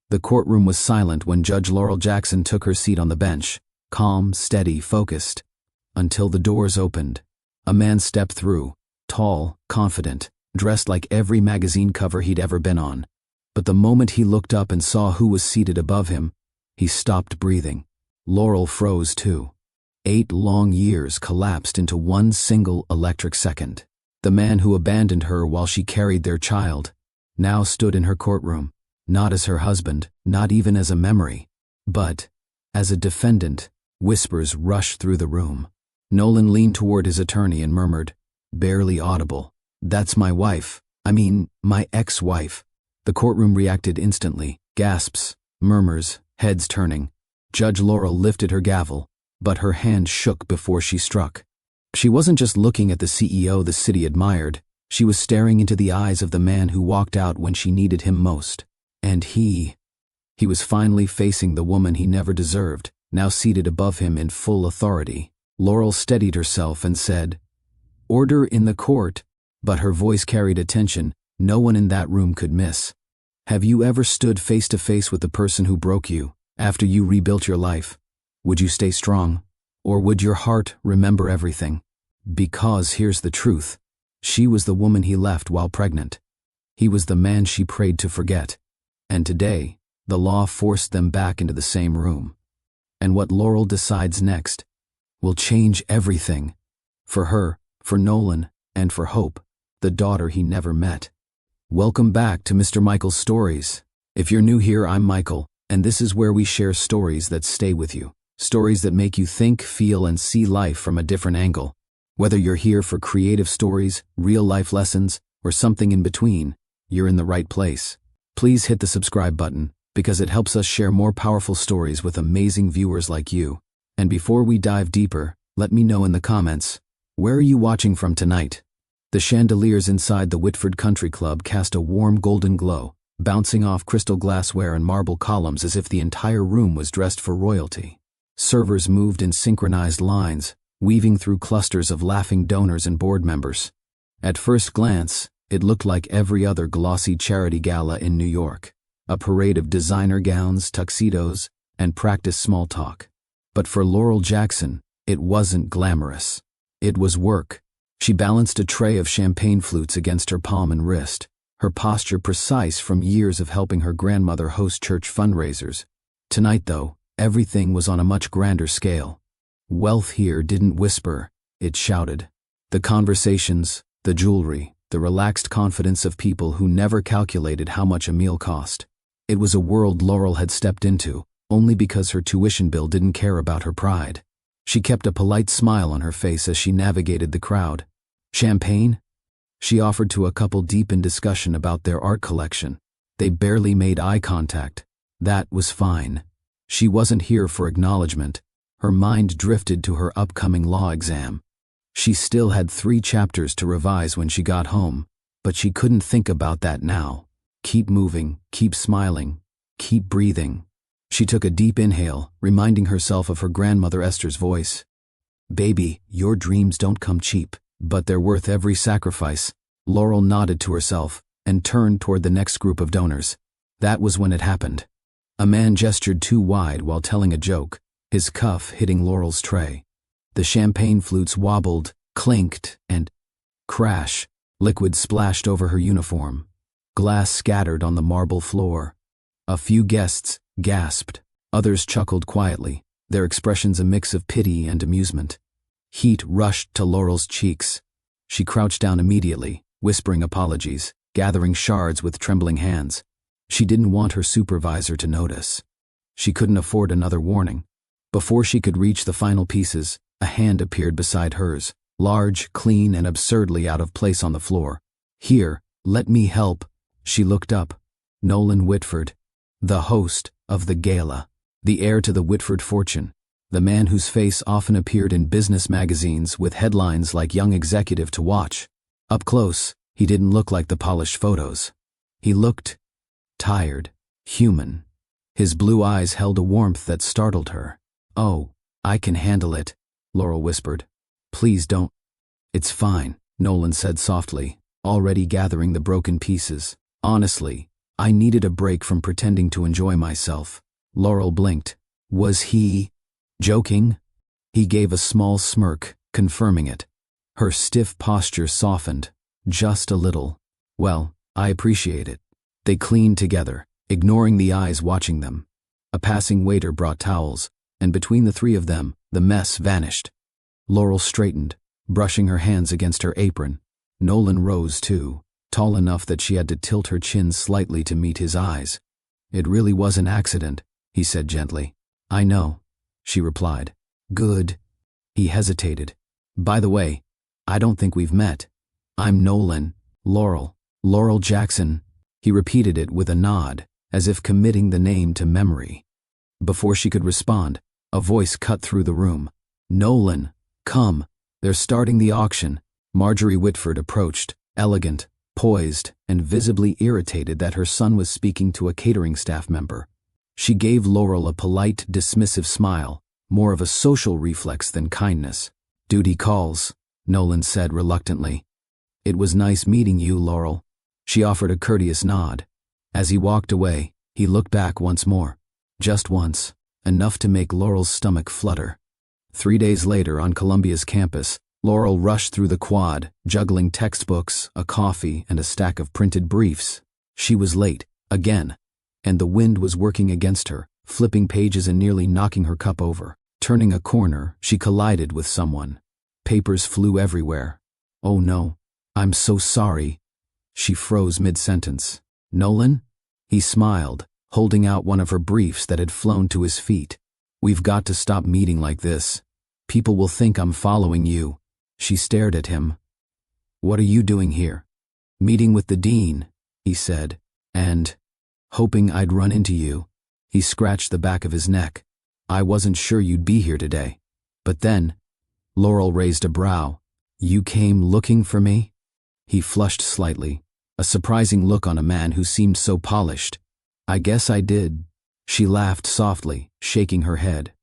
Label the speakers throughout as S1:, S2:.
S1: The courtroom was silent when Judge Laurel Jackson took her seat on the bench, calm, steady, focused, until the doors opened. A man stepped through, tall, confident, dressed like every magazine cover he'd ever been on. But the moment he looked up and saw who was seated above him, he stopped breathing. Laurel froze too. 8 long years collapsed into one single electric second. The man who abandoned her while she carried their child now stood in her courtroom, not as her husband, not even as a memory, but as a defendant. Whispers rushed through the room. Nolan leaned toward his attorney and murmured, barely audible, "That's my wife. My ex-wife." The courtroom reacted instantly. Gasps, murmurs, heads turning. Judge Laurel lifted her gavel, but her hand shook before she struck. She wasn't just looking at the CEO the city admired, she was staring into the eyes of the man who walked out when she needed him most. And he was finally facing the woman he never deserved, now seated above him in full authority. Laurel steadied herself and said, "Order in the court," but her voice carried a tension no one in that room could miss. Have you ever stood face to face with the person who broke you after you rebuilt your life? Would you stay strong? Or would your heart remember everything? Because here's the truth. She was the woman he left while pregnant. He was the man she prayed to forget. And today, the law forced them back into the same room. And what Laurel decides next will change everything. For her, for Nolan, and for Hope, the daughter he never met. Welcome back to Mr. Michael's Stories. If you're new here, I'm Michael, and this is where we share stories that stay with you. Stories that make you think, feel, and see life from a different angle. Whether you're here for creative stories, real-life lessons, or something in between, you're in the right place. Please hit the subscribe button, because it helps us share more powerful stories with amazing viewers like you. And before we dive deeper, let me know in the comments, where are you watching from tonight? The chandeliers inside the Whitford Country Club cast a warm golden glow, bouncing off crystal glassware and marble columns as if the entire room was dressed for royalty. Servers moved in synchronized lines, weaving through clusters of laughing donors and board members. At first glance, it looked like every other glossy charity gala in New York, a parade of designer gowns, tuxedos, and practiced small talk. But for Laurel Jackson, it wasn't glamorous. It was work. She balanced a tray of champagne flutes against her palm and wrist, her posture precise from years of helping her grandmother host church fundraisers. Tonight, though, everything was on a much grander scale. Wealth here didn't whisper, it shouted. The conversations, the jewelry, the relaxed confidence of people who never calculated how much a meal cost. It was a world Laurel had stepped into, only because her tuition bill didn't care about her pride. She kept a polite smile on her face as she navigated the crowd. Champagne? She offered to a couple deep in discussion about their art collection. They barely made eye contact. That was fine. She wasn't here for acknowledgement. Her mind drifted to her upcoming law exam. She still had 3 chapters to revise when she got home, but she couldn't think about that now. Keep moving, keep smiling, keep breathing. She took a deep inhale, reminding herself of her grandmother Esther's voice. "Baby, your dreams don't come cheap, but they're worth every sacrifice." Laurel nodded to herself and turned toward the next group of donors. That was when it happened. A man gestured too wide while telling a joke, his cuff hitting Laurel's tray. The champagne flutes wobbled, clinked, and crash. Liquid splashed over her uniform. Glass scattered on the marble floor. A few guests gasped. Others chuckled quietly, their expressions a mix of pity and amusement. Heat rushed to Laurel's cheeks. She crouched down immediately, whispering apologies, gathering shards with trembling hands. She didn't want her supervisor to notice. She couldn't afford another warning. Before she could reach the final pieces, a hand appeared beside hers, large, clean, and absurdly out of place on the floor. "Here, let me help." She looked up. Nolan Whitford, the host of the gala, the heir to the Whitford fortune, the man whose face often appeared in business magazines with headlines like "Young Executive to Watch." Up close, he didn't look like the polished photos. He looked tired, human. His blue eyes held a warmth that startled her. "Oh, I can handle it," Laurel whispered. "Please don't." "It's fine," Nolan said softly, already gathering the broken pieces. "Honestly, I needed a break from pretending to enjoy myself. Laurel blinked. Was he joking? He gave a small smirk, confirming it. Her stiff posture softened, just a little. Well, I appreciate it. They cleaned together, ignoring the eyes watching them. A passing waiter brought towels, and between the three of them, the mess vanished. Laurel straightened, brushing her hands against her apron. Nolan rose too, tall enough that she had to tilt her chin slightly to meet his eyes. It really was an accident, he said gently. I know, she replied. Good. He hesitated. By the way, I don't think we've met. I'm Nolan, Laurel Jackson. He repeated it with a nod, as if committing the name to memory. Before she could respond, a voice cut through the room. Nolan, come. They're starting the auction. Marjorie Whitford approached, elegant, poised, and visibly irritated that her son was speaking to a catering staff member. She gave Laurel a polite, dismissive smile, more of a social reflex than kindness. Duty calls, Nolan said reluctantly. It was nice meeting you, Laurel. She offered a courteous nod. As he walked away, he looked back once more. Just once, enough to make Laurel's stomach flutter. 3 days later on Columbia's campus, Laurel rushed through the quad, juggling textbooks, a coffee, and a stack of printed briefs. She was late, again, and the wind was working against her, flipping pages and nearly knocking her cup over. Turning a corner, she collided with someone. Papers flew everywhere. Oh no, I'm so sorry. She froze mid-sentence. Nolan? He smiled, holding out one of her briefs that had flown to his feet. We've got to stop meeting like this. People will think I'm following you. She stared at him. What are you doing here? Meeting with the dean, he said, and hoping I'd run into you. He scratched the back of his neck. I wasn't sure you'd be here today. But then, Laurel raised a brow. You came looking for me? He flushed slightly, a surprising look on a man who seemed so polished. I guess I did. She laughed softly, shaking her head.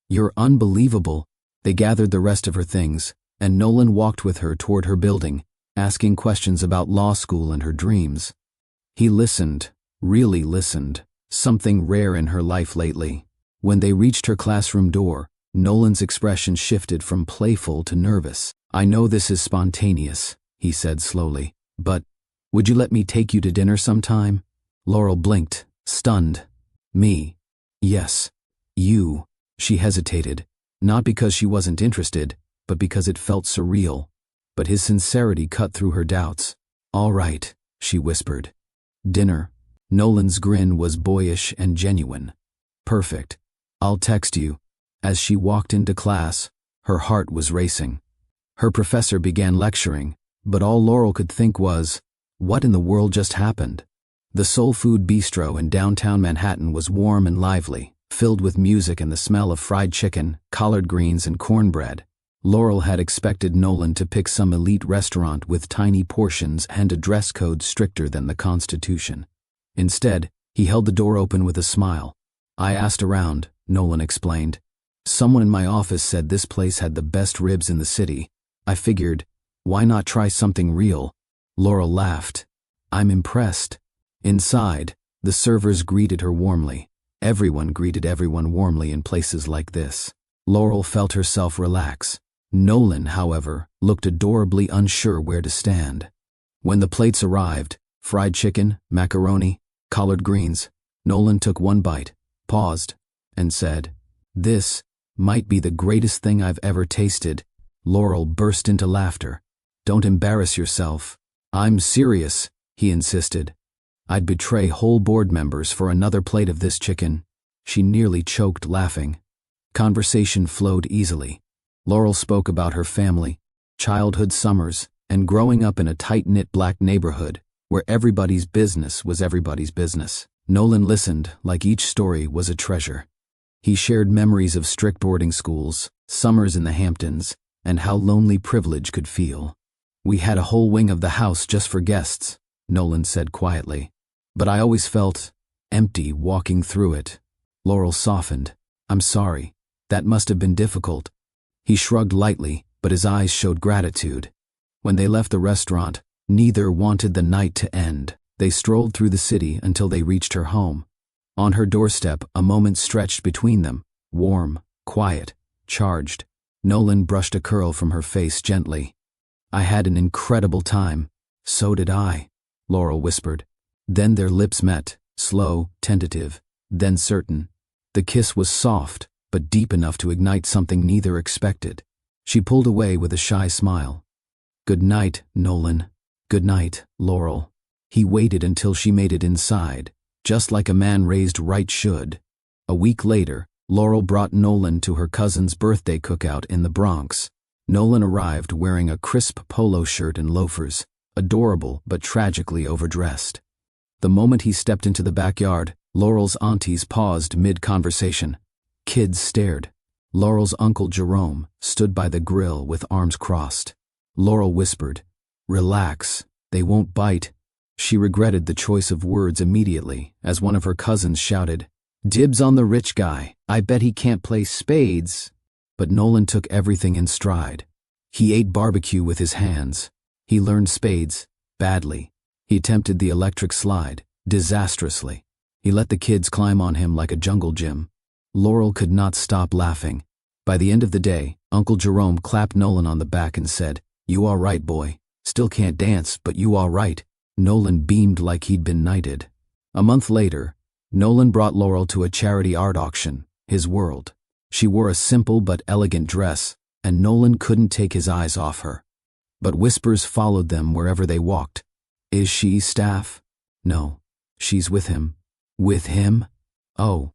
S1: You're unbelievable. They gathered the rest of her things, and Nolan walked with her toward her building, asking questions about law school and her dreams. He listened, really listened, something rare in her life lately. When they reached her classroom door, Nolan's expression shifted from playful to nervous. I know this is spontaneous, he said slowly, but would you let me take you to dinner sometime? Laurel blinked, stunned. Me? Yes. You. She hesitated, not because she wasn't interested, but because it felt surreal. But his sincerity cut through her doubts. All right, she whispered. Dinner. Nolan's grin was boyish and genuine. Perfect. I'll text you. As she walked into class, her heart was racing. Her professor began lecturing, but all Laurel could think was, what in the world just happened? The Soul Food Bistro in downtown Manhattan was warm and lively, filled with music and the smell of fried chicken, collard greens, and cornbread. Laurel had expected Nolan to pick some elite restaurant with tiny portions and a dress code stricter than the Constitution. Instead, he held the door open with a smile. I asked around, Nolan explained. Someone in my office said this place had the best ribs in the city. I figured, why not try something real? Laurel laughed. I'm impressed. Inside, the servers greeted her warmly. Everyone greeted everyone warmly in places like this. Laurel felt herself relax. Nolan, however, looked adorably unsure where to stand. When the plates arrived, fried chicken, macaroni, collard greens, Nolan took one bite, paused, and said, This might be the greatest thing I've ever tasted. Laurel burst into laughter. Don't embarrass yourself. I'm serious, he insisted. I'd betray whole board members for another plate of this chicken. She nearly choked laughing. Conversation flowed easily. Laurel spoke about her family, childhood summers, and growing up in a tight-knit black neighborhood where everybody's business was everybody's business. Nolan listened like each story was a treasure. He shared memories of strict boarding schools, summers in the Hamptons, and how lonely privilege could feel. We had a whole wing of the house just for guests, Nolan said quietly. But I always felt empty walking through it. Laurel softened. I'm sorry. That must have been difficult. He shrugged lightly, but his eyes showed gratitude. When they left the restaurant, neither wanted the night to end. They strolled through the city until they reached her home. On her doorstep, a moment stretched between them, warm, quiet, charged. Nolan brushed a curl from her face gently. "I had an incredible time." "So did I," Laurel whispered. Then their lips met, slow, tentative, then certain. The kiss was soft, but deep enough to ignite something neither expected. She pulled away with a shy smile. "Good night, Nolan." "Good night, Laurel." He waited until she made it inside, just like a man raised right should. A week later, Laurel brought Nolan to her cousin's birthday cookout in the Bronx. Nolan arrived wearing a crisp polo shirt and loafers, adorable but tragically overdressed. The moment he stepped into the backyard, Laurel's aunties paused mid-conversation. Kids stared. Laurel's uncle Jerome stood by the grill with arms crossed. Laurel whispered, "Relax, they won't bite." She regretted the choice of words immediately as one of her cousins shouted, "Dibs on the rich guy, I bet he can't play spades." But Nolan took everything in stride. He ate barbecue with his hands. He learned spades, badly. He attempted the electric slide, disastrously. He let the kids climb on him like a jungle gym. Laurel could not stop laughing. By the end of the day, Uncle Jerome clapped Nolan on the back and said, "You all right, boy? Still can't dance, but you all right." Nolan beamed like he'd been knighted. A month later, Nolan brought Laurel to a charity art auction, his world. She wore a simple but elegant dress, and Nolan couldn't take his eyes off her. But whispers followed them wherever they walked. "Is she staff?" "No, she's with him." "With him?" "Oh."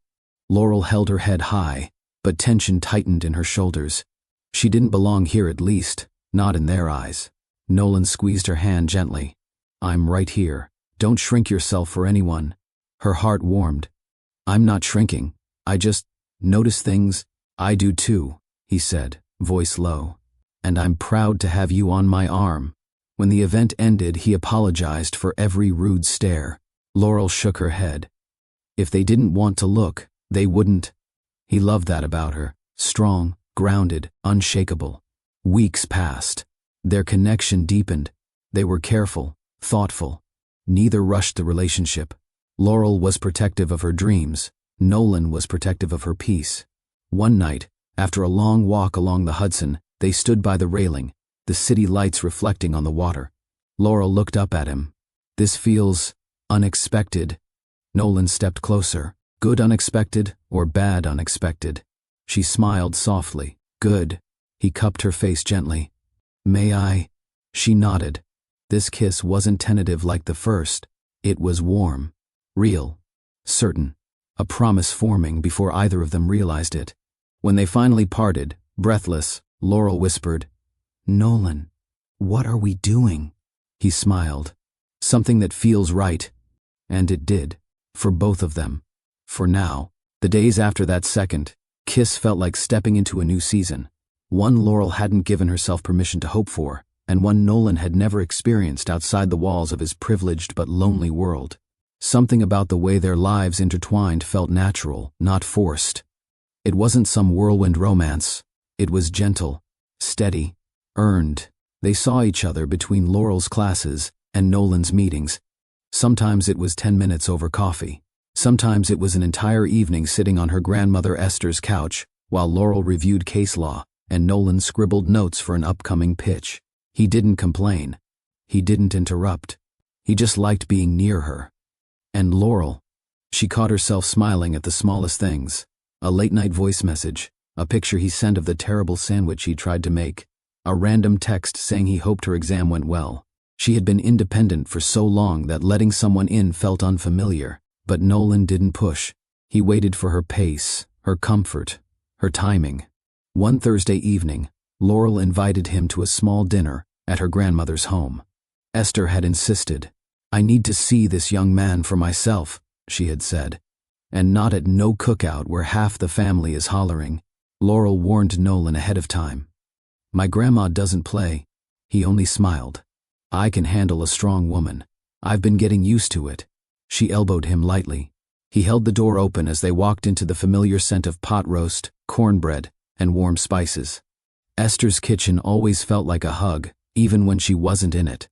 S1: Laurel held her head high, but tension tightened in her shoulders. She didn't belong here, at least, not in their eyes. Nolan squeezed her hand gently. "I'm right here. Don't shrink yourself for anyone." Her heart warmed. "I'm not shrinking. I just notice things." "I do too," he said, voice low. "And I'm proud to have you on my arm." When the event ended, he apologized for every rude stare. Laurel shook her head. If they didn't want to look, they wouldn't. He loved that about her. Strong, grounded, unshakable. Weeks passed. Their connection deepened. They were careful, thoughtful. Neither rushed the relationship. Laurel was protective of her dreams. Nolan was protective of her peace. One night, after a long walk along the Hudson, they stood by the railing, the city lights reflecting on the water. Laurel looked up at him. "This feels unexpected." Nolan stepped closer. "Good unexpected or bad unexpected?" She smiled softly. "Good." He cupped her face gently. "May I?" She nodded. This kiss wasn't tentative like the first. It was warm, real, certain, a promise forming before either of them realized it. When they finally parted, breathless, Laurel whispered, "Nolan, what are we doing?" He smiled. "Something that feels right." And it did, for both of them. For now, the days after that second kiss felt like stepping into a new season. One Laurel hadn't given herself permission to hope for, and one Nolan had never experienced outside the walls of his privileged but lonely world. Something about the way their lives intertwined felt natural, not forced. It wasn't some whirlwind romance. It was gentle, steady, earned. They saw each other between Laurel's classes and Nolan's meetings. Sometimes it was 10 minutes over coffee. Sometimes it was an entire evening sitting on her grandmother Esther's couch while Laurel reviewed case law and Nolan scribbled notes for an upcoming pitch. He didn't complain. He didn't interrupt. He just liked being near her. And Laurel. She caught herself smiling at the smallest things. A late-night voice message, a picture he sent of the terrible sandwich he tried to make, a random text saying he hoped her exam went well. She had been independent for so long that letting someone in felt unfamiliar, but Nolan didn't push. He waited for her pace, her comfort, her timing. One Thursday evening, Laurel invited him to a small dinner at her grandmother's home. Esther had insisted. "I need to see this young man for myself," she had said. "And not at no cookout where half the family is hollering." Laurel warned Nolan ahead of time. "My grandma doesn't play." He only smiled. "I can handle a strong woman. I've been getting used to it." She elbowed him lightly. He held the door open as they walked into the familiar scent of pot roast, cornbread, and warm spices. Esther's kitchen always felt like a hug, even when she wasn't in it.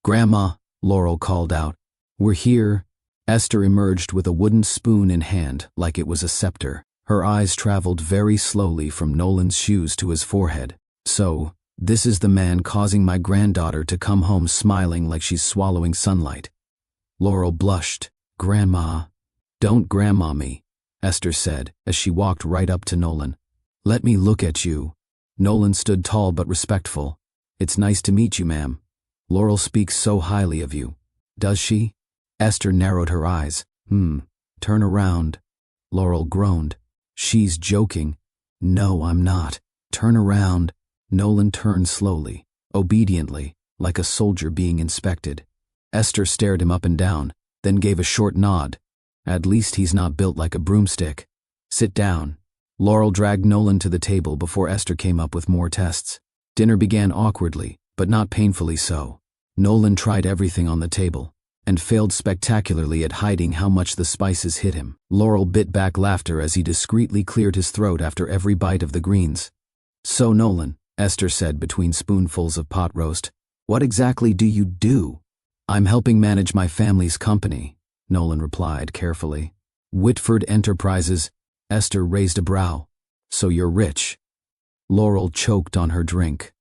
S1: "Grandma," Laurel called out. We're here. Esther emerged with a wooden spoon in hand like it was a scepter. Her eyes traveled very slowly from Nolan's shoes to his forehead. So, this is the man causing my granddaughter to come home smiling like she's swallowing sunlight. Laurel blushed. Grandma. Don't grandma me, Esther said as she walked right up to Nolan. Let me look at you. Nolan stood tall but respectful. It's nice to meet you, ma'am. Laurel speaks so highly of you. Does she? Esther narrowed her eyes. Turn around. Laurel groaned. She's joking. No, I'm not. Turn around. Nolan turned slowly, obediently, like a soldier being inspected. Esther stared him up and down, then gave a short nod. At least he's not built like a broomstick. Sit down. Laurel dragged Nolan to the table before Esther came up with more tests. Dinner began awkwardly, but not painfully so. Nolan tried everything on the table, and failed spectacularly at hiding how much the spices hit him. Laurel bit back laughter as he discreetly cleared his throat after every bite of the greens. So Nolan, Esther said between spoonfuls of pot roast, what exactly do you do? I'm helping manage my family's company, Nolan replied carefully. Whitford Enterprises. Esther raised a brow. So you're rich. Laurel choked on her drink.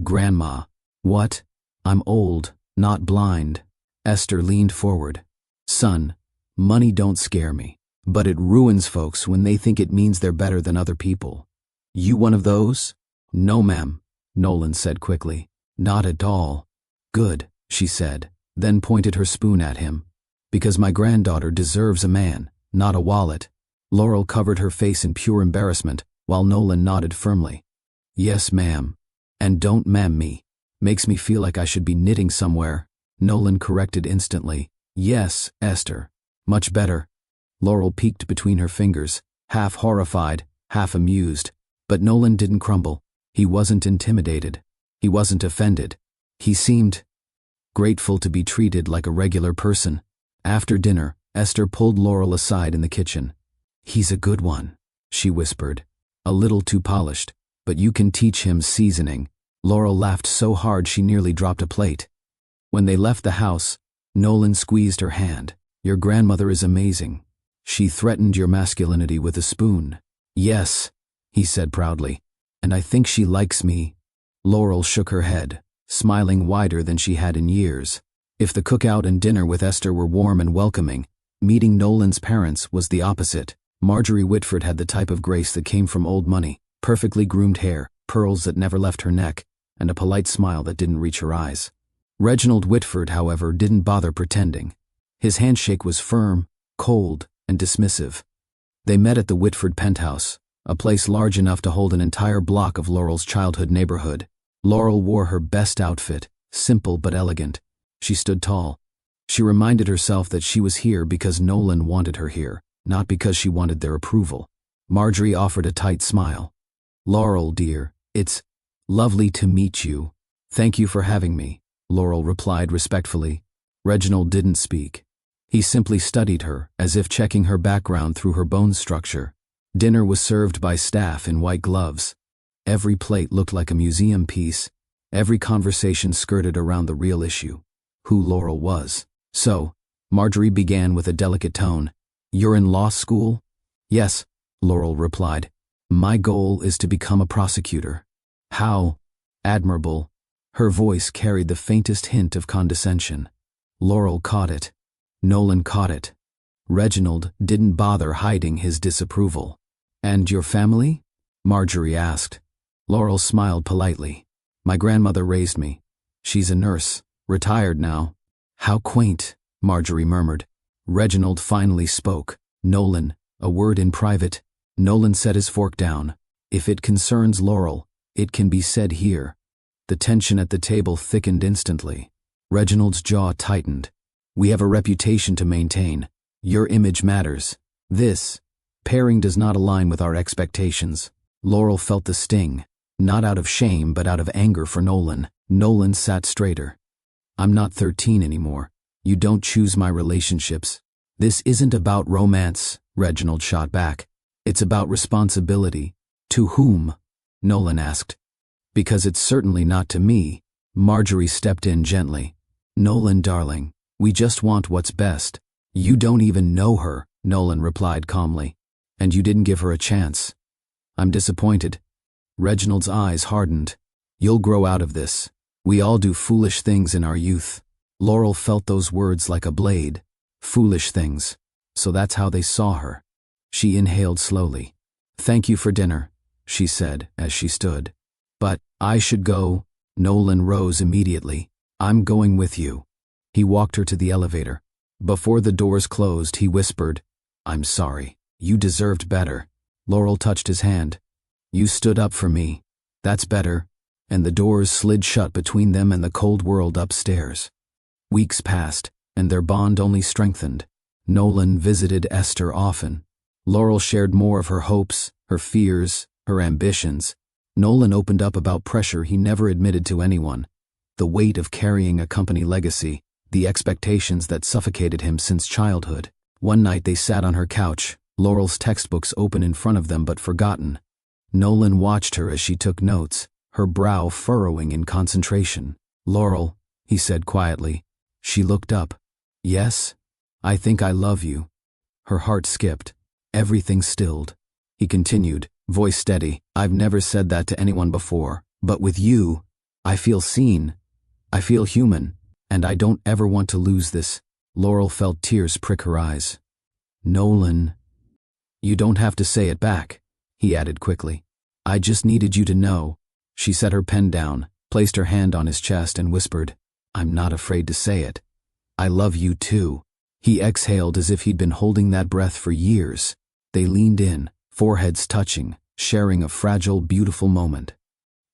S1: Grandma. What? I'm old, not blind. Esther leaned forward. Son, money don't scare me, but it ruins folks when they think it means they're better than other people. You one of those? No, ma'am, Nolan said quickly. Not at all. Good, she said, then pointed her spoon at him. Because my granddaughter deserves a man, not a wallet. Laurel covered her face in pure embarrassment, while Nolan nodded firmly. Yes, ma'am. And don't ma'am me. Makes me feel like I should be knitting somewhere. Nolan corrected instantly. Yes, Esther. Much better. Laurel peeked between her fingers, half horrified, half amused. But Nolan didn't crumble. He wasn't intimidated. He wasn't offended. He seemed grateful to be treated like a regular person. After dinner, Esther pulled Laurel aside in the kitchen. He's a good one, she whispered. A little too polished, but you can teach him seasoning. Laurel laughed so hard she nearly dropped a plate. When they left the house, Nolan squeezed her hand. Your grandmother is amazing. She threatened your masculinity with a spoon. Yes, he said proudly. And I think she likes me. Laurel shook her head, smiling wider than she had in years. If the cookout and dinner with Esther were warm and welcoming, meeting Nolan's parents was the opposite. Marjorie Whitford had the type of grace that came from old money, perfectly groomed hair, pearls that never left her neck, and a polite smile that didn't reach her eyes. Reginald Whitford, however, didn't bother pretending. His handshake was firm, cold, and dismissive. They met at the Whitford penthouse, a place large enough to hold an entire block of Laurel's childhood neighborhood. Laurel wore her best outfit, simple but elegant. She stood tall. She reminded herself that she was here because Nolan wanted her here, not because she wanted their approval. Marjorie offered a tight smile. Laurel, dear, it's lovely to meet you. Thank you for having me, Laurel replied respectfully. Reginald didn't speak. He simply studied her, as if checking her background through her bone structure. Dinner was served by staff in white gloves. Every plate looked like a museum piece. Every conversation skirted around the real issue, who Laurel was. So, Marjorie began with a delicate tone. You're in law school? Yes, Laurel replied. My goal is to become a prosecutor. How admirable. Her voice carried the faintest hint of condescension. Laurel caught it. Nolan caught it. Reginald didn't bother hiding his disapproval. And your family? Marjorie asked. Laurel smiled politely. My grandmother raised me. She's a nurse, retired now. How quaint, Marjorie murmured. Reginald finally spoke. Nolan, a word in private. Nolan set his fork down. If it concerns Laurel, it can be said here. The tension at the table thickened instantly. Reginald's jaw tightened. We have a reputation to maintain. Your image matters. This pairing does not align with our expectations. Laurel felt the sting, not out of shame but out of anger for Nolan. Nolan sat straighter. I'm not 13 anymore. You don't choose my relationships. This isn't about romance, Reginald shot back. It's about responsibility. To whom? Nolan asked. Because it's certainly not to me. Marjorie stepped in gently. Nolan, darling, We just want what's best. You don't even know her, Nolan replied calmly. And you didn't give her a chance. I'm disappointed. Reginald's eyes hardened. You'll grow out of this. We all do foolish things in our youth. Laurel felt those words like a blade. Foolish things. So that's how they saw her. She inhaled slowly. Thank you for dinner, she said as she stood. But I should go. Nolan rose immediately. I'm going with you. He walked her to the elevator. Before the doors closed, he whispered, I'm sorry. You deserved better. Laurel touched his hand. You stood up for me. That's better. And the doors slid shut between them and the cold world upstairs. Weeks passed, and their bond only strengthened. Nolan visited Esther often. Laurel shared more of her hopes, her fears, her ambitions. Nolan opened up about pressure he never admitted to anyone. The weight of carrying a company legacy, the expectations that suffocated him since childhood. One night they sat on her couch, Laurel's textbooks open in front of them but forgotten. Nolan watched her as she took notes, her brow furrowing in concentration. Laurel, he said quietly. She looked up. Yes? I think I love you. Her heart skipped. Everything stilled. He continued, voice steady. I've never said that to anyone before, but with you, I feel seen. I feel human, and I don't ever want to lose this. Laurel felt tears prick her eyes. Nolan. You don't have to say it back, he added quickly. I just needed you to know. She set her pen down, placed her hand on his chest and whispered, I'm not afraid to say it. I love you too. He exhaled as if he'd been holding that breath for years. They leaned in, foreheads touching, sharing a fragile, beautiful moment.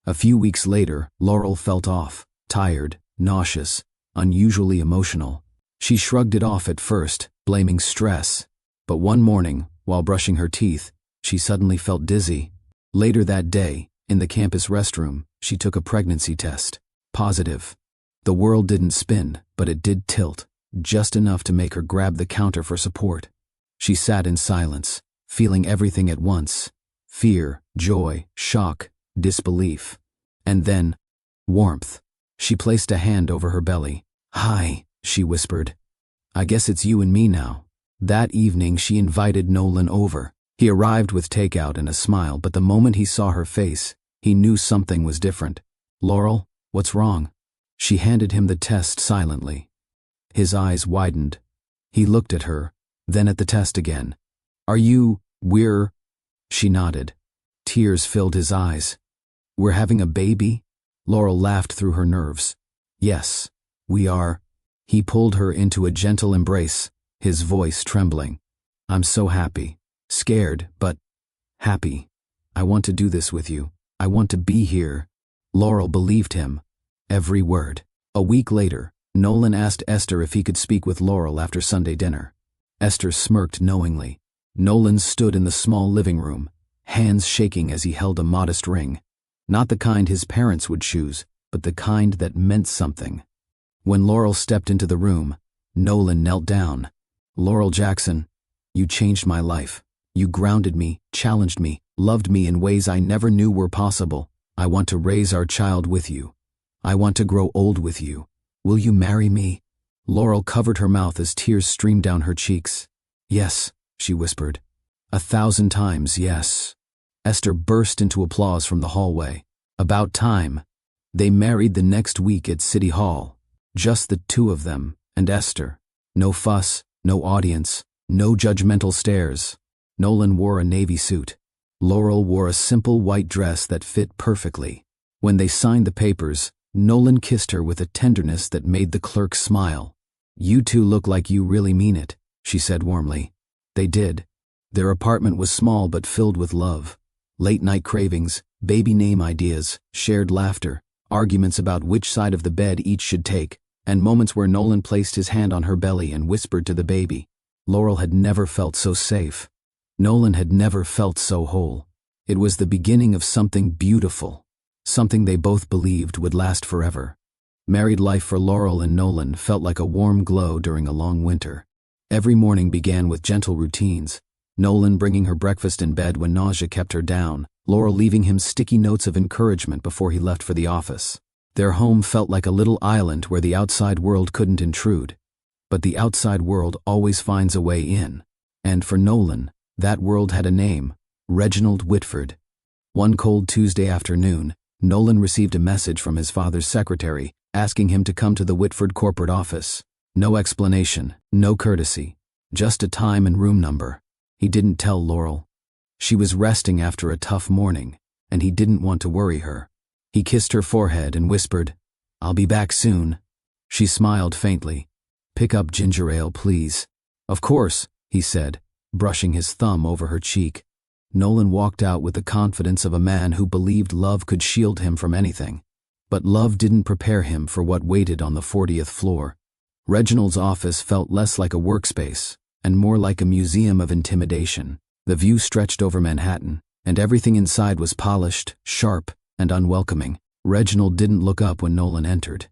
S1: A few weeks later, Laurel felt off, tired, nauseous, unusually emotional. She shrugged it off at first, blaming stress. But one morning, while brushing her teeth, she suddenly felt dizzy. Later that day, in the campus restroom, she took a pregnancy test. Positive. The world didn't spin, but it did tilt, just enough to make her grab the counter for support. She sat in silence, feeling everything at once. Fear, joy, shock, disbelief. And then, warmth. She placed a hand over her belly. Hi, she whispered. I guess it's you and me now. That evening she invited Nolan over. He arrived with takeout and a smile, but the moment he saw her face, he knew something was different. Laurel, what's wrong? She handed him the test silently. His eyes widened. He looked at her, then at the test again. We're... She nodded. Tears filled his eyes. We're having a baby? Laurel laughed through her nerves. Yes, we are. He pulled her into a gentle embrace, his voice trembling. I'm so happy. Scared, but happy. I want to do this with you. I want to be here. Laurel believed him. Every word. A week later, Nolan asked Esther if he could speak with Laurel after Sunday dinner. Esther smirked knowingly. Nolan stood in the small living room, hands shaking as he held a modest ring. Not the kind his parents would choose, but the kind that meant something. When Laurel stepped into the room, Nolan knelt down. Laurel Jackson, you changed my life. You grounded me, challenged me, loved me in ways I never knew were possible. I want to raise our child with you. I want to grow old with you. Will you marry me? Laurel covered her mouth as tears streamed down her cheeks. Yes, she whispered. 1,000 times yes. Esther burst into applause from the hallway. About time. They married the next week at City Hall. Just the two of them, and Esther. No fuss, no audience, no judgmental stares. Nolan wore a navy suit. Laurel wore a simple white dress that fit perfectly. When they signed the papers, Nolan kissed her with a tenderness that made the clerk smile. You two look like you really mean it, she said warmly. They did. Their apartment was small but filled with love. Late-night cravings, baby name ideas, shared laughter, arguments about which side of the bed each should take, and moments where Nolan placed his hand on her belly and whispered to the baby. Laurel had never felt so safe. Nolan had never felt so whole. It was the beginning of something beautiful, something they both believed would last forever. Married life for Laurel and Nolan felt like a warm glow during a long winter. Every morning began with gentle routines. Nolan bringing her breakfast in bed when nausea kept her down, Laurel leaving him sticky notes of encouragement before he left for the office. Their home felt like a little island where the outside world couldn't intrude. but the outside world always finds a way in. And for Nolan, that world had a name: Reginald Whitford. One cold Tuesday afternoon, Nolan received a message from his father's secretary asking him to come to the Whitford corporate office. No explanation, no courtesy, just a time and room number. He didn't tell Laurel. She was resting after a tough morning, and he didn't want to worry her. He kissed her forehead and whispered, "I'll be back soon." She smiled faintly. "Pick up ginger ale, please." "Of course," he said, brushing his thumb over her cheek. Nolan walked out with the confidence of a man who believed love could shield him from anything. But love didn't prepare him for what waited on the 40th floor. Reginald's office felt less like a workspace and more like a museum of intimidation. The view stretched over Manhattan, and everything inside was polished, sharp, and unwelcoming. Reginald didn't look up when Nolan entered.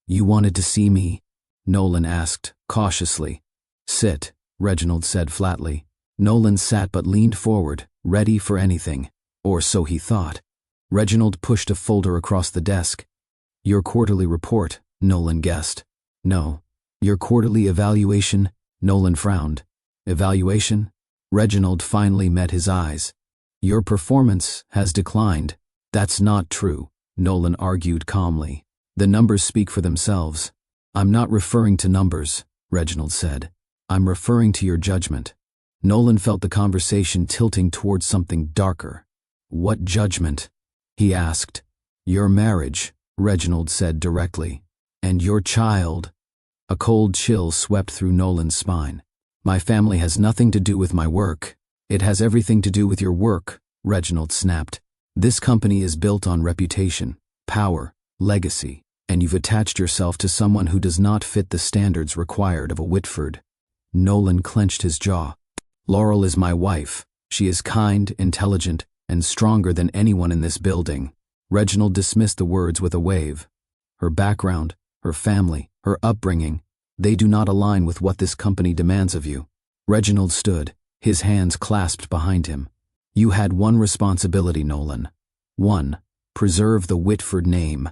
S1: "You wanted to see me?" Nolan asked, cautiously. "Sit," Reginald said flatly. Nolan sat but leaned forward, ready for anything. Or so he thought. Reginald pushed a folder across the desk. "Your quarterly report," Nolan guessed. "No. Your quarterly evaluation," Nolan frowned. "Evaluation?" Reginald finally met his eyes. "Your performance has declined." "That's not true," Nolan argued calmly. "The numbers speak for themselves." "I'm not referring to numbers," Reginald said. "I'm referring to your judgment." Nolan felt the conversation tilting towards something darker. "What judgment?" he asked. "Your marriage," Reginald said directly. "And your child." A cold chill swept through Nolan's spine. "My family has nothing to do with my work." "It has everything to do with your work," Reginald snapped. "This company is built on reputation, power, legacy, and you've attached yourself to someone who does not fit the standards required of a Whitford." Nolan clenched his jaw. "Laurel is my wife. She is kind, intelligent, and stronger than anyone in this building." Reginald dismissed the words with a wave. "Her background, her family, her upbringing, they do not align with what this company demands of you." Reginald stood, his hands clasped behind him. "You had one responsibility, Nolan. One, preserve the Whitford name."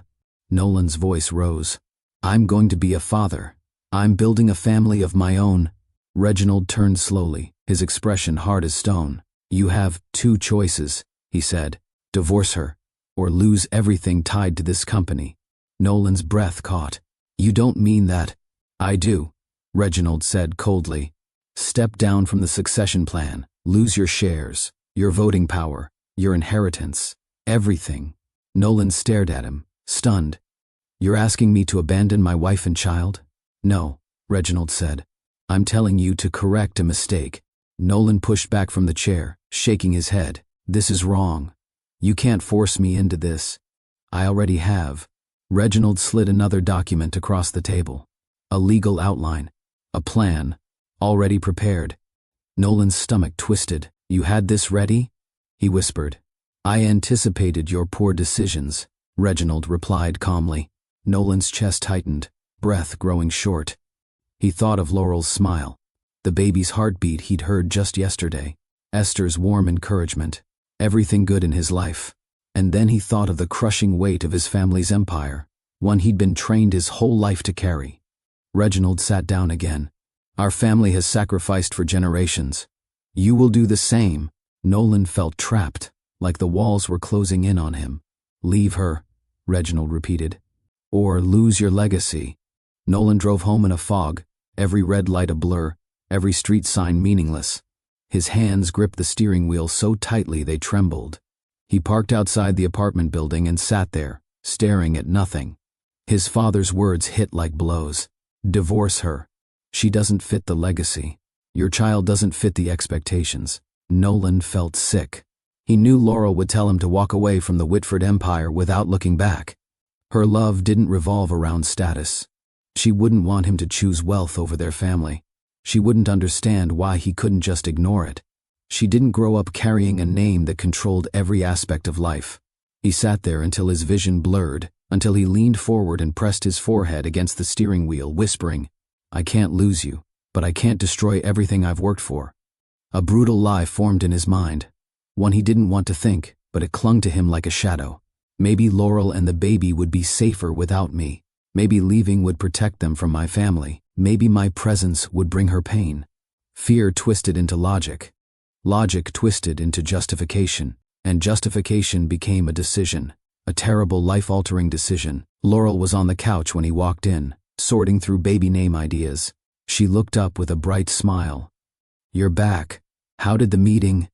S1: Nolan's voice rose. "I'm going to be a father. I'm building a family of my own." Reginald turned slowly, his expression hard as stone. "You have two choices," he said. "Divorce her, or lose everything tied to this company." Nolan's breath caught. "You don't mean that." "I do," Reginald said coldly. "Step down from the succession plan, lose your shares, your voting power, your inheritance, everything." Nolan stared at him, stunned. "You're asking me to abandon my wife and child?" "No," Reginald said. "I'm telling you to correct a mistake." Nolan pushed back from the chair, shaking his head. "This is wrong. You can't force me into this. I already have." Reginald slid another document across the table. A legal outline. A plan. Already prepared. Nolan's stomach twisted. "You had this ready?" he whispered. "I anticipated your poor decisions," Reginald replied calmly. Nolan's chest tightened, breath growing short. He thought of Laurel's smile, the baby's heartbeat he'd heard just yesterday, Esther's warm encouragement, everything good in his life. And then he thought of the crushing weight of his family's empire, one he'd been trained his whole life to carry. Reginald sat down again. "Our family has sacrificed for generations. You will do the same." Nolan felt trapped, like the walls were closing in on him. "Leave her," Reginald repeated. "Or lose your legacy." Nolan drove home in a fog, every red light a blur, every street sign meaningless. His hands gripped the steering wheel so tightly they trembled. He parked outside the apartment building and sat there, staring at nothing. His father's words hit like blows. "Divorce her. She doesn't fit the legacy. Your child doesn't fit the expectations." Nolan felt sick. He knew Laurel would tell him to walk away from the Whitford empire without looking back. Her love didn't revolve around status. She wouldn't want him to choose wealth over their family. She wouldn't understand why he couldn't just ignore it. She didn't grow up carrying a name that controlled every aspect of life. He sat there until his vision blurred, until he leaned forward and pressed his forehead against the steering wheel, whispering, "I can't lose you, but I can't destroy everything I've worked for." A brutal lie formed in his mind, one he didn't want to think, but it clung to him like a shadow. "Maybe Laurel and the baby would be safer without me." Maybe leaving would protect them from my family. Maybe my presence would bring her pain. Fear twisted into logic. Logic twisted into justification. And justification became a decision. A terrible, life-altering decision. Laurel was on the couch when he walked in, sorting through baby name ideas. She looked up with a bright smile. "You're back. How did the meeting?"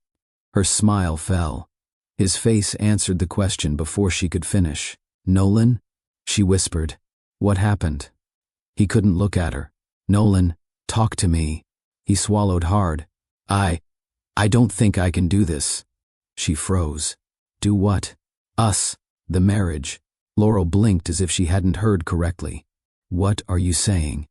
S1: Her smile fell. His face answered the question before she could finish. "Nolan?" she whispered. "What happened?" He couldn't look at her. "Nolan, talk to me." He swallowed hard. I don't think I can do this." She froze. "Do what?" "Us. The marriage." Laurel blinked as if she hadn't heard correctly. "What are you saying?"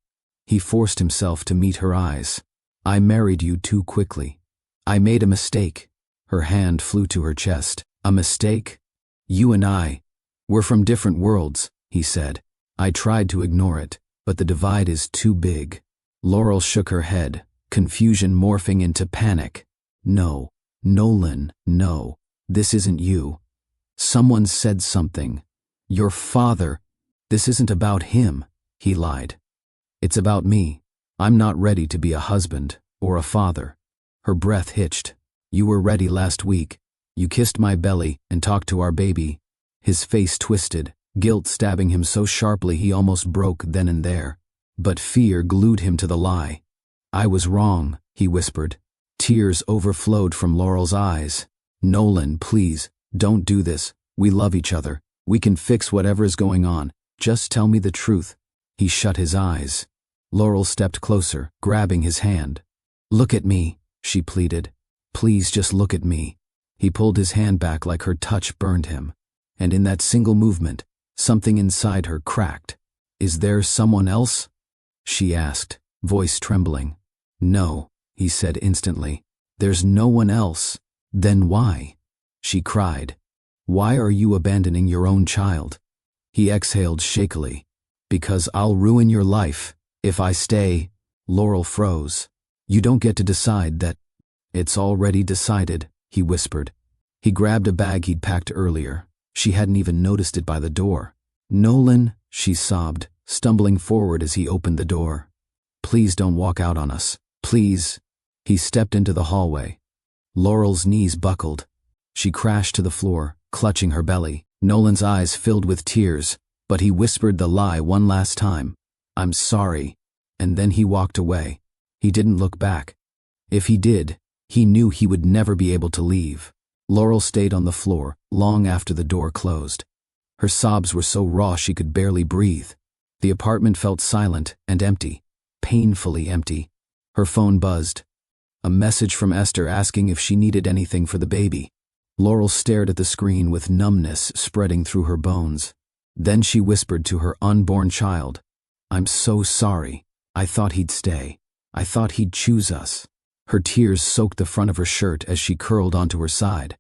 S1: He forced himself to meet her eyes. "I married you too quickly. I made a mistake." Her hand flew to her chest. "A mistake? You and we're from different worlds," he said. "I tried to ignore it, but the divide is too big." Laurel shook her head, confusion morphing into panic. "No, Nolan, no. This isn't you. Someone said something. Your father. This isn't about him," he lied. "It's about me. I'm not ready to be a husband or a father." Her breath hitched. "You were ready last week. You kissed my belly and talked to our baby." His face twisted, guilt stabbing him so sharply he almost broke then and there. But fear glued him to the lie. "I was wrong," he whispered. Tears overflowed from Laurel's eyes. "Nolan, please, don't do this. We love each other. We can fix whatever is going on. Just tell me the truth." He shut his eyes. Laurel stepped closer, grabbing his hand. "Look at me," she pleaded. "Please just look at me." He pulled his hand back like her touch burned him. And in that single movement, something inside her cracked. "Is there someone else?" she asked, voice trembling. "No," he said instantly. "There's no one else." "Then why?" she cried. "Why are you abandoning your own child?" He exhaled shakily. "Because I'll ruin your life if I stay." Laurel froze. "You don't get to decide that." "It's already decided," he whispered. He grabbed a bag he'd packed earlier. She hadn't even noticed it by the door. "Nolan," she sobbed, stumbling forward as he opened the door. "Please don't walk out on us. Please." He stepped into the hallway. Laurel's knees buckled. She crashed to the floor, clutching her belly. Nolan's eyes filled with tears, but he whispered the lie one last time. "I'm sorry." And then he walked away. He didn't look back. If he did, he knew he would never be able to leave. Laurel stayed on the floor long after the door closed. Her sobs were so raw she could barely breathe. The apartment felt silent and empty, painfully empty. Her phone buzzed. A message from Esther asking if she needed anything for the baby. Laurel stared at the screen with numbness spreading through her bones. Then she whispered to her unborn child, "I'm so sorry. I thought he'd stay. I thought he'd choose us." Her tears soaked the front of her shirt as she curled onto her side.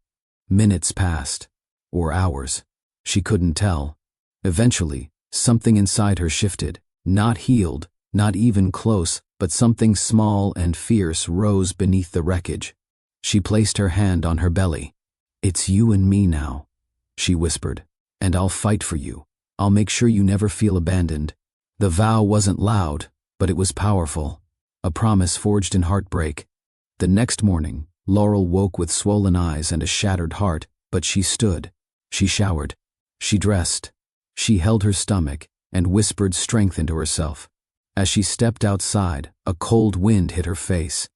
S1: Minutes passed. Or hours. She couldn't tell. Eventually, something inside her shifted. Not healed, not even close, but something small and fierce rose beneath the wreckage. She placed her hand on her belly. "It's you and me now," she whispered. "And I'll fight for you. I'll make sure you never feel abandoned." The vow wasn't loud, but it was powerful. A promise forged in heartbreak. The next morning, Laurel woke with swollen eyes and a shattered heart, but she stood. She showered. She dressed. She held her stomach and whispered strength into herself. As she stepped outside, a cold wind hit her face.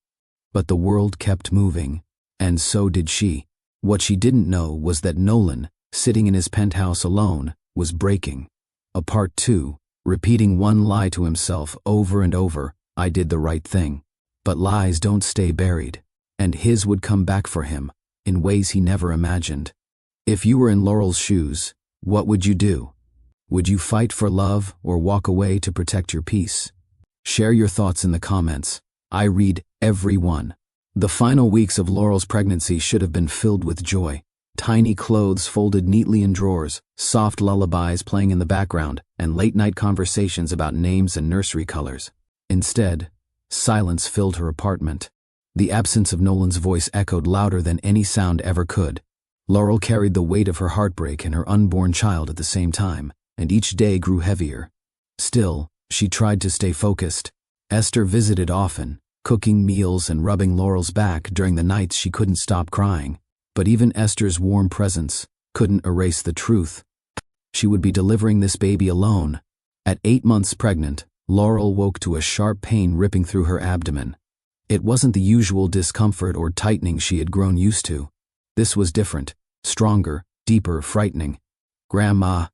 S1: But the world kept moving, and so did she. What she didn't know was that Nolan, sitting in his penthouse alone, was breaking. Apart too, repeating one lie to himself over and over, "I did the right thing." But lies don't stay buried, and his would come back for him, in ways he never imagined. If you were in Laurel's shoes, what would you do? Would you fight for love or walk away to protect your peace? Share your thoughts in the comments. I read every one. The final weeks of Laurel's pregnancy should have been filled with joy. Tiny clothes folded neatly in drawers, soft lullabies playing in the background, and late-night conversations about names and nursery colors. Instead, silence filled her apartment. The absence of Nolan's voice echoed louder than any sound ever could. Laurel carried the weight of her heartbreak and her unborn child at the same time, and each day grew heavier. Still, she tried to stay focused. Esther visited often, cooking meals and rubbing Laurel's back during the nights she couldn't stop crying. But even Esther's warm presence couldn't erase the truth. She would be delivering this baby alone. At 8 months pregnant, Laurel woke to a sharp pain ripping through her abdomen. It wasn't the usual discomfort or tightening she had grown used to. This was different, stronger, deeper, frightening. "Grandma,"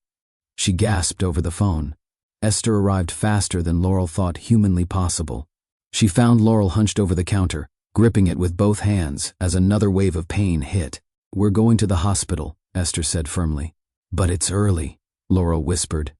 S1: she gasped over the phone. Esther arrived faster than Laurel thought humanly possible. She found Laurel hunched over the counter, gripping it with both hands as another wave of pain hit. "We're going to the hospital," Esther said firmly. "But it's early," Laurel whispered.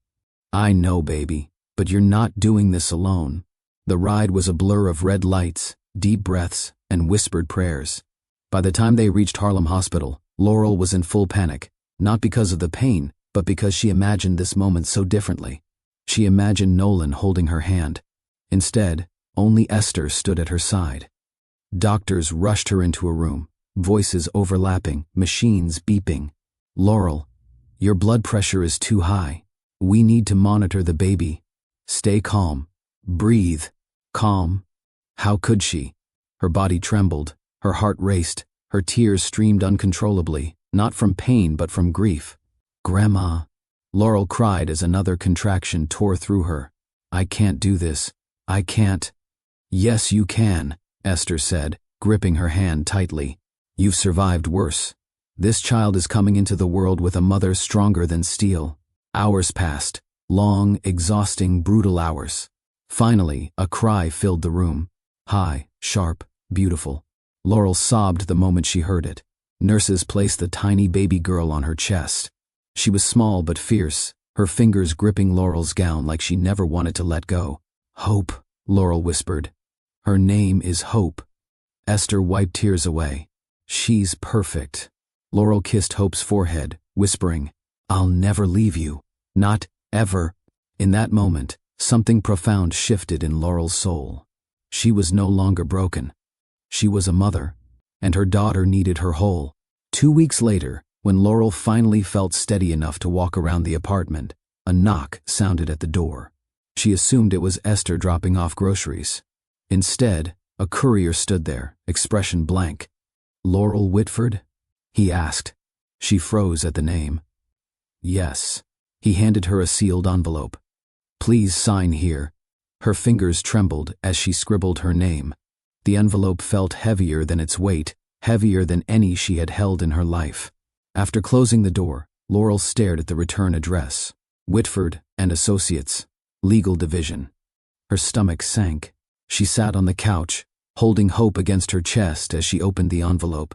S1: "I know, baby, but you're not doing this alone." The ride was a blur of red lights, deep breaths, and whispered prayers. By the time they reached Harlem Hospital, Laurel was in full panic, not because of the pain, but because she imagined this moment so differently. She imagined Nolan holding her hand. Instead, only Esther stood at her side. Doctors rushed her into a room, voices overlapping, machines beeping. "Laurel, your blood pressure is too high. We need to monitor the baby. Stay calm. Breathe. Calm." How could she? Her body trembled, her heart raced, her tears streamed uncontrollably, not from pain but from grief. "Grandma," Laurel cried as another contraction tore through her. "I can't do this. I can't." "Yes, you can," Esther said, gripping her hand tightly. "You've survived worse. This child is coming into the world with a mother stronger than steel." Hours passed, long, exhausting, brutal hours. Finally, a cry filled the room. High, sharp, beautiful. Laurel sobbed the moment she heard it. Nurses placed the tiny baby girl on her chest. She was small but fierce, her fingers gripping Laurel's gown like she never wanted to let go. "Hope," Laurel whispered. "Her name is Hope." Esther wiped tears away. "She's perfect." Laurel kissed Hope's forehead, whispering, "I'll never leave you. Not ever." In that moment, something profound shifted in Laurel's soul. She was no longer broken. She was a mother, and her daughter needed her whole. 2 weeks later, when Laurel finally felt steady enough to walk around the apartment, a knock sounded at the door. She assumed it was Esther dropping off groceries. Instead, a courier stood there, expression blank. "Laurel Whitford?" he asked. She froze at the name. "Yes." He handed her a sealed envelope. "Please sign here." Her fingers trembled as she scribbled her name. The envelope felt heavier than its weight, heavier than any she had held in her life. After closing the door, Laurel stared at the return address. Whitford and Associates, Legal Division. Her stomach sank. She sat on the couch, holding Hope against her chest as she opened the envelope.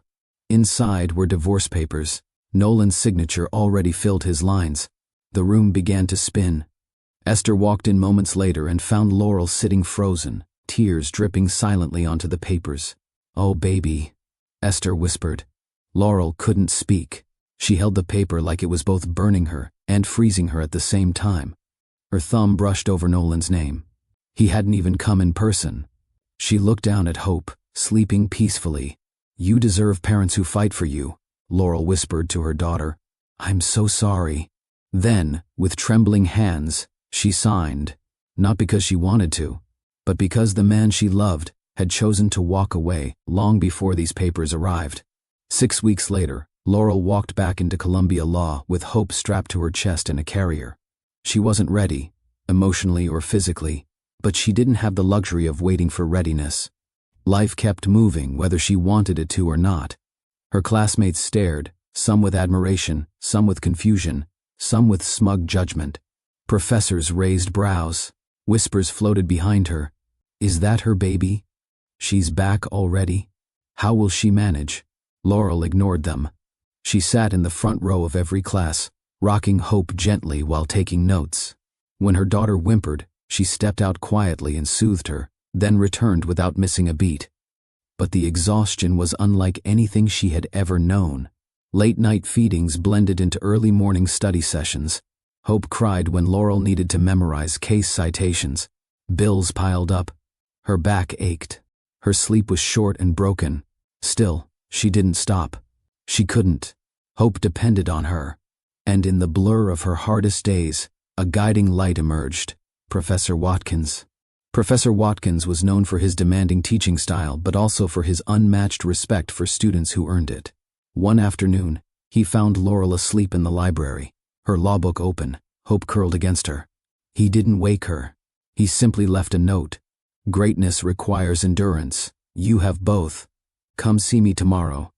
S1: Inside were divorce papers. Nolan's signature already filled his lines. The room began to spin. Esther walked in moments later and found Laurel sitting frozen, tears dripping silently onto the papers. "Oh, baby," Esther whispered. Laurel couldn't speak. She held the paper like it was both burning her and freezing her at the same time. Her thumb brushed over Nolan's name. He hadn't even come in person. She looked down at Hope, sleeping peacefully. "You deserve parents who fight for you," Laurel whispered to her daughter. "I'm so sorry." Then, with trembling hands, she signed, not because she wanted to, but because the man she loved had chosen to walk away long before these papers arrived. 6 weeks later, Laurel walked back into Columbia Law with Hope strapped to her chest in a carrier. She wasn't ready, emotionally or physically, but she didn't have the luxury of waiting for readiness. Life kept moving whether she wanted it to or not. Her classmates stared, some with admiration, some with confusion, some with smug judgment. Professors raised brows. Whispers floated behind her. Is that her baby? She's back already? How will she manage? Laurel ignored them. She sat in the front row of every class, rocking Hope gently while taking notes. When her daughter whimpered, she stepped out quietly and soothed her, then returned without missing a beat. But the exhaustion was unlike anything she had ever known. Late-night feedings blended into early morning study sessions. Hope cried when Laurel needed to memorize case citations. Bills piled up. Her back ached. Her sleep was short and broken. Still, she didn't stop. She couldn't. Hope depended on her. And in the blur of her hardest days, a guiding light emerged. Professor Watkins. Professor Watkins was known for his demanding teaching style, but also for his unmatched respect for students who earned it. One afternoon, he found Laurel asleep in the library, her law book open, hope curled against her. He didn't wake her. He simply left a note. Greatness requires endurance. You have both. Come see me tomorrow.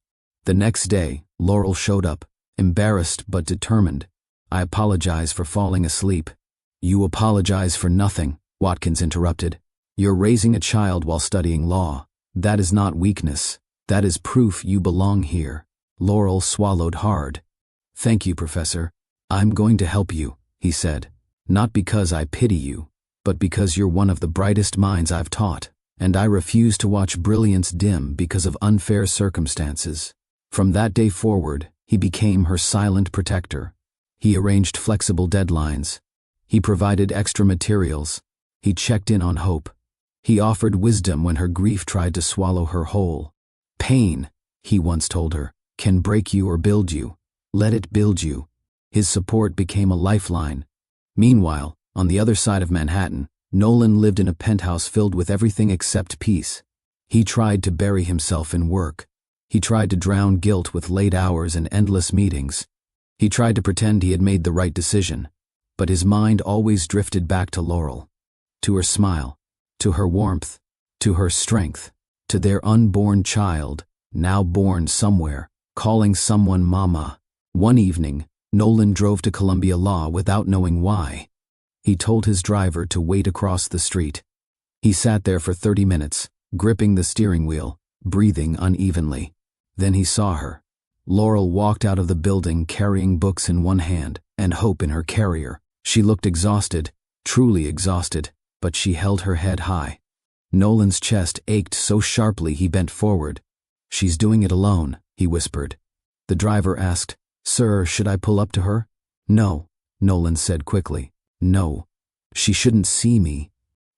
S1: The next day, Laurel showed up, embarrassed but determined. I apologize for falling asleep. You apologize for nothing, Watkins interrupted. You're raising a child while studying law. That is not weakness. That is proof you belong here. Laurel swallowed hard. Thank you, Professor. I'm going to help you, he said. Not because I pity you, but because you're one of the brightest minds I've taught, and I refuse to watch brilliance dim because of unfair circumstances. From that day forward, he became her silent protector. He arranged flexible deadlines. He provided extra materials. He checked in on Hope. He offered wisdom when her grief tried to swallow her whole. Pain, he once told her, can break you or build you. Let it build you. His support became a lifeline. Meanwhile, on the other side of Manhattan, Nolan lived in a penthouse filled with everything except peace. He tried to bury himself in work. He tried to drown guilt with late hours and endless meetings. He tried to pretend he had made the right decision, but his mind always drifted back to Laurel, to her smile, to her warmth, to her strength, to their unborn child, now born somewhere, calling someone mama. One evening, Nolan drove to Columbia Law without knowing why. He told his driver to wait across the street. He sat there for 30 minutes, gripping the steering wheel, breathing unevenly. Then he saw her. Laurel walked out of the building carrying books in one hand and Hope in her carrier. She looked exhausted, truly exhausted, but she held her head high. Nolan's chest ached so sharply he bent forward. She's doing it alone, he whispered. The driver asked, Sir, should I pull up to her? No, Nolan said quickly. No. She shouldn't see me.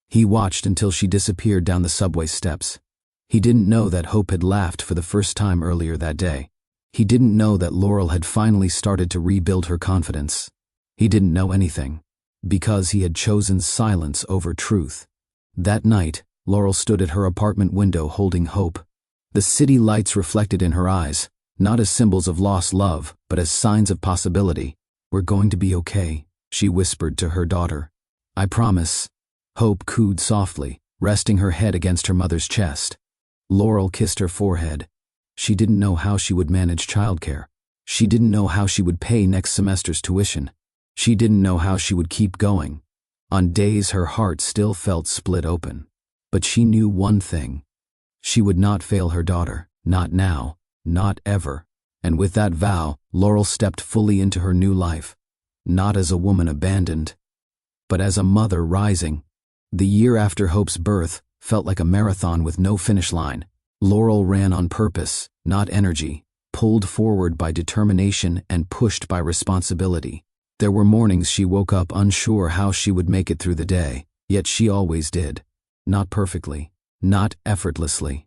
S1: He watched until she disappeared down the subway steps. He didn't know that Hope had laughed for the first time earlier that day. He didn't know that Laurel had finally started to rebuild her confidence. He didn't know anything, because he had chosen silence over truth. That night, Laurel stood at her apartment window holding Hope. The city lights reflected in her eyes, not as symbols of lost love, but as signs of possibility. We're going to be okay, she whispered to her daughter. I promise. Hope cooed softly, resting her head against her mother's chest. Laurel kissed her forehead. She didn't know how she would manage childcare. She didn't know how she would pay next semester's tuition. She didn't know how she would keep going. On days her heart still felt split open. But she knew one thing. She would not fail her daughter, not now, not ever. And with that vow, Laurel stepped fully into her new life. Not as a woman abandoned, but as a mother rising. The year after Hope's birth felt like a marathon with no finish line. Laurel ran on purpose, not energy, pulled forward by determination and pushed by responsibility. There were mornings she woke up unsure how she would make it through the day, yet she always did. Not perfectly, not effortlessly,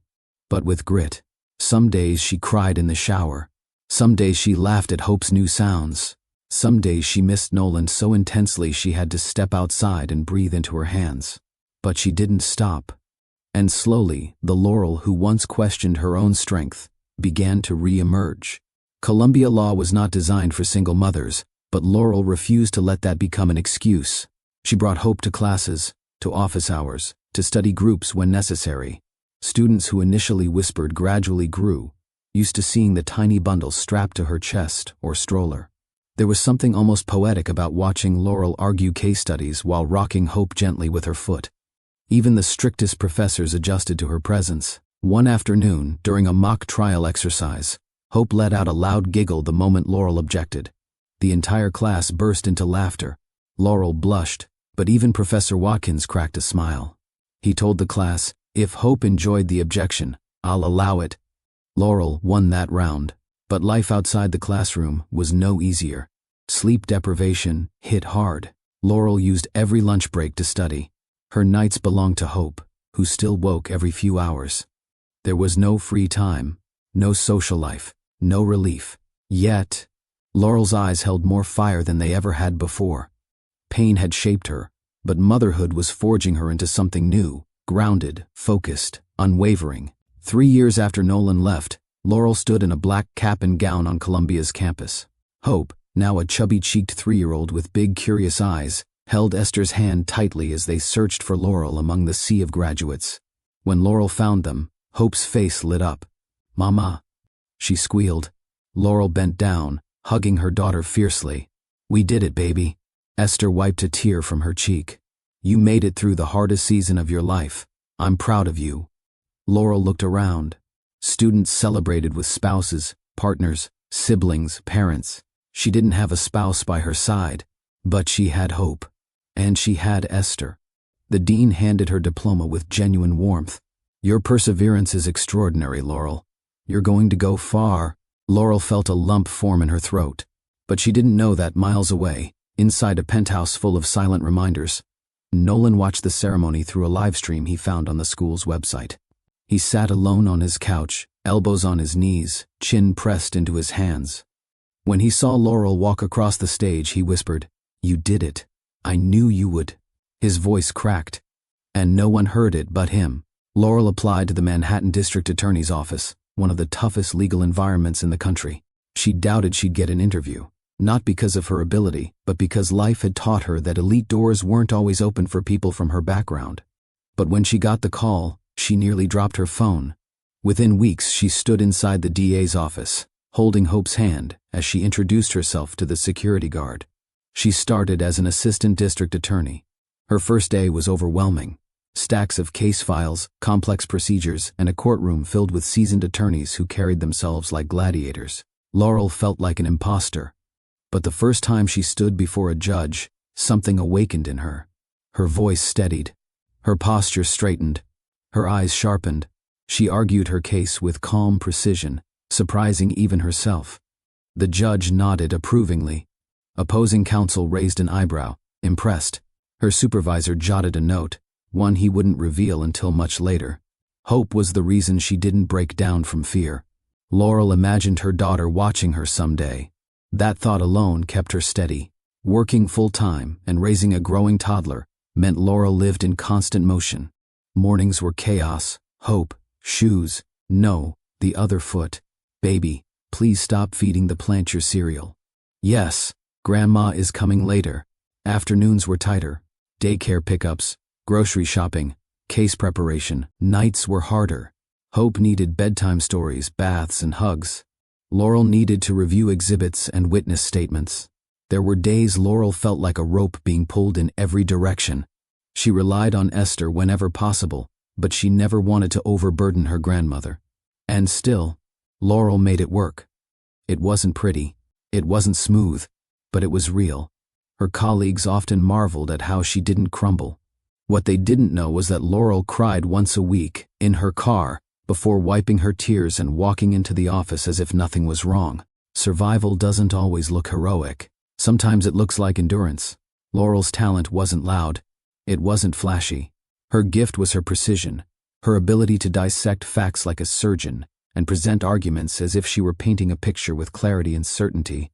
S1: but with grit. Some days she cried in the shower. Some days she laughed at Hope's new sounds. Some days she missed Nolan so intensely she had to step outside and breathe into her hands. But she didn't stop. And slowly, the Laurel who once questioned her own strength began to re-emerge. Columbia Law was not designed for single mothers, but Laurel refused to let that become an excuse. She brought Hope to classes, to office hours, to study groups when necessary. Students who initially whispered gradually grew, used to seeing the tiny bundle strapped to her chest or stroller. There was something almost poetic about watching Laurel argue case studies while rocking Hope gently with her foot. Even the strictest professors adjusted to her presence. One afternoon, during a mock trial exercise, Hope let out a loud giggle the moment Laurel objected. The entire class burst into laughter. Laurel blushed, but even Professor Watkins cracked a smile. He told the class, if Hope enjoyed the objection, I'll allow it. Laurel won that round, but life outside the classroom was no easier. Sleep deprivation hit hard. Laurel used every lunch break to study. Her nights belonged to Hope, who still woke every few hours. There was no free time, no social life, no relief. Yet, Laurel's eyes held more fire than they ever had before. Pain had shaped her, But motherhood was forging her into something new, grounded, focused, unwavering. 3 years after Nolan left, Laurel stood in a black cap and gown on Columbia's campus. Hope, now a chubby-cheeked 3-year-old with big, curious eyes, held Esther's hand tightly as they searched for Laurel among the sea of graduates. When Laurel found them, Hope's face lit up. "Mama," she squealed. Laurel bent down, hugging her daughter fiercely. "We did it, baby." Esther wiped a tear from her cheek. "You made it through the hardest season of your life. I'm proud of you." Laurel looked around. Students celebrated with spouses, partners, siblings, parents. She didn't have a spouse by her side, but she had Hope. And she had Esther. The dean handed her diploma with genuine warmth. "Your perseverance is extraordinary, Laurel. You're going to go far." Laurel felt a lump form in her throat, but she didn't know that miles away, inside a penthouse full of silent reminders, Nolan watched the ceremony through a live stream he found on the school's website. He sat alone on his couch, elbows on his knees, chin pressed into his hands. When he saw Laurel walk across the stage, he whispered, "You did it. I knew you would." His voice cracked, and no one heard it but him. Laurel applied to the Manhattan District Attorney's Office, one of the toughest legal environments in the country. She doubted she'd get an interview, not because of her ability, but because life had taught her that elite doors weren't always open for people from her background. But when she got the call, she nearly dropped her phone. Within weeks, she stood inside the DA's office, holding Hope's hand as she introduced herself to the security guard. She started as an assistant district attorney. Her first day was overwhelming. Stacks of case files, complex procedures, and a courtroom filled with seasoned attorneys who carried themselves like gladiators. Laurel felt like an imposter. But the first time she stood before a judge, something awakened in her. Her voice steadied. Her posture straightened. Her eyes sharpened. She argued her case with calm precision, surprising even herself. The judge nodded approvingly. Opposing counsel raised an eyebrow, impressed. Her supervisor jotted a note, one he wouldn't reveal until much later. Hope was the reason she didn't break down from fear. Laurel imagined her daughter watching her someday. That thought alone kept her steady. Working full-time and raising a growing toddler meant Laurel lived in constant motion. Mornings were chaos. Hope, shoes, no, the other foot. Baby, please stop feeding the plant your cereal. Yes, Grandma is coming later. Afternoons were tighter. Daycare pickups, grocery shopping, case preparation. Nights were harder. Hope needed bedtime stories, baths, and hugs. Laurel needed to review exhibits and witness statements. There were days Laurel felt like a rope being pulled in every direction. She relied on Esther whenever possible, but she never wanted to overburden her grandmother. And still, Laurel made it work. It wasn't pretty. It wasn't smooth, but it was real. Her colleagues often marveled at how she didn't crumble. What they didn't know was that Laurel cried once a week, in her car, before wiping her tears and walking into the office as if nothing was wrong. Survival doesn't always look heroic. Sometimes it looks like endurance. Laurel's talent wasn't loud. It wasn't flashy. Her gift was her precision, her ability to dissect facts like a surgeon and present arguments as if she were painting a picture with clarity and certainty.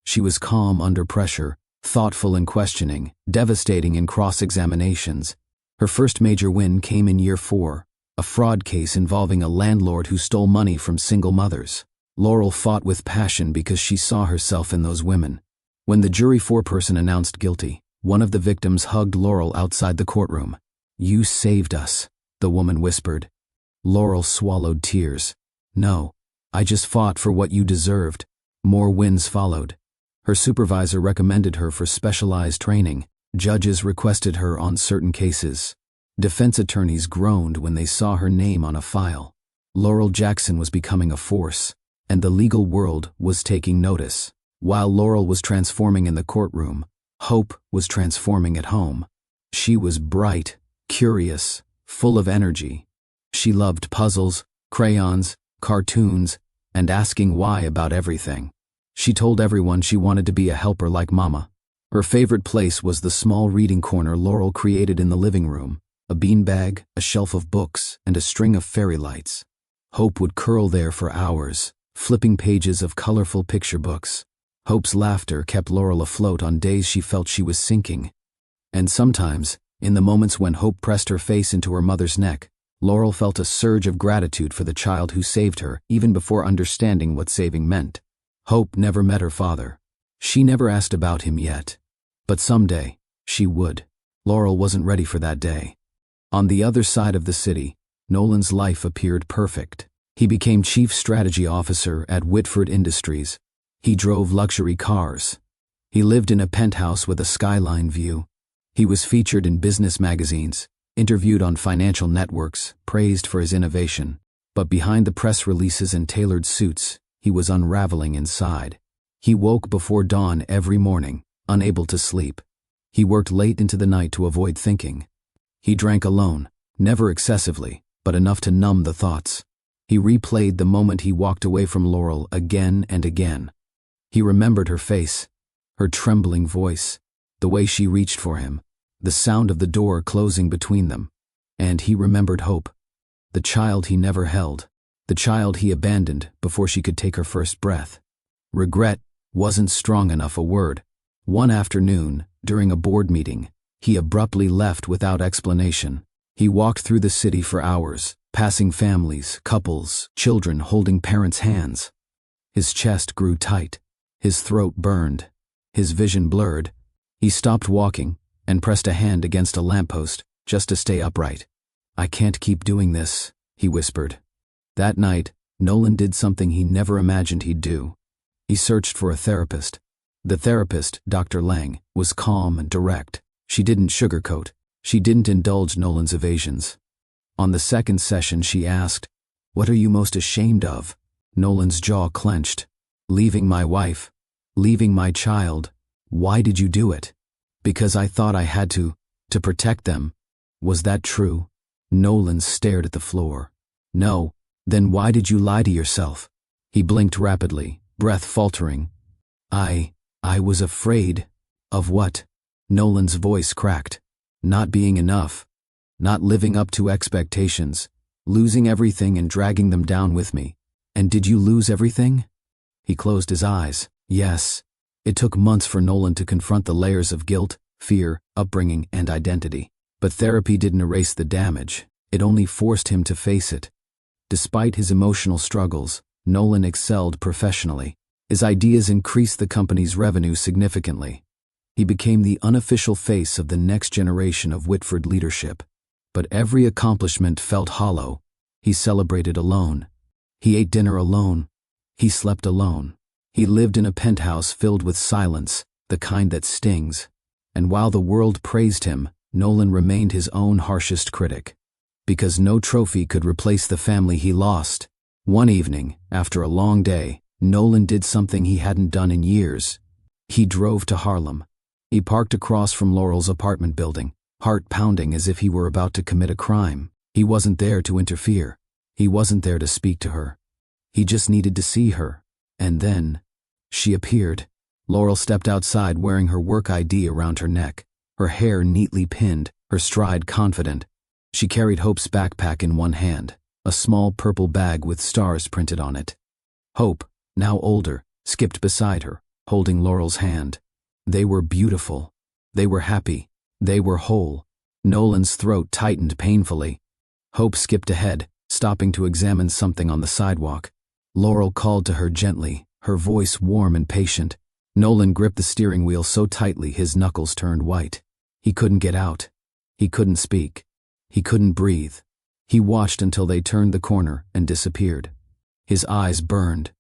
S1: She was calm under pressure, thoughtful in questioning, devastating in cross-examinations. Her first major win came in year 4, a fraud case involving a landlord who stole money from single mothers. Laurel fought with passion because she saw herself in those women. When the jury foreperson announced guilty, one of the victims hugged Laurel outside the courtroom. "You saved us," the woman whispered. Laurel swallowed tears. "No, I just fought for what you deserved." More wins followed. Her supervisor recommended her for specialized training. Judges requested her on certain cases. Defense attorneys groaned when they saw her name on a file. Laurel Jackson was becoming a force, and the legal world was taking notice. While Laurel was transforming in the courtroom, Hope was transforming at home. She was bright, curious, full of energy. She loved puzzles, crayons, cartoons, and asking why about everything. She told everyone she wanted to be a helper like Mama. Her favorite place was the small reading corner Laurel created in the living room, a beanbag, a shelf of books, and a string of fairy lights. Hope would curl there for hours, flipping pages of colorful picture books. Hope's laughter kept Laurel afloat on days she felt she was sinking. And sometimes, in the moments when hope pressed her face into her mother's neck, Laurel felt a surge of gratitude for the child who saved her even before understanding what saving meant. Hope never met her father. She never asked about him yet. But someday, she would. Laurel wasn't ready for that day. On the other side of the city, Nolan's life appeared perfect. He became chief strategy officer at Whitford Industries. He drove luxury cars. He lived in a penthouse with a skyline view. He was featured in business magazines, interviewed on financial networks, praised for his innovation. But behind the press releases and tailored suits, he was unraveling inside. He woke before dawn every morning, unable to sleep. He worked late into the night to avoid thinking. He drank alone, never excessively, but enough to numb the thoughts. He replayed the moment he walked away from Laurel again and again. He remembered her face, her trembling voice, the way she reached for him, the sound of the door closing between them. And he remembered Hope, the child he never held, the child he abandoned before she could take her first breath. Regret wasn't strong enough a word. One afternoon, during a board meeting, he abruptly left without explanation. He walked through the city for hours, passing families, couples, children holding parents' hands. His chest grew tight. His throat burned. His vision blurred. He stopped walking and pressed a hand against a lamppost just to stay upright. "I can't keep doing this," he whispered. That night, Nolan did something he never imagined he'd do. He searched for a therapist. The therapist, Dr. Lang, was calm and direct. She didn't sugarcoat. She didn't indulge Nolan's evasions. On the second session, she asked, "What are you most ashamed of?" Nolan's jaw clenched. "Leaving my wife. Leaving my child. Why did you do it?" "Because I thought I had to protect them." "Was that true?" Nolan stared at the floor. "No. Then why did you lie to yourself?" He blinked rapidly, breath faltering. I was afraid." "Of what?" Nolan's voice cracked. "Not being enough. Not living up to expectations. Losing everything and dragging them down with me." "And did you lose everything?" He closed his eyes. Yes. It took months for Nolan to confront the layers of guilt, fear, upbringing, and identity. But therapy didn't erase the damage. It only forced him to face it. Despite his emotional struggles, Nolan excelled professionally. His ideas increased the company's revenue significantly. He became the unofficial face of the next generation of Whitford leadership. But every accomplishment felt hollow. He celebrated alone. He ate dinner alone. He slept alone. He lived in a penthouse filled with silence, the kind that stings. And while the world praised him, Nolan remained his own harshest critic. Because no trophy could replace the family he lost. One evening, after a long day, Nolan did something he hadn't done in years. He drove to Harlem. He parked across from Laurel's apartment building, heart pounding as if he were about to commit a crime. He wasn't there to interfere. He wasn't there to speak to her. He just needed to see her. And then, she appeared. Laurel stepped outside wearing her work ID around her neck, her hair neatly pinned, her stride confident. She carried Hope's backpack in one hand, a small purple bag with stars printed on it. Hope, now older, skipped beside her, holding Laurel's hand. They were beautiful. They were happy. They were whole. Nolan's throat tightened painfully. Hope skipped ahead, stopping to examine something on the sidewalk. Laurel called to her gently, her voice warm and patient. Nolan gripped the steering wheel so tightly his knuckles turned white. He couldn't get out. He couldn't speak. He couldn't breathe. He watched until they turned the corner and disappeared. His eyes burned.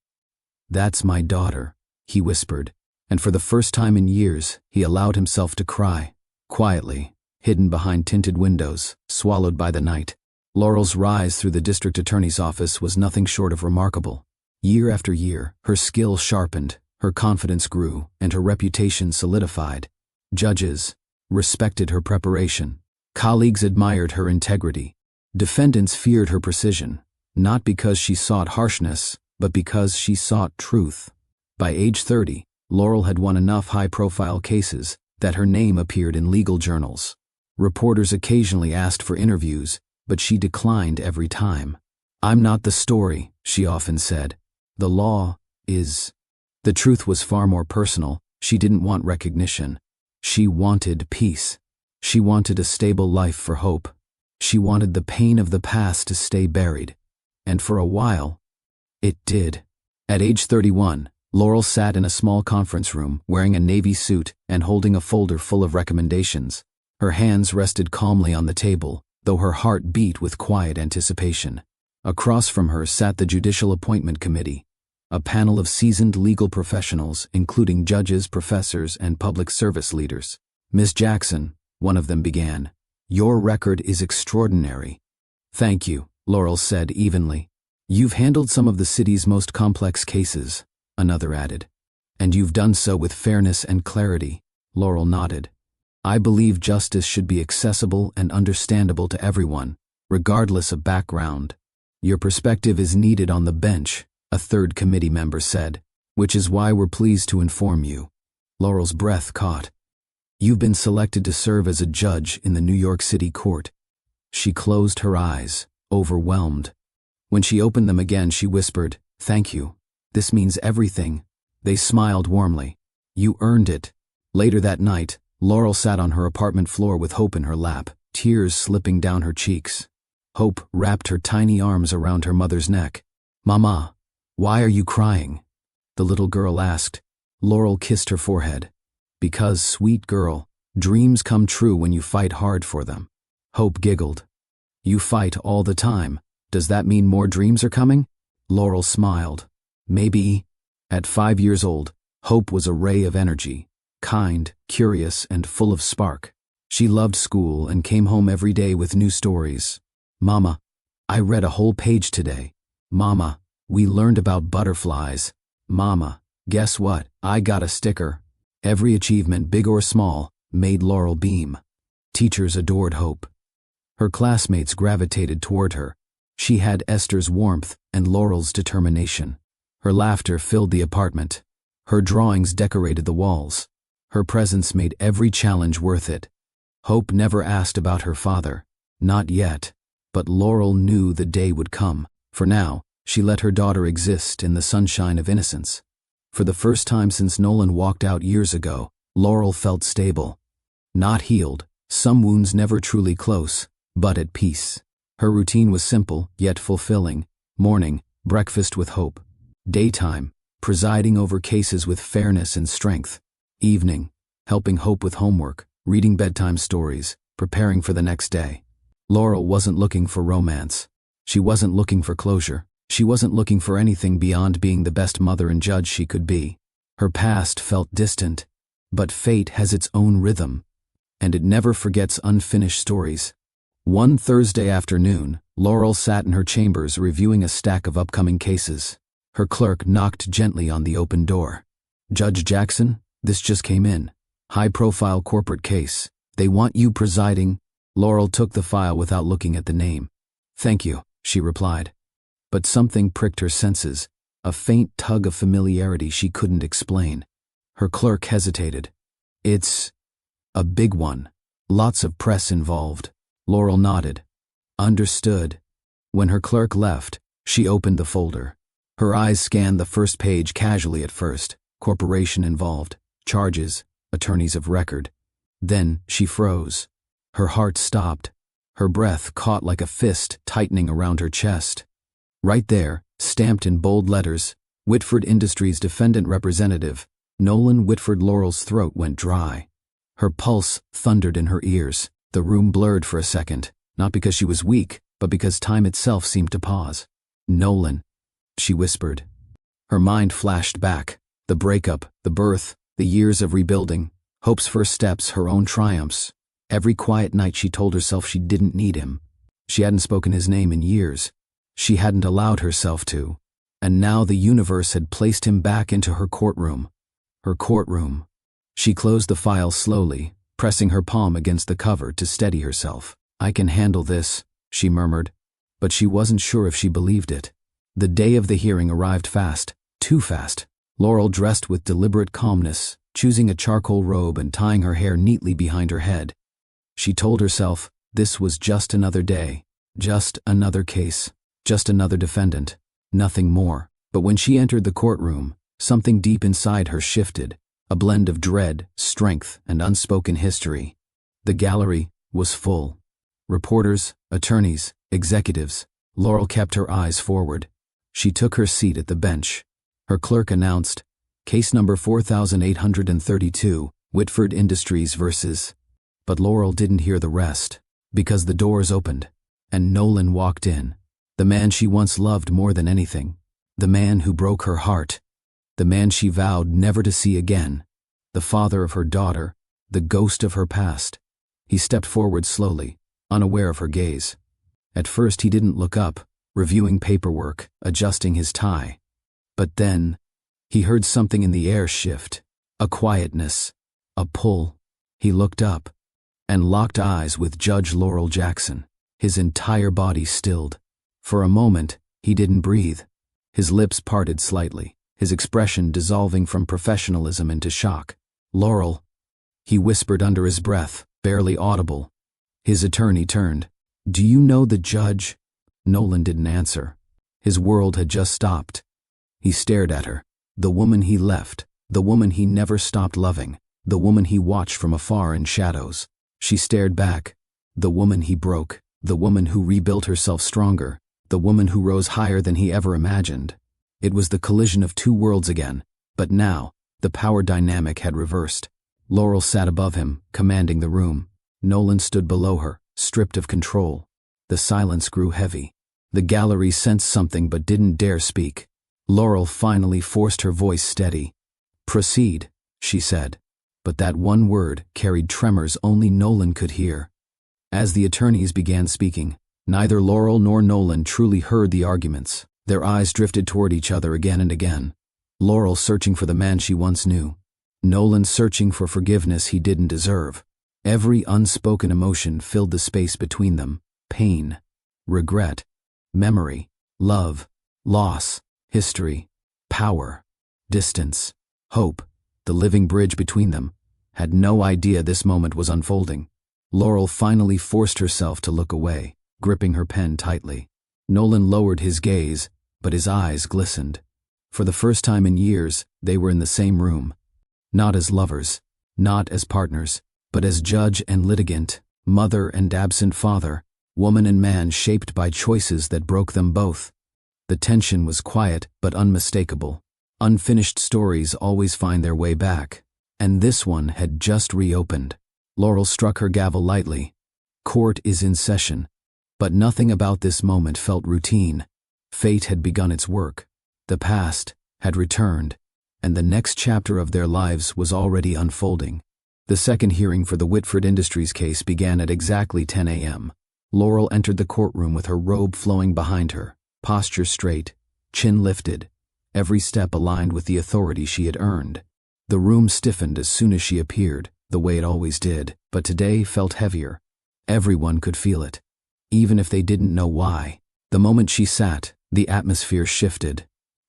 S1: "That's my daughter," he whispered, and for the first time in years, he allowed himself to cry, quietly, hidden behind tinted windows, swallowed by the night. Laurel's rise through the district attorney's office was nothing short of remarkable. Year after year, her skill sharpened, her confidence grew, and her reputation solidified. Judges respected her preparation. Colleagues admired her integrity. Defendants feared her precision, not because she sought harshness, but because she sought truth. By age 30, Laurel had won enough high-profile cases that her name appeared in legal journals. Reporters occasionally asked for interviews, but she declined every time. "I'm not the story," she often said. "The law is." The truth was far more personal. She didn't want recognition. She wanted peace. She wanted a stable life for Hope. She wanted the pain of the past to stay buried. And for a while, it did. At age 31, Laurel sat in a small conference room, wearing a navy suit and holding a folder full of recommendations. Her hands rested calmly on the table, though her heart beat with quiet anticipation. Across from her sat the Judicial Appointment Committee, a panel of seasoned legal professionals, including judges, professors, and public service leaders. "Ms. Jackson," one of them began, "your record is extraordinary." "Thank you," Laurel said evenly. "You've handled some of the city's most complex cases," another added. "And you've done so with fairness and clarity," Laurel nodded. "I believe justice should be accessible and understandable to everyone, regardless of background." "Your perspective is needed on the bench," a third committee member said, "which is why we're pleased to inform you." Laurel's breath caught. "You've been selected to serve as a judge in the New York City court." She closed her eyes, overwhelmed. When she opened them again, she whispered, "Thank you. This means everything." They smiled warmly. "You earned it." Later that night, Laurel sat on her apartment floor with Hope in her lap, tears slipping down her cheeks. Hope wrapped her tiny arms around her mother's neck. "Mama, why are you crying?" the little girl asked. Laurel kissed her forehead. "Because, sweet girl, dreams come true when you fight hard for them." Hope giggled. "You fight all the time. Does that mean more dreams are coming?" Laurel smiled. "Maybe." At 5 years old, Hope was a ray of energy, kind, curious, and full of spark. She loved school and came home every day with new stories. "Mama, I read a whole page today." "Mama, we learned about butterflies." "Mama, guess what? I got a sticker." Every achievement, big or small, made Laurel beam. Teachers adored Hope. Her classmates gravitated toward her. She had Esther's warmth and Laurel's determination. Her laughter filled the apartment. Her drawings decorated the walls. Her presence made every challenge worth it. Hope never asked about her father. Not yet. But Laurel knew the day would come. For now, she let her daughter exist in the sunshine of innocence. For the first time since Nolan walked out years ago, Laurel felt stable. Not healed, some wounds never truly close, but at peace. Her routine was simple, yet fulfilling. Morning, breakfast with Hope. Daytime, presiding over cases with fairness and strength. Evening, helping Hope with homework, reading bedtime stories, preparing for the next day. Laurel wasn't looking for romance. She wasn't looking for closure. She wasn't looking for anything beyond being the best mother and judge she could be. Her past felt distant, but fate has its own rhythm, and it never forgets unfinished stories. One Thursday afternoon, Laurel sat in her chambers reviewing a stack of upcoming cases. Her clerk knocked gently on the open door. "Judge Jackson, this just came in. High-profile corporate case. They want you presiding." Laurel took the file without looking at the name. "Thank you," she replied. But something pricked her senses, a faint tug of familiarity she couldn't explain. Her clerk hesitated. "It's a big one. Lots of press involved." Laurel nodded. "Understood." When her clerk left, she opened the folder. Her eyes scanned the first page casually at first. Corporation involved, charges, attorneys of record. Then she froze. Her heart stopped. Her breath caught like a fist tightening around her chest. Right there, stamped in bold letters, Whitford Industries defendant representative, Nolan Whitford. Laurel's throat went dry. Her pulse thundered in her ears. The room blurred for a second, not because she was weak, but because time itself seemed to pause. "Nolan," she whispered. Her mind flashed back. The breakup, the birth, the years of rebuilding, Hope's first steps, her own triumphs. Every quiet night she told herself she didn't need him. She hadn't spoken his name in years. She hadn't allowed herself to. And now the universe had placed him back into her courtroom. Her courtroom. She closed the file slowly, pressing her palm against the cover to steady herself. "I can handle this," she murmured. But she wasn't sure if she believed it. The day of the hearing arrived fast, too fast. Laurel dressed with deliberate calmness, choosing a charcoal robe and tying her hair neatly behind her head. She told herself this was just another day, just another case, just another defendant, nothing more. But when she entered the courtroom, something deep inside her shifted, a blend of dread, strength, and unspoken history. The gallery was full. Reporters, attorneys, executives. Laurel kept her eyes forward. She took her seat at the bench. Her clerk announced, "Case number 4832, Whitford Industries vs." But Laurel didn't hear the rest, because the doors opened, and Nolan walked in. The man she once loved more than anything. The man who broke her heart. The man she vowed never to see again. The father of her daughter, the ghost of her past. He stepped forward slowly, unaware of her gaze. At first he didn't look up, reviewing paperwork, adjusting his tie. But then, he heard something in the air shift. A quietness, a pull. He looked up, and locked eyes with Judge Laurel Jackson. His entire body stilled. For a moment, he didn't breathe. His lips parted slightly, his expression dissolving from professionalism into shock. "Laurel," he whispered under his breath, barely audible. His attorney turned. "Do you know the judge?" Nolan didn't answer. His world had just stopped. He stared at her. The woman he left, the woman he never stopped loving, the woman he watched from afar in shadows. She stared back. The woman he broke, the woman who rebuilt herself stronger, the woman who rose higher than he ever imagined. It was the collision of two worlds again, but now, the power dynamic had reversed. Laurel sat above him, commanding the room. Nolan stood below her, stripped of control. The silence grew heavy. The gallery sensed something but didn't dare speak. Laurel finally forced her voice steady. "Proceed," she said. But that one word carried tremors only Nolan could hear. As the attorneys began speaking, neither Laurel nor Nolan truly heard the arguments. Their eyes drifted toward each other again and again. Laurel searching for the man she once knew. Nolan searching for forgiveness he didn't deserve. Every unspoken emotion filled the space between them. Pain, regret, memory, love, loss, history, power, distance, hope. The living bridge between them, had no idea this moment was unfolding. Laurel finally forced herself to look away, gripping her pen tightly. Nolan lowered his gaze, but his eyes glistened. For the first time in years, they were in the same room. Not as lovers, not as partners, but as judge and litigant, mother and absent father, woman and man shaped by choices that broke them both. The tension was quiet but unmistakable. Unfinished stories always find their way back, and this one had just reopened. Laurel struck her gavel lightly. Court is in session. But nothing about this moment felt routine. Fate had begun its work. The past had returned, and the next chapter of their lives was already unfolding. The second hearing for the Whitford Industries case began at exactly 10 a.m. Laurel entered the courtroom with her robe flowing behind her, posture straight, chin lifted, every step aligned with the authority she had earned. The room stiffened as soon as she appeared, the way it always did, but today felt heavier. Everyone could feel it, even if they didn't know why. The moment she sat, the atmosphere shifted.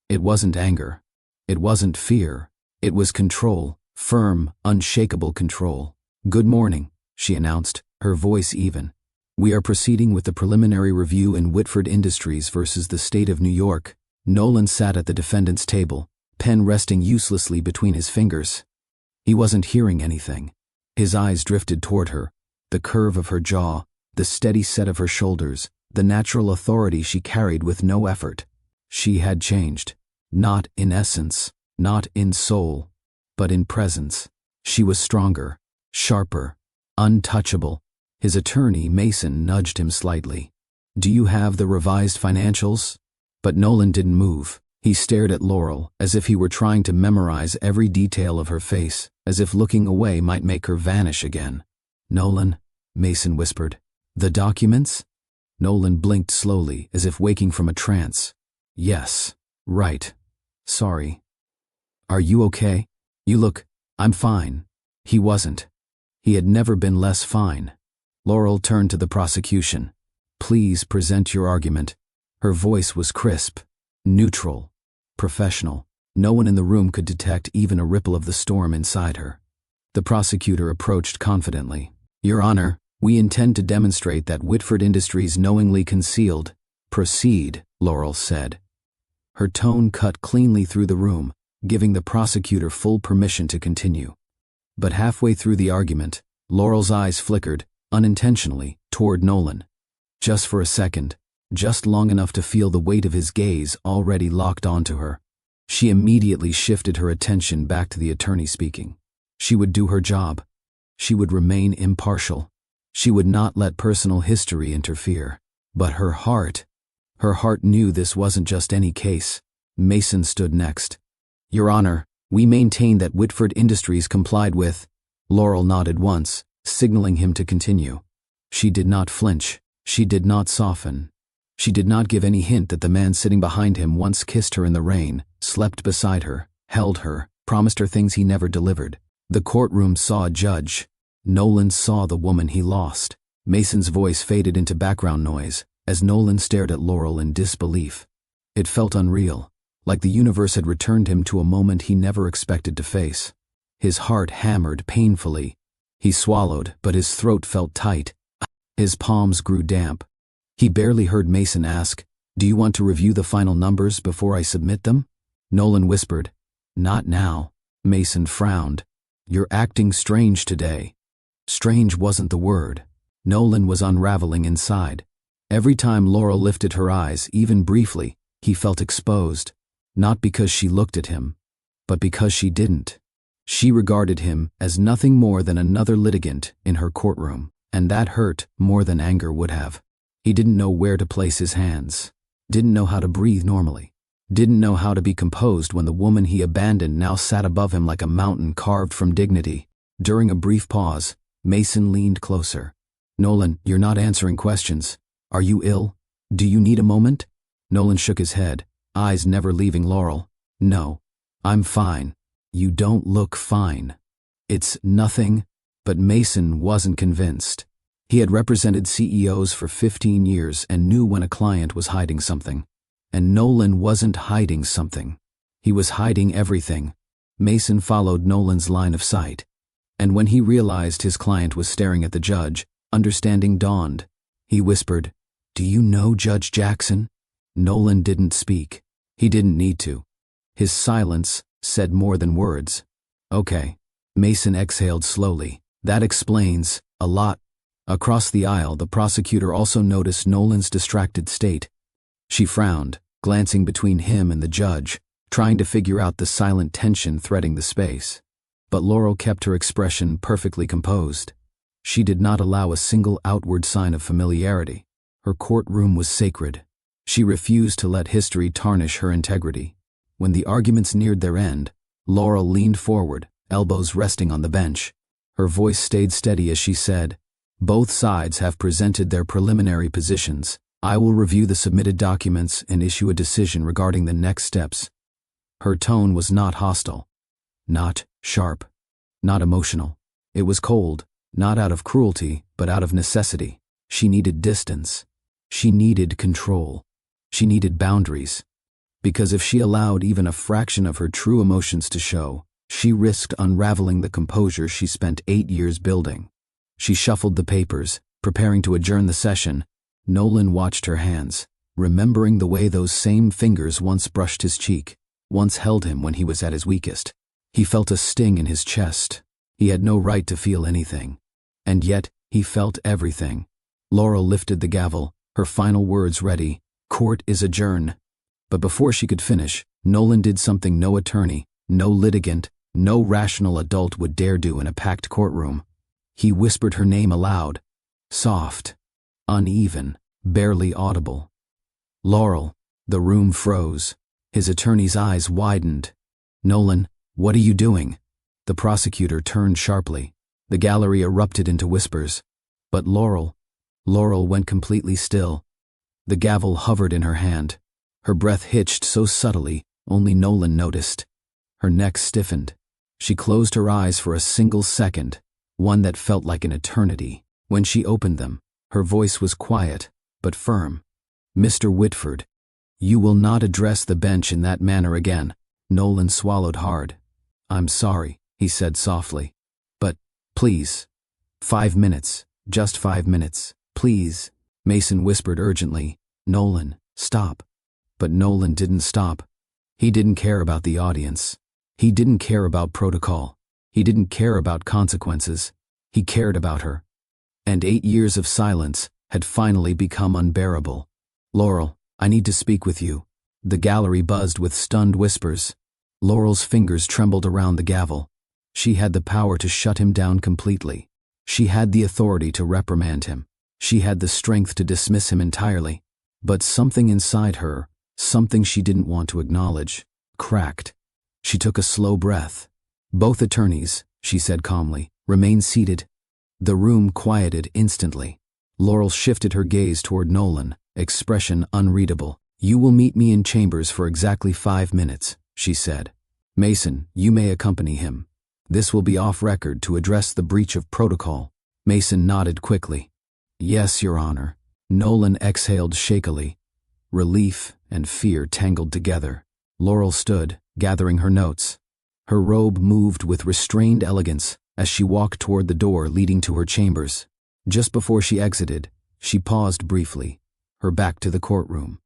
S1: It wasn't anger. It wasn't fear. It was control, firm, unshakable control. "Good morning," she announced, her voice even. "We are proceeding with the preliminary review in Whitford Industries versus the state of New York." Nolan sat at the defendant's table, pen resting uselessly between his fingers. He wasn't hearing anything. His eyes drifted toward her, the curve of her jaw, the steady set of her shoulders, the natural authority she carried with no effort. She had changed, not in essence, not in soul, but in presence. She was stronger, sharper, untouchable. His attorney, Mason, nudged him slightly. "Do you have the revised financials?" But Nolan didn't move. He stared at Laurel, as if he were trying to memorize every detail of her face, as if looking away might make her vanish again. "Nolan," Mason whispered. "The documents?" Nolan blinked slowly, as if waking from a trance. "Yes, right. Sorry." "Are you okay? You look—" "I'm fine." He wasn't. He had never been less fine. Laurel turned to the prosecution. "Please present your argument." Her voice was crisp, neutral, professional. No one in the room could detect even a ripple of the storm inside her. The prosecutor approached confidently. "Your Honor, we intend to demonstrate that Whitford Industries knowingly concealed." "Proceed," Laurel said. Her tone cut cleanly through the room, giving the prosecutor full permission to continue. But halfway through the argument, Laurel's eyes flickered, unintentionally, toward Nolan. Just for a second, just long enough to feel the weight of his gaze already locked onto her. She immediately shifted her attention back to the attorney speaking. She would do her job. She would remain impartial. She would not let personal history interfere. But her heart knew this wasn't just any case. Mason stood next. Your Honor, we maintain that Whitford Industries complied with. Laurel nodded once, signaling him to continue. She did not flinch. She did not soften. She did not give any hint that the man sitting behind him once kissed her in the rain, slept beside her, held her, promised her things he never delivered. The courtroom saw a judge. Nolan saw the woman he lost. Mason's voice faded into background noise as Nolan stared at Laurel in disbelief. It felt unreal, like the universe had returned him to a moment he never expected to face. His heart hammered painfully. He swallowed, but his throat felt tight. His palms grew damp. He barely heard Mason ask, "Do you want to review the final numbers before I submit them?" Nolan whispered, "Not now." Mason frowned. "You're acting strange today." Strange wasn't the word. Nolan was unraveling inside. Every time Laurel lifted her eyes, even briefly, he felt exposed. Not because she looked at him, but because she didn't. She regarded him as nothing more than another litigant in her courtroom, and that hurt more than anger would have. He didn't know where to place his hands, didn't know how to breathe normally, didn't know how to be composed when the woman he abandoned now sat above him like a mountain carved from dignity. During a brief pause, Mason leaned closer. "Nolan, you're not answering questions. Are you ill? Do you need a moment?" Nolan shook his head, eyes never leaving Laurel. "No, I'm fine." "You don't look fine." "It's nothing." But Mason wasn't convinced. He had represented CEOs for 15 years and knew when a client was hiding something. And Nolan wasn't hiding something. He was hiding everything. Mason followed Nolan's line of sight. And when he realized his client was staring at the judge, understanding dawned. He whispered, "Do you know Judge Jackson?" Nolan didn't speak. He didn't need to. His silence said more than words. "Okay." Mason exhaled slowly. "That explains a lot." Across the aisle, the prosecutor also noticed Nolan's distracted state. She frowned, glancing between him and the judge, trying to figure out the silent tension threading the space. But Laurel kept her expression perfectly composed. She did not allow a single outward sign of familiarity. Her courtroom was sacred. She refused to let history tarnish her integrity. When the arguments neared their end, Laurel leaned forward, elbows resting on the bench. Her voice stayed steady as she said, "Both sides have presented their preliminary positions. I will review the submitted documents and issue a decision regarding the next steps." Her tone was not hostile, not sharp, not emotional. It was cold, not out of cruelty, but out of necessity. She needed distance. She needed control. She needed boundaries. Because if she allowed even a fraction of her true emotions to show, she risked unraveling the composure she spent 8 years building. She shuffled the papers, preparing to adjourn the session. Nolan watched her hands, remembering the way those same fingers once brushed his cheek, once held him when he was at his weakest. He felt a sting in his chest. He had no right to feel anything. And yet, he felt everything. Laurel lifted the gavel, her final words ready. "Court is adjourned." But before she could finish, Nolan did something no attorney, no litigant, no rational adult would dare do in a packed courtroom. He whispered her name aloud, soft, uneven, barely audible. "Laurel." The room froze. His attorney's eyes widened. "Nolan, what are you doing?" The prosecutor turned sharply. The gallery erupted into whispers. But Laurel went completely still. The gavel hovered in her hand. Her breath hitched so subtly, only Nolan noticed. Her neck stiffened. She closed her eyes for a single second, one that felt like an eternity. When she opened them, her voice was quiet, but firm. "Mr. Whitford, you will not address the bench in that manner again." Nolan swallowed hard. "I'm sorry," he said softly. "But, please, 5 minutes, just 5 minutes, please." Mason whispered urgently, "Nolan, stop." But Nolan didn't stop. He didn't care about the audience. He didn't care about protocol. He didn't care about consequences. He cared about her. And 8 years of silence had finally become unbearable. "Laurel, I need to speak with you." The gallery buzzed with stunned whispers. Laurel's fingers trembled around the gavel. She had the power to shut him down completely. She had the authority to reprimand him. She had the strength to dismiss him entirely. But something inside her, something she didn't want to acknowledge, cracked. She took a slow breath. "Both attorneys," she said calmly, "remain seated." The room quieted instantly. Laurel shifted her gaze toward Nolan, expression unreadable. "You will meet me in chambers for exactly 5 minutes, she said. "Mason, you may accompany him. This will be off record to address the breach of protocol." Mason nodded quickly. "Yes, Your Honor." Nolan exhaled shakily. Relief and fear tangled together. Laurel stood, gathering her notes. Her robe moved with restrained elegance as she walked toward the door leading to her chambers. Just before she exited, she paused briefly, her back to the courtroom.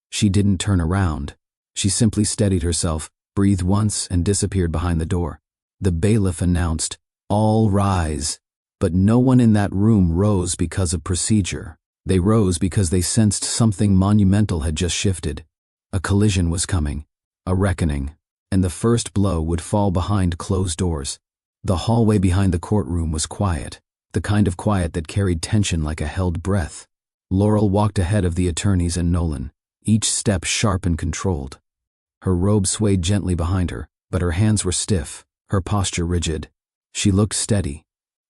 S1: She didn't turn around. She simply steadied herself, breathed once, and disappeared behind the door. The bailiff announced, "All rise." But no one in that room rose because of procedure. They rose because they sensed something monumental had just shifted. A collision was coming, a reckoning, and the first blow would fall behind closed doors. The hallway behind the courtroom was quiet, the kind of quiet that carried tension like a held breath. Laurel walked ahead of the attorneys and Nolan, each step sharp and controlled. Her robe swayed gently behind her, but her hands were stiff, her posture rigid. She looked steady,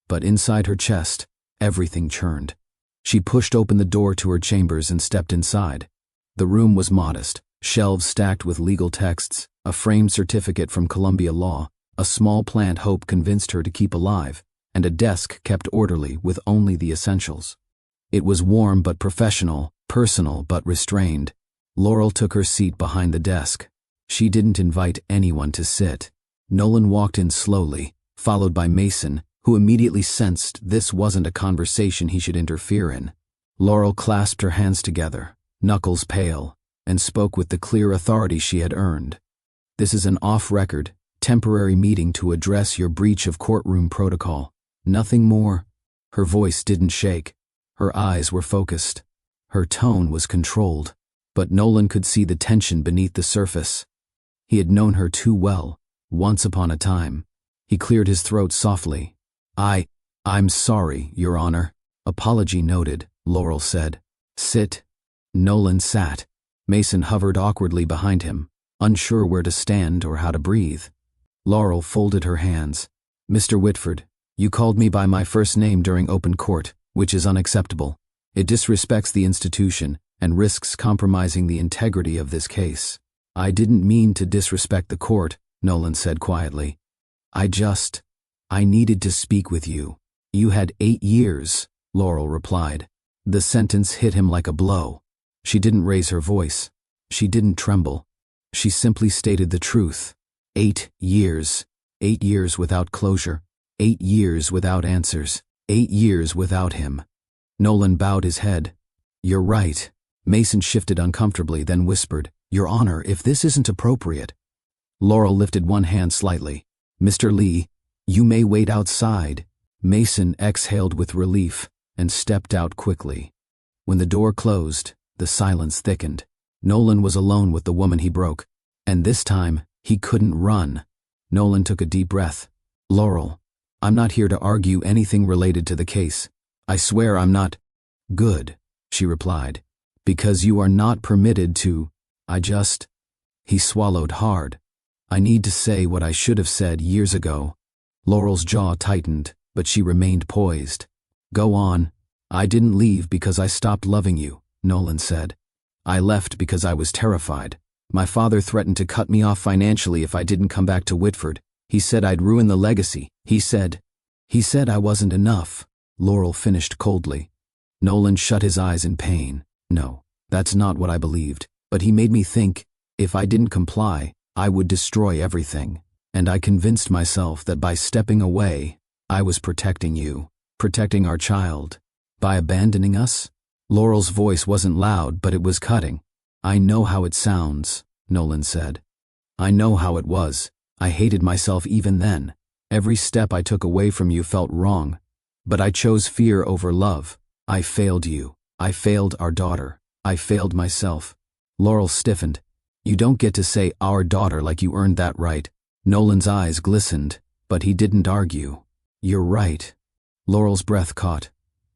S1: but inside her chest, everything churned. She pushed open the door to her chambers and stepped inside. The room was modest, shelves stacked with legal texts, a framed certificate from Columbia Law, a small plant Hope convinced her to keep alive, and a desk kept orderly with only the essentials. It was warm but professional, personal but restrained. Laurel took her seat behind the desk. She didn't invite anyone to sit. Nolan walked in slowly, followed by Mason, who immediately sensed this wasn't a conversation he should interfere in. Laurel clasped her hands together, knuckles pale, and spoke with the clear authority she had earned. "This is an off-record, temporary meeting to address your breach of courtroom protocol. Nothing more." Her voice didn't shake. Her eyes were focused. Her tone was controlled. But Nolan could see the tension beneath the surface. He had known her too well, once upon a time. He cleared his throat softly. I'm sorry, Your Honor." "Apology noted," Laurel said. "Sit." Nolan sat. Mason hovered awkwardly behind him, unsure where to stand or how to breathe. Laurel folded her hands. "Mr. Whitford, you called me by my first name during open court, which is unacceptable. It disrespects the institution and risks compromising the integrity of this case." "I didn't mean to disrespect the court," Nolan said quietly. I needed to speak with you." "You had 8 years, Laurel replied. The sentence hit him like a blow. She didn't raise her voice. She didn't tremble. She simply stated the truth. 8 years. 8 years without closure. 8 years without answers. 8 years without him. Nolan bowed his head. "You're right." Mason shifted uncomfortably, then whispered, "Your Honor, if this isn't appropriate." Laurel lifted one hand slightly. "Mr. Lee, you may wait outside." Mason exhaled with relief and stepped out quickly. When the door closed, the silence thickened. Nolan was alone with the woman he broke, and this time he couldn't run. Nolan took a deep breath. "Laurel, I'm not here to argue anything related to the case. I swear I'm not." "Good," she replied, "because you are not permitted to. He swallowed hard. "I need to say what I should have said years ago." Laurel's jaw tightened, but she remained poised. "Go on." "I didn't leave because I stopped loving you," Nolan said. "I left because I was terrified. My father threatened to cut me off financially if I didn't come back to Whitford. He said I'd ruin the legacy. He said I wasn't enough," Laurel finished coldly. Nolan shut his eyes in pain. "No, that's not what I believed. But he made me think, if I didn't comply, I would destroy everything. And I convinced myself that by stepping away, I was protecting you, protecting our child. By abandoning us?" Laurel's voice wasn't loud, but it was cutting. "I know how it sounds," Nolan said. "I know how it was. I hated myself even then. Every step I took away from you felt wrong. But I chose fear over love. I failed you. I failed our daughter. I failed myself. Laurel stiffened. You don't get to say our daughter like you earned that right. Nolan's eyes glistened, but he didn't argue. You're right. Laurel's breath caught.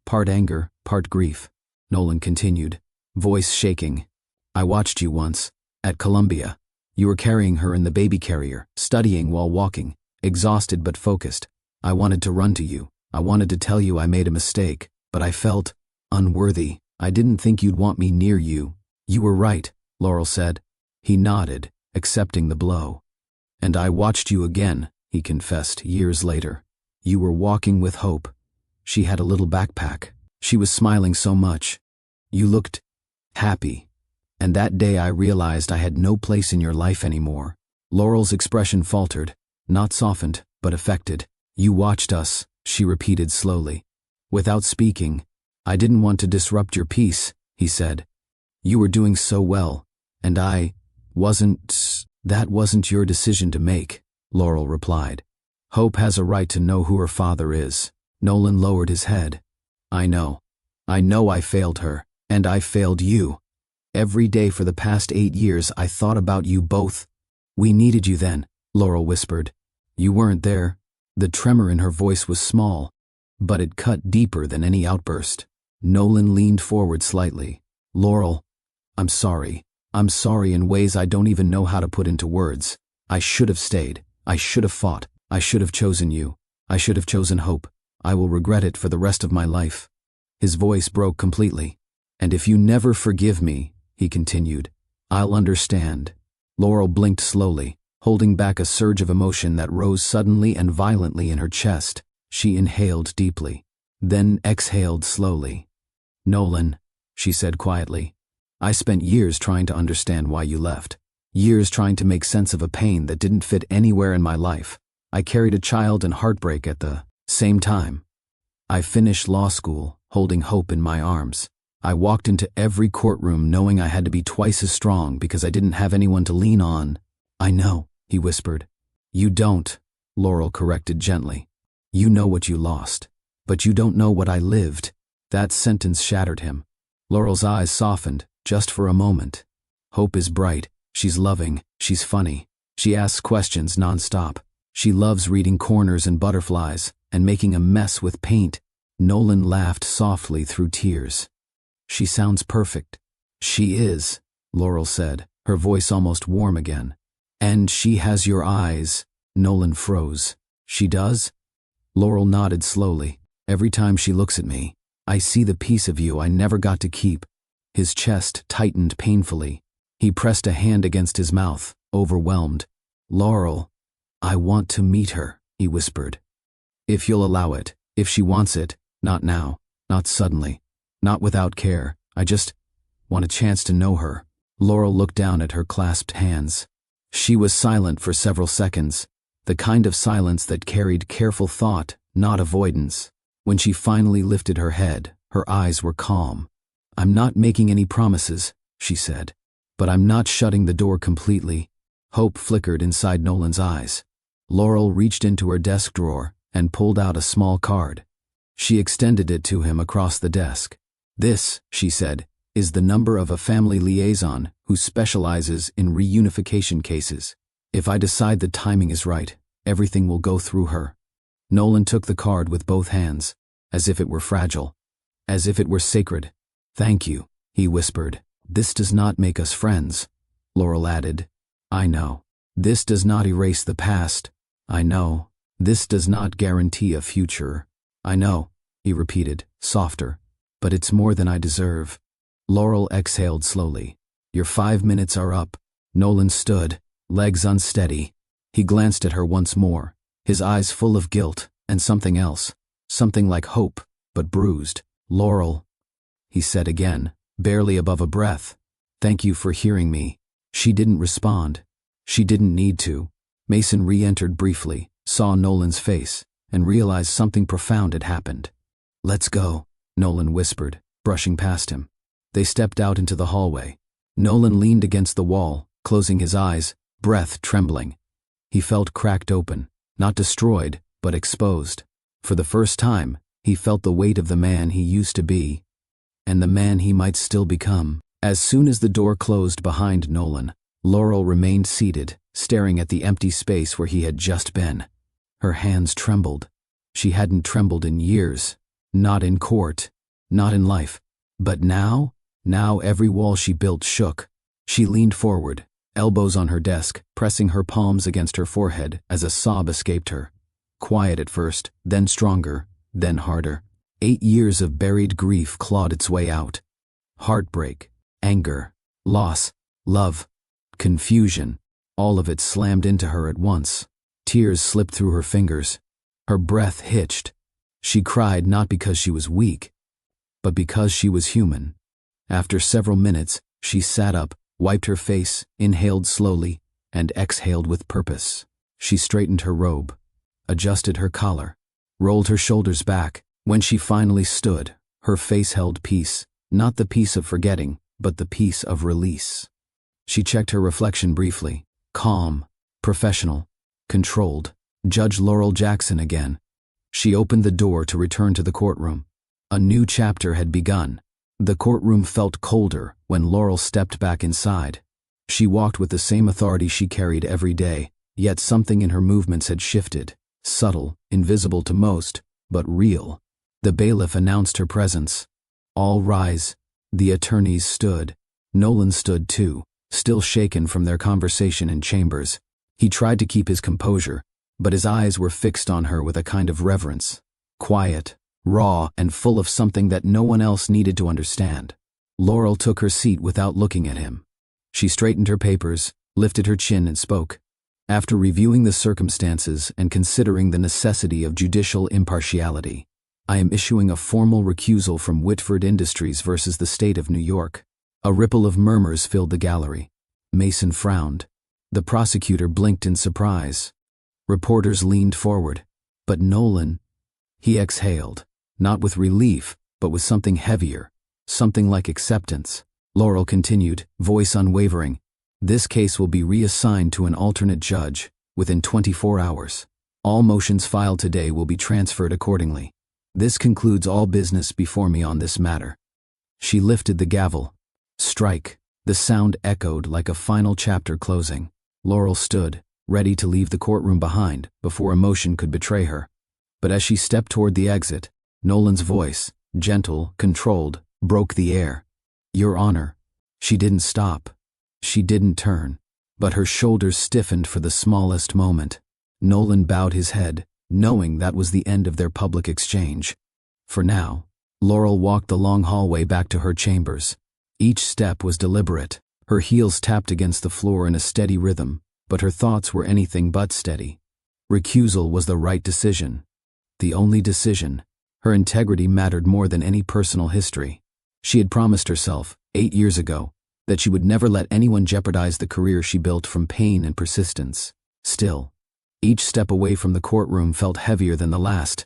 S1: Part anger, part grief. Nolan continued, voice shaking. I watched you once, at Columbia. You were carrying her in the baby carrier, studying while walking, exhausted but focused. I wanted to run to you. I wanted to tell you I made a mistake, but I felt unworthy. I didn't think you'd want me near you. You were right, Laurel said. He nodded, accepting the blow. And I watched you again, he confessed years later. You were walking with Hope. She had a little backpack. She was smiling so much. You looked happy. And that day I realized I had no place in your life anymore. Laurel's expression faltered, not softened, but affected. You watched us, she repeated slowly. Without speaking. I didn't want to disrupt your peace, he said. You were doing so well, and I wasn't. That wasn't your decision to make, Laurel replied. Hope has a right to know who her father is. Nolan lowered his head. I know. I failed her, and I failed you. Every day for the past 8 years I thought about you both. We needed you then, Laurel whispered. You weren't there. The tremor in her voice was small, but it cut deeper than any outburst. Nolan leaned forward slightly. Laurel, I'm sorry. I'm sorry in ways I don't even know how to put into words. I should have stayed. I should have fought. I should have chosen you. I should have chosen Hope. I will regret it for the rest of my life. His voice broke completely. And if you never forgive me, he continued, I'll understand. Laurel blinked slowly, holding back a surge of emotion that rose suddenly and violently in her chest. She inhaled deeply, then exhaled slowly. Nolan, she said quietly, I spent years trying to understand why you left. Years trying to make sense of a pain that didn't fit anywhere in my life. I carried a child and heartbreak at the same time. I finished law school, holding Hope in my arms. I walked into every courtroom knowing I had to be twice as strong because I didn't have anyone to lean on. I know, he whispered. You don't, Laurel corrected gently. You know what you lost, but you don't know what I lived. That sentence shattered him. Laurel's eyes softened, just for a moment. Hope is bright, she's loving, she's funny. She asks questions nonstop. She loves reading corners and butterflies, and making a mess with paint. Nolan laughed softly through tears. She sounds perfect. She is, Laurel said, her voice almost warm again. And she has your eyes. Nolan froze. She does? Laurel nodded slowly. Every time she looks at me, I see the piece of you I never got to keep. His chest tightened painfully. He pressed a hand against his mouth, overwhelmed. Laurel, I want to meet her, he whispered. If you'll allow it, if she wants it, not now, not suddenly. Not without care. I just want a chance to know her. Laurel looked down at her clasped hands. She was silent for several seconds, the kind of silence that carried careful thought, not avoidance. When she finally lifted her head, her eyes were calm. I'm not making any promises, she said, but I'm not shutting the door completely. Hope flickered inside Nolan's eyes. Laurel reached into her desk drawer and pulled out a small card. She extended it to him across the desk. This, she said, is the number of a family liaison who specializes in reunification cases. If I decide the timing is right, everything will go through her. Nolan took the card with both hands, as if it were fragile, as if it were sacred. Thank you, he whispered. This does not make us friends, Laurel added. I know. This does not erase the past. I know. This does not guarantee a future. I know, he repeated, softer. But it's more than I deserve. Laurel exhaled slowly. Your 5 minutes are up. Nolan stood, legs unsteady. He glanced at her once more, his eyes full of guilt and something else, something like hope, but bruised. Laurel, he said again, barely above a breath. Thank you for hearing me. She didn't respond. She didn't need to. Mason re-entered briefly, saw Nolan's face, and realized something profound had happened. Let's go, Nolan whispered, brushing past him. They stepped out into the hallway. Nolan leaned against the wall, closing his eyes, breath trembling. He felt cracked open, not destroyed, but exposed. For the first time, He felt the weight of the man he used to be, and the man he might still become. As soon as the door closed behind Nolan, Laurel remained seated, staring at the empty space where he had just been. Her hands trembled. She hadn't trembled in years. Not in court. Not in life. But now every wall she built shook. She leaned forward, elbows on her desk, pressing her palms against her forehead as a sob escaped her. Quiet at first, then stronger, then harder. 8 years of buried grief clawed its way out. Heartbreak, anger, loss, love, confusion, all of it slammed into her at once. Tears slipped through her fingers. Her breath hitched. She cried not because she was weak, but because she was human. After several minutes, she sat up, wiped her face, inhaled slowly, and exhaled with purpose. She straightened her robe, adjusted her collar, rolled her shoulders back. When she finally stood, her face held peace, not the peace of forgetting, but the peace of release. She checked her reflection briefly. Calm, professional, controlled. Judge Laurel Jackson again. She opened the door to return to the courtroom. A new chapter had begun. The courtroom felt colder when Laurel stepped back inside. She walked with the same authority she carried every day, yet something in her movements had shifted. Subtle, invisible to most, but real. The bailiff announced her presence. All rise. The attorneys stood. Nolan stood too, still shaken from their conversation in chambers. He tried to keep his composure, but his eyes were fixed on her with a kind of reverence. Quiet, raw, and full of something that no one else needed to understand. Laurel took her seat without looking at him. She straightened her papers, lifted her chin and spoke. After reviewing the circumstances and considering the necessity of judicial impartiality, I am issuing a formal recusal from Whitford Industries versus the state of New York. A ripple of murmurs filled the gallery. Mason frowned. The prosecutor blinked in surprise. Reporters leaned forward. But Nolan, he exhaled, not with relief, but with something heavier, something like acceptance. Laurel continued, voice unwavering. This case will be reassigned to an alternate judge within 24 hours. All motions filed today will be transferred accordingly. This concludes all business before me on this matter. She lifted the gavel. Strike. The sound echoed like a final chapter closing. Laurel stood, ready to leave the courtroom behind before emotion could betray her. But as she stepped toward the exit, Nolan's voice, gentle, controlled, broke the air. Your Honor. She didn't stop. She didn't turn, but her shoulders stiffened for the smallest moment. Nolan bowed his head, knowing that was the end of their public exchange. For now, Laurel walked the long hallway back to her chambers. Each step was deliberate. Her heels tapped against the floor in a steady rhythm, but her thoughts were anything but steady. Recusal was the right decision. The only decision. Her integrity mattered more than any personal history. She had promised herself, 8 years ago, that she would never let anyone jeopardize the career she built from pain and persistence. Still, each step away from the courtroom felt heavier than the last.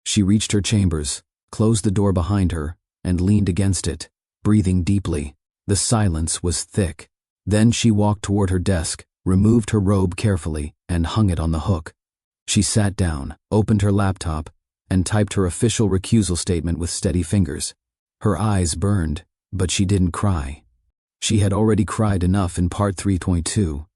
S1: She reached her chambers, closed the door behind her, and leaned against it, breathing deeply. The silence was thick. Then she walked toward her desk, removed her robe carefully, and hung it on the hook. She sat down, opened her laptop, and typed her official recusal statement with steady fingers. Her eyes burned, but she didn't cry. She had already cried enough in Part 3.2.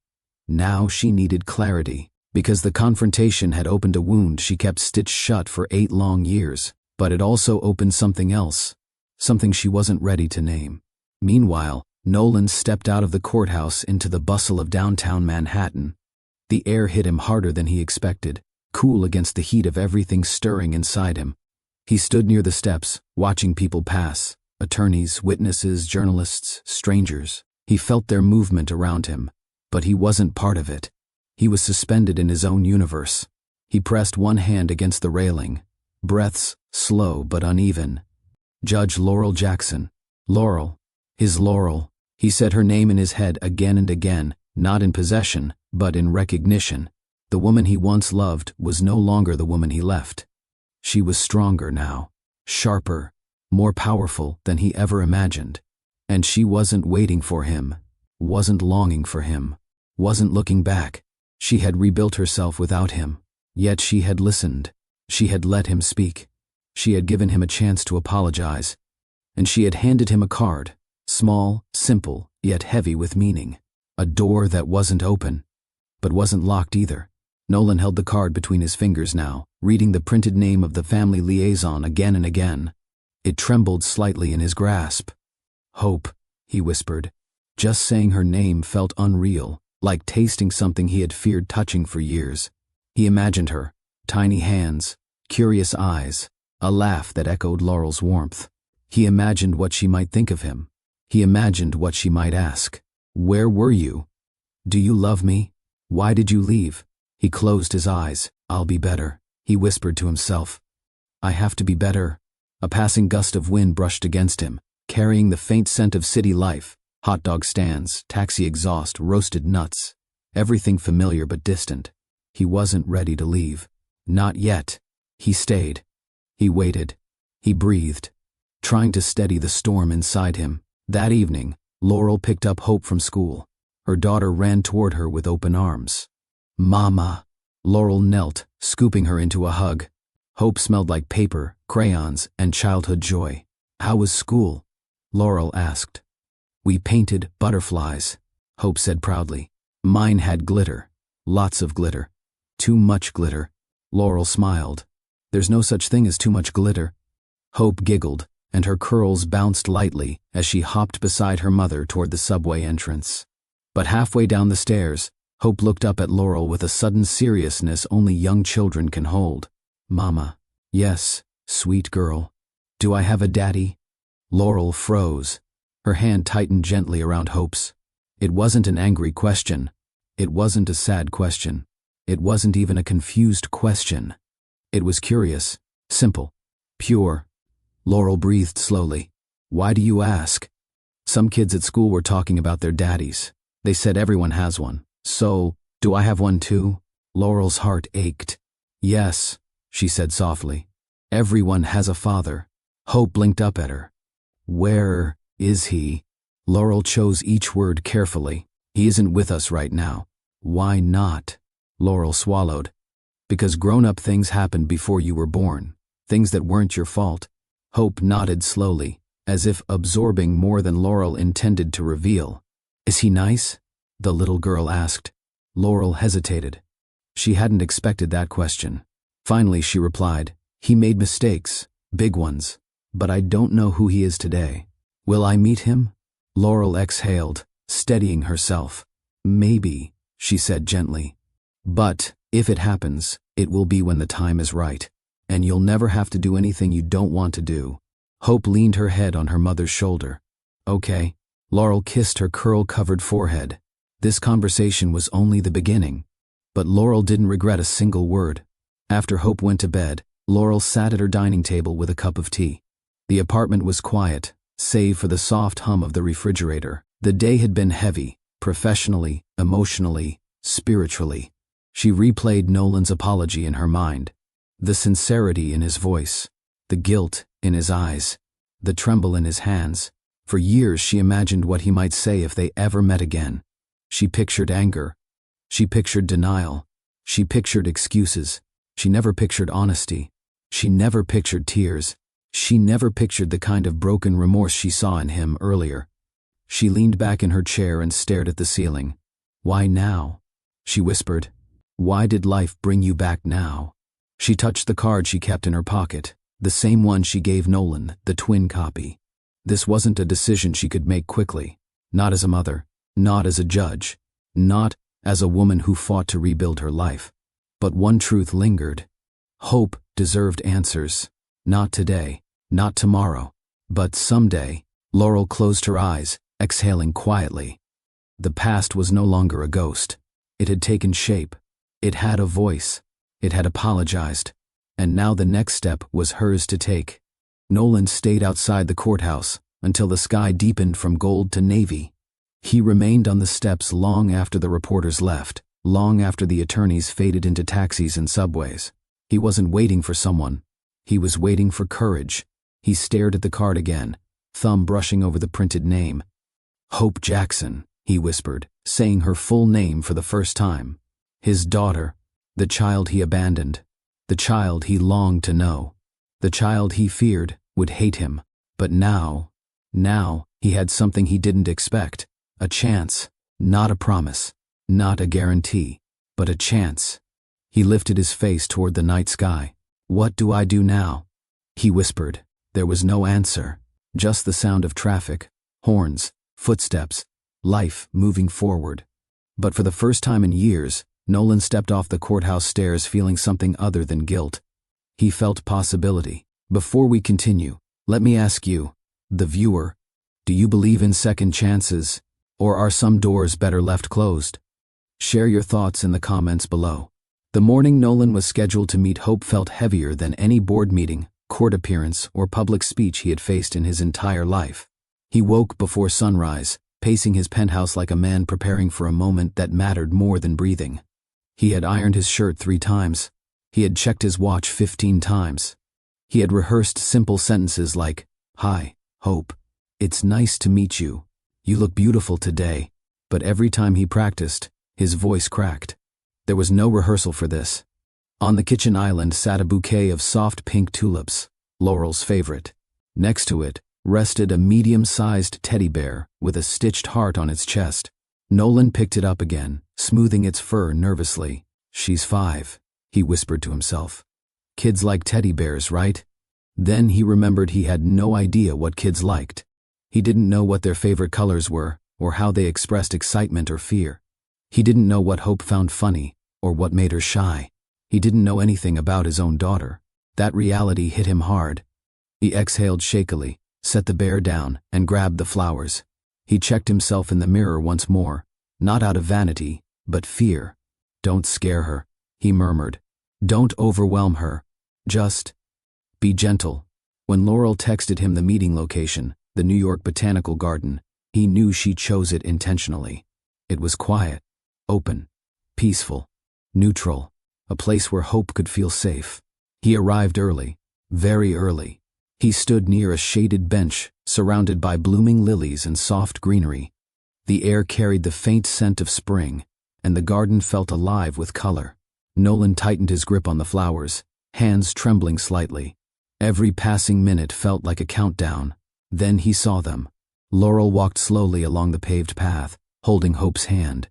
S1: Now she needed clarity, because the confrontation had opened a wound she kept stitched shut for 8 long years, but it also opened something else, something she wasn't ready to name. Meanwhile, Nolan stepped out of the courthouse into the bustle of downtown Manhattan. The air hit him harder than he expected, cool against the heat of everything stirring inside him. He stood near the steps, watching people pass, attorneys, witnesses, journalists, strangers. He felt their movement around him, but he wasn't part of it. He was suspended in his own universe. He pressed one hand against the railing, breaths slow but uneven. Judge Laurel Jackson. Laurel. His Laurel. He said her name in his head again and again, not in possession, but in recognition. The woman he once loved was no longer the woman he left. She was stronger now, sharper, more powerful than he ever imagined. And she wasn't waiting for him, wasn't longing for him, wasn't looking back. She had rebuilt herself without him, yet she had listened. She had let him speak. She had given him a chance to apologize, and she had handed him a card, small, simple, yet heavy with meaning. A door that wasn't open, but wasn't locked either. Nolan held the card between his fingers now, reading the printed name of the family liaison again and again. It trembled slightly in his grasp. Hope, he whispered. Just saying her name felt unreal, like tasting something he had feared touching for years. He imagined her, tiny hands, curious eyes, a laugh that echoed Laurel's warmth. He imagined what she might think of him. He imagined what she might ask. Where were you? Do you love me? Why did you leave? He closed his eyes. I'll be better, he whispered to himself. I have to be better. A passing gust of wind brushed against him, carrying the faint scent of city life, hot dog stands, taxi exhaust, roasted nuts, everything familiar but distant. He wasn't ready to leave. Not yet. He stayed. He waited. He breathed, trying to steady the storm inside him. That evening, Laurel picked up Hope from school. Her daughter ran toward her with open arms. Mama. Laurel knelt, scooping her into a hug. Hope smelled like paper, crayons, and childhood joy. How was school? Laurel asked. We painted butterflies, Hope said proudly. Mine had glitter. Lots of glitter. Too much glitter. Laurel smiled. There's no such thing as too much glitter. Hope giggled, and her curls bounced lightly as she hopped beside her mother toward the subway entrance. But halfway down the stairs, Hope looked up at Laurel with a sudden seriousness only young children can hold. Mama. Yes, sweet girl. Do I have a daddy? Laurel froze. Her hand tightened gently around Hope's. It wasn't an angry question. It wasn't a sad question. It wasn't even a confused question. It was curious, simple, pure. Laurel breathed slowly. Why do you ask? Some kids at school were talking about their daddies. They said everyone has one. So, do I have one too? Laurel's heart ached. Yes, she said softly. Everyone has a father. Hope blinked up at her. Where is he? Laurel chose each word carefully. He isn't with us right now. Why not? Laurel swallowed. Because grown-up things happened before you were born. Things that weren't your fault. Hope nodded slowly, as if absorbing more than Laurel intended to reveal. Is he nice? The little girl asked. Laurel hesitated. She hadn't expected that question. Finally, she replied, He made mistakes, big ones, but I don't know who he is today. Will I meet him? Laurel exhaled, steadying herself. Maybe, she said gently. But, if it happens, it will be when the time is right, and you'll never have to do anything you don't want to do. Hope leaned her head on her mother's shoulder. Okay. Laurel kissed her curl-covered forehead. This conversation was only the beginning, but Laurel didn't regret a single word. After Hope went to bed, Laurel sat at her dining table with a cup of tea. The apartment was quiet, save for the soft hum of the refrigerator. The day had been heavy, professionally, emotionally, spiritually. She replayed Nolan's apology in her mind. The sincerity in his voice, the guilt in his eyes, the tremble in his hands. For years she imagined what he might say if they ever met again. She pictured anger. She pictured denial. She pictured excuses. She never pictured honesty. She never pictured tears. She never pictured the kind of broken remorse she saw in him earlier. She leaned back in her chair and stared at the ceiling. Why now? She whispered. Why did life bring you back now? She touched the card she kept in her pocket, the same one she gave Nolan, the twin copy. This wasn't a decision she could make quickly. Not as a mother. Not as a judge. Not as a woman who fought to rebuild her life. But one truth lingered. Hope deserved answers. Not today. Not tomorrow. But someday. Laurel closed her eyes, exhaling quietly. The past was no longer a ghost. It had taken shape. It had a voice. It had apologized. And now the next step was hers to take. Nolan stayed outside the courthouse until the sky deepened from gold to navy. He remained on the steps long after the reporters left, long after the attorneys faded into taxis and subways. He wasn't waiting for someone. He was waiting for courage. He stared at the card again, thumb brushing over the printed name. Hope Jackson, he whispered, saying her full name for the first time. His daughter, the child he abandoned, the child he longed to know. The child he feared would hate him. But now, he had something he didn't expect. A chance. Not a promise. Not a guarantee. But a chance. He lifted his face toward the night sky. "What do I do now?" he whispered. There was no answer. Just the sound of traffic, horns, footsteps, life moving forward. But for the first time in years, Nolan stepped off the courthouse stairs feeling something other than guilt. He felt possibility. Before we continue, let me ask you, the viewer, do you believe in second chances, or are some doors better left closed? Share your thoughts in the comments below. The morning Nolan was scheduled to meet Hope felt heavier than any board meeting, court appearance, or public speech he had faced in his entire life. He woke before sunrise, pacing his penthouse like a man preparing for a moment that mattered more than breathing. He had ironed his shirt 3 times. He had checked his watch 15 times. He had rehearsed simple sentences like, "Hi, Hope. It's nice to meet you. You look beautiful today." But every time he practiced, his voice cracked. There was no rehearsal for this. On the kitchen island sat a bouquet of soft pink tulips, Laurel's favorite. Next to it rested a medium-sized teddy bear with a stitched heart on its chest. Nolan picked it up again, smoothing its fur nervously. "She's 5, he whispered to himself. Kids like teddy bears, right? Then he remembered he had no idea what kids liked. He didn't know what their favorite colors were, or how they expressed excitement or fear. He didn't know what Hope found funny, or what made her shy. He didn't know anything about his own daughter. That reality hit him hard. He exhaled shakily, set the bear down, and grabbed the flowers. He checked himself in the mirror once more, not out of vanity, but fear. "Don't scare her," he murmured. "Don't overwhelm her. Just be gentle." When Laurel texted him the meeting location, the New York Botanical Garden, he knew she chose it intentionally. It was quiet, open, peaceful, neutral, a place where Hope could feel safe. He arrived early, very early. He stood near a shaded bench, surrounded by blooming lilies and soft greenery. The air carried the faint scent of spring, and the garden felt alive with color. Nolan tightened his grip on the flowers, hands trembling slightly. Every passing minute felt like a countdown. Then he saw them. Laurel walked slowly along the paved path, holding Hope's hand.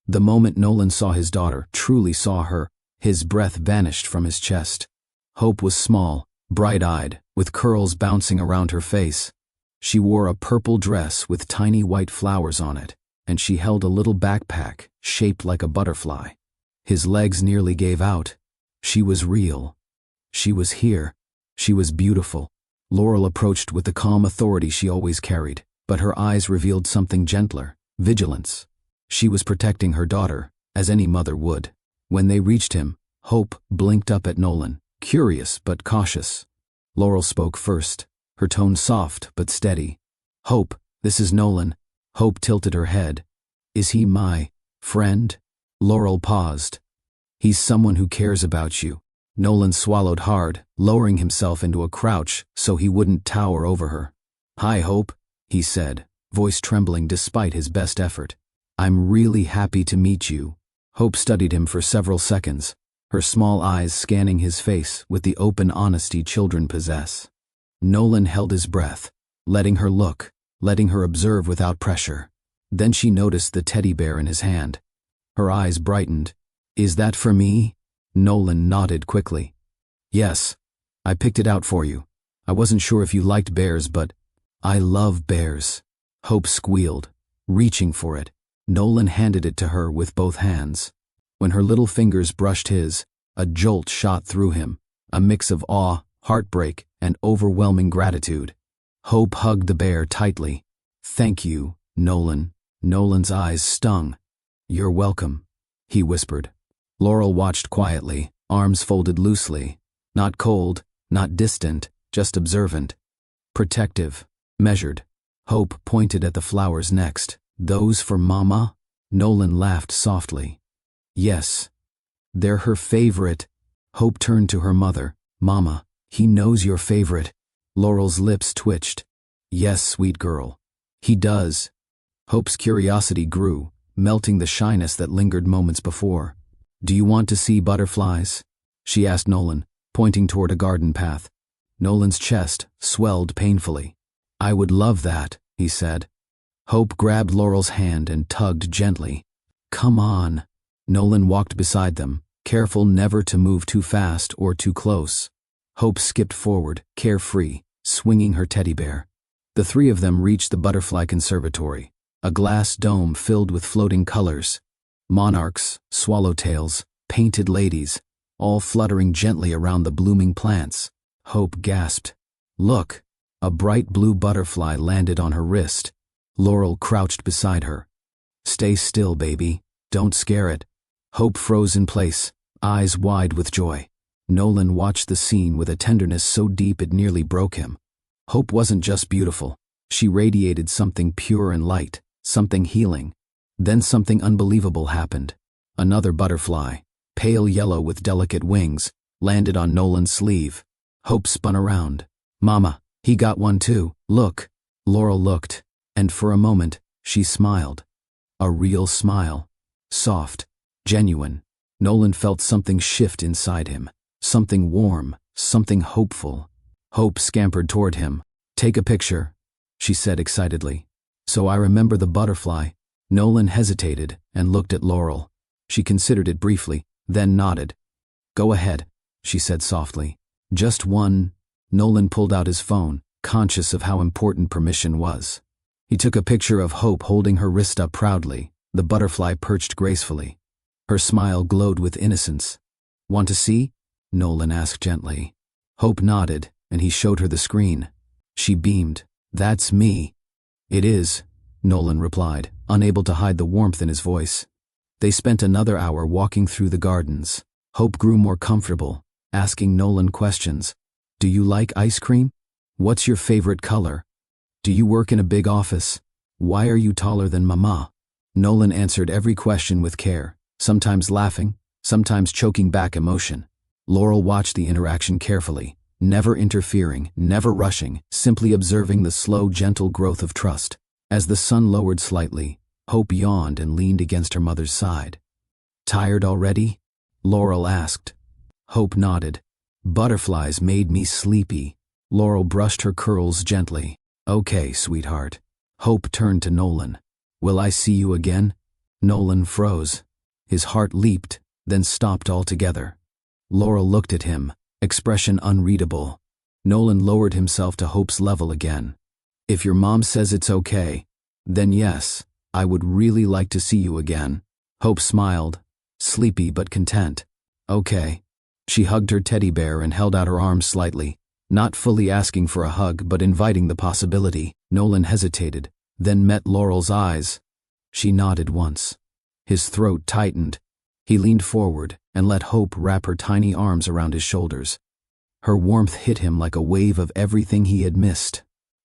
S1: The moment Nolan saw his daughter, truly saw her, his breath vanished from his chest. Hope was small, bright-eyed, with curls bouncing around her face. She wore a purple dress with tiny white flowers on it, and she held a little backpack shaped like a butterfly. His legs nearly gave out. She was real. She was here. She was beautiful. Laurel approached with the calm authority she always carried, but her eyes revealed something gentler, vigilance. She was protecting her daughter, as any mother would. When they reached him, Hope blinked up at Nolan, curious but cautious. Laurel spoke first, her tone soft but steady. "Hope, this is Nolan." Hope tilted her head. "Is he my friend?" Laurel paused. "He's someone who cares about you." Nolan swallowed hard, lowering himself into a crouch so he wouldn't tower over her. "Hi, Hope," he said, voice trembling despite his best effort. "I'm really happy to meet you." Hope studied him for several seconds, her small eyes scanning his face with the open honesty children possess. Nolan held his breath, letting her look, letting her observe without pressure. Then she noticed the teddy bear in his hand. Her eyes brightened. "Is that for me?" Nolan nodded quickly. "Yes, I picked it out for you. I wasn't sure if you liked bears, but I love bears." Hope squealed, reaching for it. Nolan handed it to her with both hands. When her little fingers brushed his, a jolt shot through him, a mix of awe, heartbreak, and overwhelming gratitude. Hope hugged the bear tightly. "Thank you, Nolan." Nolan's eyes stung. "You're welcome," he whispered. Laurel watched quietly, arms folded loosely. Not cold, not distant, just observant. Protective, measured. Hope pointed at the flowers next. "Those for Mama?" Nolan laughed softly. "Yes. They're her favorite." Hope turned to her mother. "Mama, he knows your favorite." Laurel's lips twitched. "Yes, sweet girl. He does." Hope's curiosity grew, melting the shyness that lingered moments before. "Do you want to see butterflies?" she asked Nolan, pointing toward a garden path. Nolan's chest swelled painfully. "I would love that," he said. Hope grabbed Laurel's hand and tugged gently. "Come on." Nolan walked beside them, careful never to move too fast or too close. Hope skipped forward, carefree, swinging her teddy bear. The three of them reached the butterfly conservatory, a glass dome filled with floating colors. Monarchs, swallowtails, painted ladies, all fluttering gently around the blooming plants. Hope gasped. "Look!" A bright blue butterfly landed on her wrist. Laurel crouched beside her. "Stay still, baby. Don't scare it." Hope froze in place, eyes wide with joy. Nolan watched the scene with a tenderness so deep it nearly broke him. Hope wasn't just beautiful. She radiated something pure and light, something healing. Then something unbelievable happened. Another butterfly, pale yellow with delicate wings, landed on Nolan's sleeve. Hope spun around. "Mama, he got one too. Look." Laurel looked, and for a moment, she smiled. A real smile. Soft, genuine. Nolan felt something shift inside him. Something warm, something hopeful. Hope scampered toward him. "Take a picture," she said excitedly. "So I remember the butterfly." Nolan hesitated and looked at Laurel. She considered it briefly, then nodded. "Go ahead," she said softly. "Just one." Nolan pulled out his phone, conscious of how important permission was. He took a picture of Hope holding her wrist up proudly, the butterfly perched gracefully. Her smile glowed with innocence. "Want to see?" Nolan asked gently. Hope nodded, and he showed her the screen. She beamed. "That's me." "It is," Nolan replied, unable to hide the warmth in his voice. They spent another hour walking through the gardens. Hope grew more comfortable, asking Nolan questions. "Do you like ice cream? What's your favorite color? Do you work in a big office? Why are you taller than Mama?" Nolan answered every question with care, sometimes laughing, sometimes choking back emotion. Laurel watched the interaction carefully, never interfering, never rushing, simply observing the slow, gentle growth of trust. As the sun lowered slightly, Hope yawned and leaned against her mother's side. "Tired already?" Laurel asked. Hope nodded. "Butterflies made me sleepy." Laurel brushed her curls gently. "Okay, sweetheart." Hope turned to Nolan. "Will I see you again?" Nolan froze. His heart leaped, then stopped altogether. Laurel looked at him, expression unreadable. Nolan lowered himself to Hope's level again. "If your mom says it's okay, then yes, I would really like to see you again." Hope smiled, sleepy but content. "Okay." She hugged her teddy bear and held out her arms slightly, not fully asking for a hug but inviting the possibility. Nolan hesitated, then met Laurel's eyes. She nodded once. His throat tightened. He leaned forward and let Hope wrap her tiny arms around his shoulders. Her warmth hit him like a wave of everything he had missed.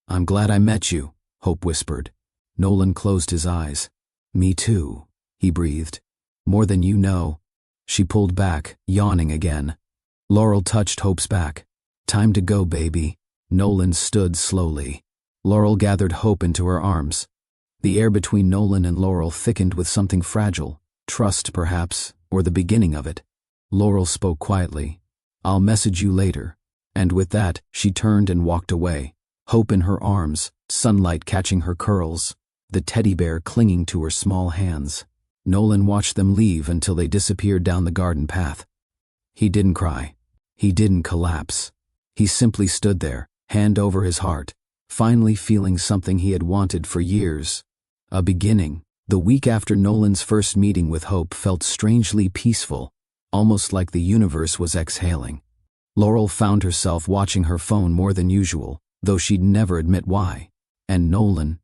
S1: "I'm glad I met you," Hope whispered. Nolan closed his eyes. "Me too," he breathed. "More than you know." She pulled back, yawning again. Laurel touched Hope's back. "Time to go, baby." Nolan stood slowly. Laurel gathered Hope into her arms. The air between Nolan and Laurel thickened with something fragile, trust perhaps, or the beginning of it. Laurel spoke quietly. "I'll message you later." And with that, she turned and walked away. Hope in her arms, sunlight catching her curls, the teddy bear clinging to her small hands. Nolan watched them leave until they disappeared down the garden path. He didn't cry. He didn't collapse. He simply stood there, hand over his heart, finally feeling something he had wanted for years. A beginning. The week after Nolan's first meeting with Hope felt strangely peaceful, almost like the universe was exhaling. Laurel found herself watching her phone more than usual, though she'd never admit why. And Nolan?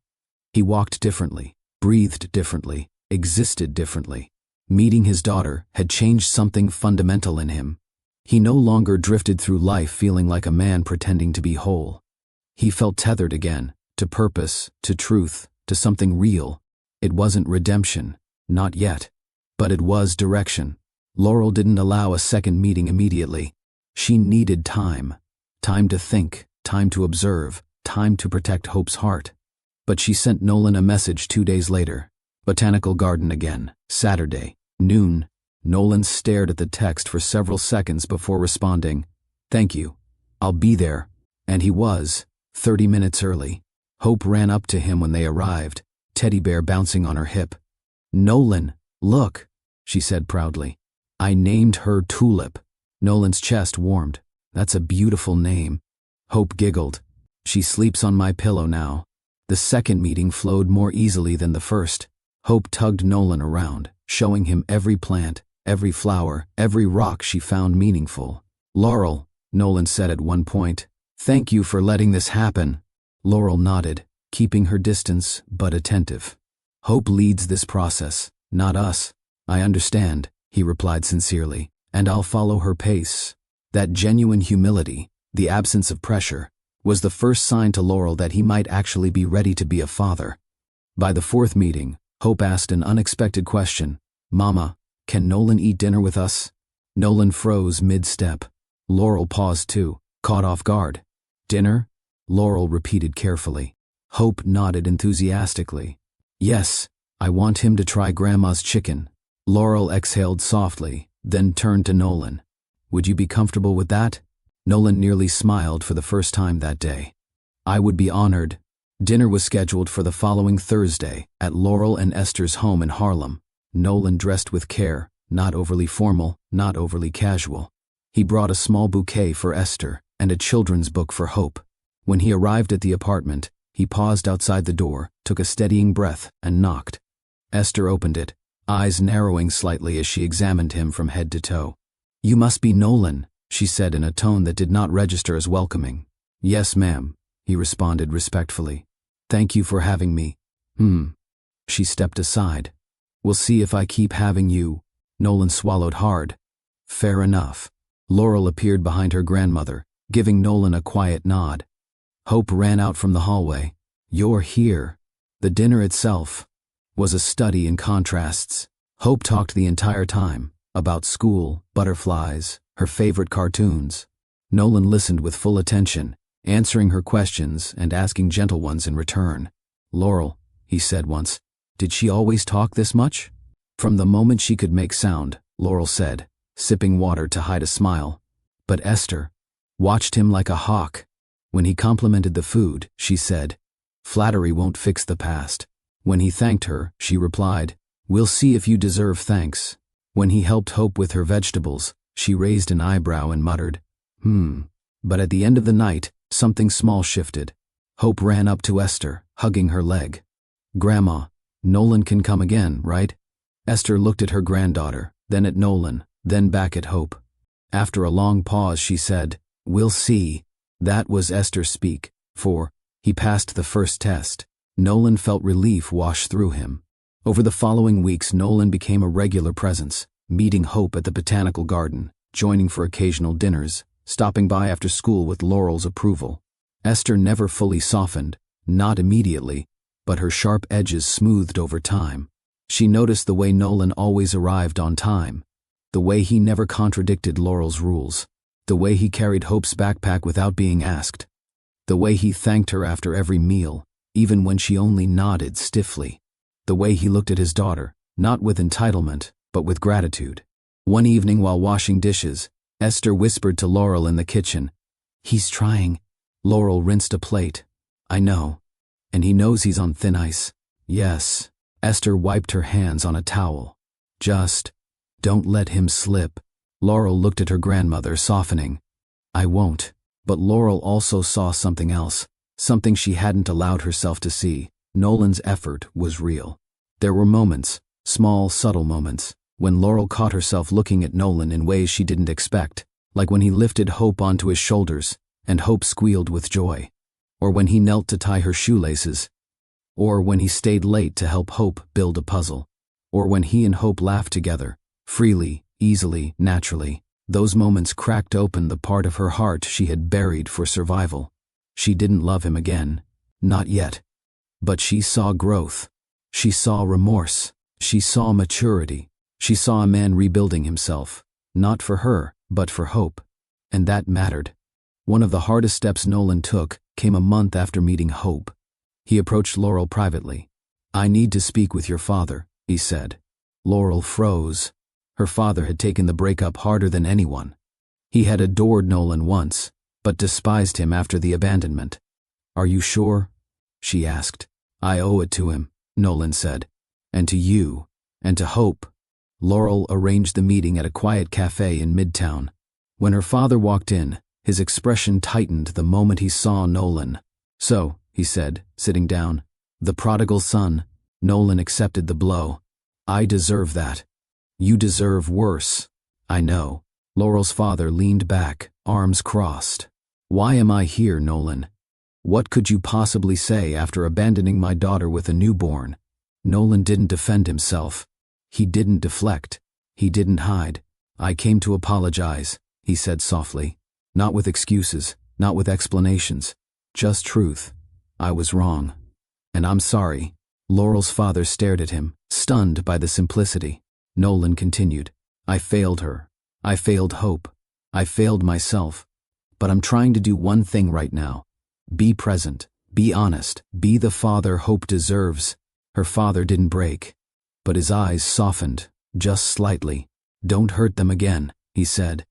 S1: He walked differently, breathed differently, existed differently. Meeting his daughter had changed something fundamental in him. He no longer drifted through life feeling like a man pretending to be whole. He felt tethered again, to purpose, to truth, to something real. It wasn't redemption, not yet, but it was direction. Laurel didn't allow a second meeting immediately. She needed time. Time to think, time to observe, time to protect Hope's heart. But she sent Nolan a message 2 days later. Botanical Garden again, Saturday, noon. Nolan stared at the text for several seconds before responding, "Thank you. I'll be there." And he was, 30 minutes early. Hope ran up to him when they arrived, teddy bear bouncing on her hip. "Nolan, look," she said proudly. "I named her Tulip." Nolan's chest warmed. "That's a beautiful name." Hope giggled. "She sleeps on my pillow now." The second meeting flowed more easily than the first. Hope tugged Nolan around, showing him every plant, every flower, every rock she found meaningful. "Laurel," Nolan said at one point, "thank you for letting this happen." Laurel nodded, keeping her distance but attentive. "Hope leads this process, not us." "I understand," he replied sincerely, "and I'll follow her pace." That genuine humility, the absence of pressure, was the first sign to Laurel that he might actually be ready to be a father. By the fourth meeting, Hope asked an unexpected question. "Mama, can Nolan eat dinner with us?" Nolan froze mid-step. Laurel paused too, caught off guard. "Dinner?" Laurel repeated carefully. Hope nodded enthusiastically. "Yes, I want him to try Grandma's chicken." Laurel exhaled softly, then turned to Nolan. "Would you be comfortable with that?" Nolan nearly smiled for the first time that day. "I would be honored." Dinner was scheduled for the following Thursday at Laurel and Esther's home in Harlem. Nolan dressed with care, not overly formal, not overly casual. He brought a small bouquet for Esther and a children's book for Hope. When he arrived at the apartment, he paused outside the door, took a steadying breath, and knocked. Esther opened it, eyes narrowing slightly as she examined him from head to toe. "You must be Nolan," she said in a tone that did not register as welcoming. "Yes, ma'am," he responded respectfully. "Thank you for having me." She stepped aside. "We'll see if I keep having you." Nolan swallowed hard. "Fair enough." Laurel appeared behind her grandmother, giving Nolan a quiet nod. Hope ran out from the hallway. "You're here." The dinner itself was a study in contrasts. Hope talked the entire time, about school, butterflies, her favorite cartoons. Nolan listened with full attention, answering her questions and asking gentle ones in return. "Laurel," he said once, "did she always talk this much?" "From the moment she could make sound," Laurel said, sipping water to hide a smile. But Esther watched him like a hawk. When he complimented the food, she said, "Flattery won't fix the past." When he thanked her, she replied, "We'll see if you deserve thanks." When he helped Hope with her vegetables, she raised an eyebrow and muttered, But at the end of the night, something small shifted. Hope ran up to Esther, hugging her leg. "Grandma, Nolan can come again, right?" Esther looked at her granddaughter, then at Nolan, then back at Hope. After a long pause, she said, "We'll see." That was Esther's speak, for he passed the first test. Nolan felt relief wash through him. Over the following weeks, Nolan became a regular presence, meeting Hope at the botanical garden, joining for occasional dinners, stopping by after school with Laurel's approval. Esther never fully softened, not immediately, but her sharp edges smoothed over time. She noticed the way Nolan always arrived on time, the way he never contradicted Laurel's rules, the way he carried Hope's backpack without being asked, the way he thanked her after every meal, even when she only nodded stiffly, the way he looked at his daughter, not with entitlement, but with gratitude. One evening while washing dishes, Esther whispered to Laurel in the kitchen, "He's trying." Laurel rinsed a plate. "I know. And he knows he's on thin ice." "Yes." Esther wiped her hands on a towel. "Just don't let him slip." Laurel looked at her grandmother, softening. "I won't." But Laurel also saw something else, something she hadn't allowed herself to see. Nolan's effort was real. There were moments, small, subtle moments, when Laurel caught herself looking at Nolan in ways she didn't expect, like when he lifted Hope onto his shoulders, and Hope squealed with joy, or when he knelt to tie her shoelaces, or when he stayed late to help Hope build a puzzle, or when he and Hope laughed together, freely, easily, naturally. Those moments cracked open the part of her heart she had buried for survival. She didn't love him again. Not yet. But she saw growth. She saw remorse. She saw maturity. She saw a man rebuilding himself, not for her, but for Hope. And that mattered. One of the hardest steps Nolan took came a month after meeting Hope. He approached Laurel privately. "I need to speak with your father," he said. Laurel froze. Her father had taken the breakup harder than anyone. He had adored Nolan once, but despised him after the abandonment. "Are you sure?" she asked. "I owe it to him," Nolan said. "And to you. And to Hope." Laurel arranged the meeting at a quiet cafe in Midtown. When her father walked in, his expression tightened the moment he saw Nolan. "So," he said, sitting down, "the prodigal son." Nolan accepted the blow. "I deserve that." "You deserve worse." "I know." Laurel's father leaned back, arms crossed. "Why am I here, Nolan? What could you possibly say after abandoning my daughter with a newborn?" Nolan didn't defend himself. He didn't deflect. He didn't hide. "I came to apologize," he said softly. "Not with excuses, not with explanations. Just truth. I was wrong. And I'm sorry." Laurel's father stared at him, stunned by the simplicity. Nolan continued. "I failed her. I failed Hope. I failed myself. But I'm trying to do one thing right now. Be present. Be honest. Be the father Hope deserves." Her father didn't break, but his eyes softened, just slightly. "Don't hurt them again," he said.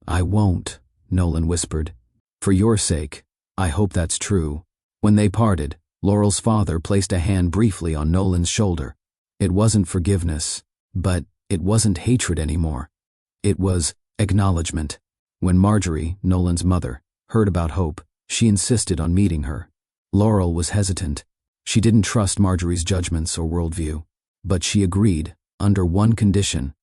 S1: "I won't," Nolan whispered. "For your sake, I hope that's true." When they parted, Laurel's father placed a hand briefly on Nolan's shoulder. It wasn't forgiveness, but it wasn't hatred anymore. It was acknowledgement. When Marjorie, Nolan's mother, heard about Hope, she insisted on meeting her. Laurel was hesitant. She didn't trust Marjorie's judgments or worldview, but she agreed, under one condition.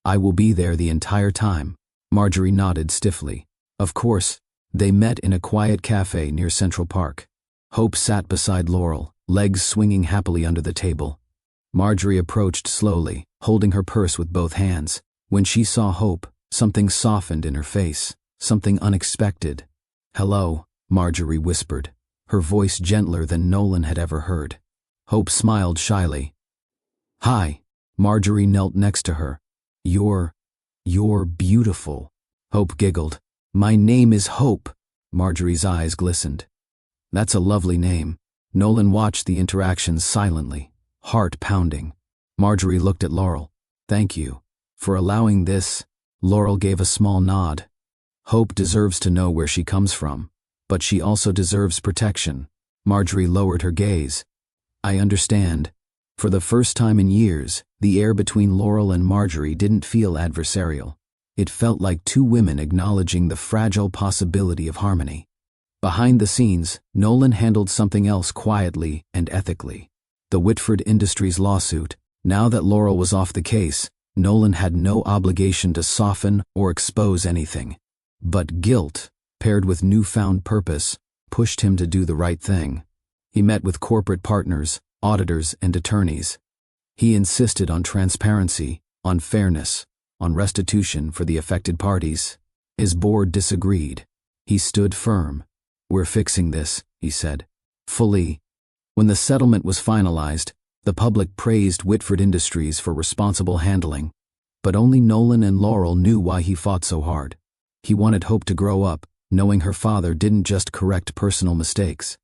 S1: "I will be there the entire time." Marjorie nodded stiffly. Of course, they met in a quiet cafe near Central Park. Hope sat beside Laurel, legs swinging happily under the table. Marjorie approached slowly, holding her purse with both hands. When she saw Hope, something softened in her face, something unexpected. "Hello," Marjorie whispered, her voice gentler than Nolan had ever heard. Hope smiled shyly. "Hi." Marjorie knelt next to her. You're beautiful." Hope giggled. "My name is Hope." Marjorie's eyes glistened. "That's a lovely name." Nolan watched the interaction silently, heart pounding. Marjorie looked at Laurel. "Thank you for allowing this." Laurel gave a small nod. "Hope deserves to know where she comes from, but she also deserves protection." Marjorie lowered her gaze. "I understand." For the first time in years, the air between Laurel and Marjorie didn't feel adversarial. It felt like two women acknowledging the fragile possibility of harmony. Behind the scenes, Nolan handled something else quietly and ethically. The Whitford Industries lawsuit. Now that Laurel was off the case, Nolan had no obligation to soften or expose anything. But guilt, paired with newfound purpose, pushed him to do the right thing. He met with corporate partners, auditors, and attorneys. He insisted on transparency, on fairness, on restitution for the affected parties. His board disagreed. He stood firm. "We're fixing this," he said. "Fully." When the settlement was finalized, the public praised Whitford Industries for responsible handling. But only Nolan and Laurel knew why he fought so hard. He wanted Hope to grow up, knowing her father didn't just correct personal mistakes.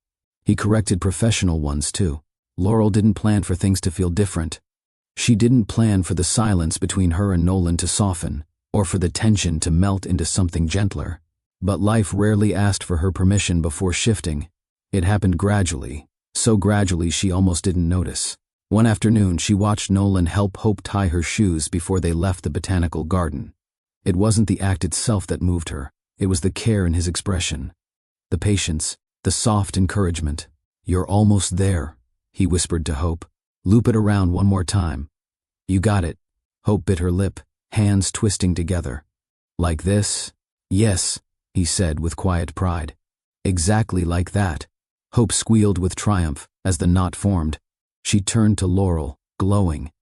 S1: He corrected professional ones too. Laurel didn't plan for things to feel different. She didn't plan for the silence between her and Nolan to soften, or for the tension to melt into something gentler. But life rarely asked for her permission before shifting. It happened gradually, so gradually she almost didn't notice. One afternoon, she watched Nolan help Hope tie her shoes before they left the botanical garden. It wasn't the act itself that moved her. It was the care in his expression. The patience, the soft encouragement. "You're almost there," he whispered to Hope. "Loop it around one more time." "You got it." Hope bit her lip, hands twisting together. "Like this?" "Yes," he said with quiet pride. "Exactly like that." Hope squealed with triumph as the knot formed. She turned to Laurel, glowing.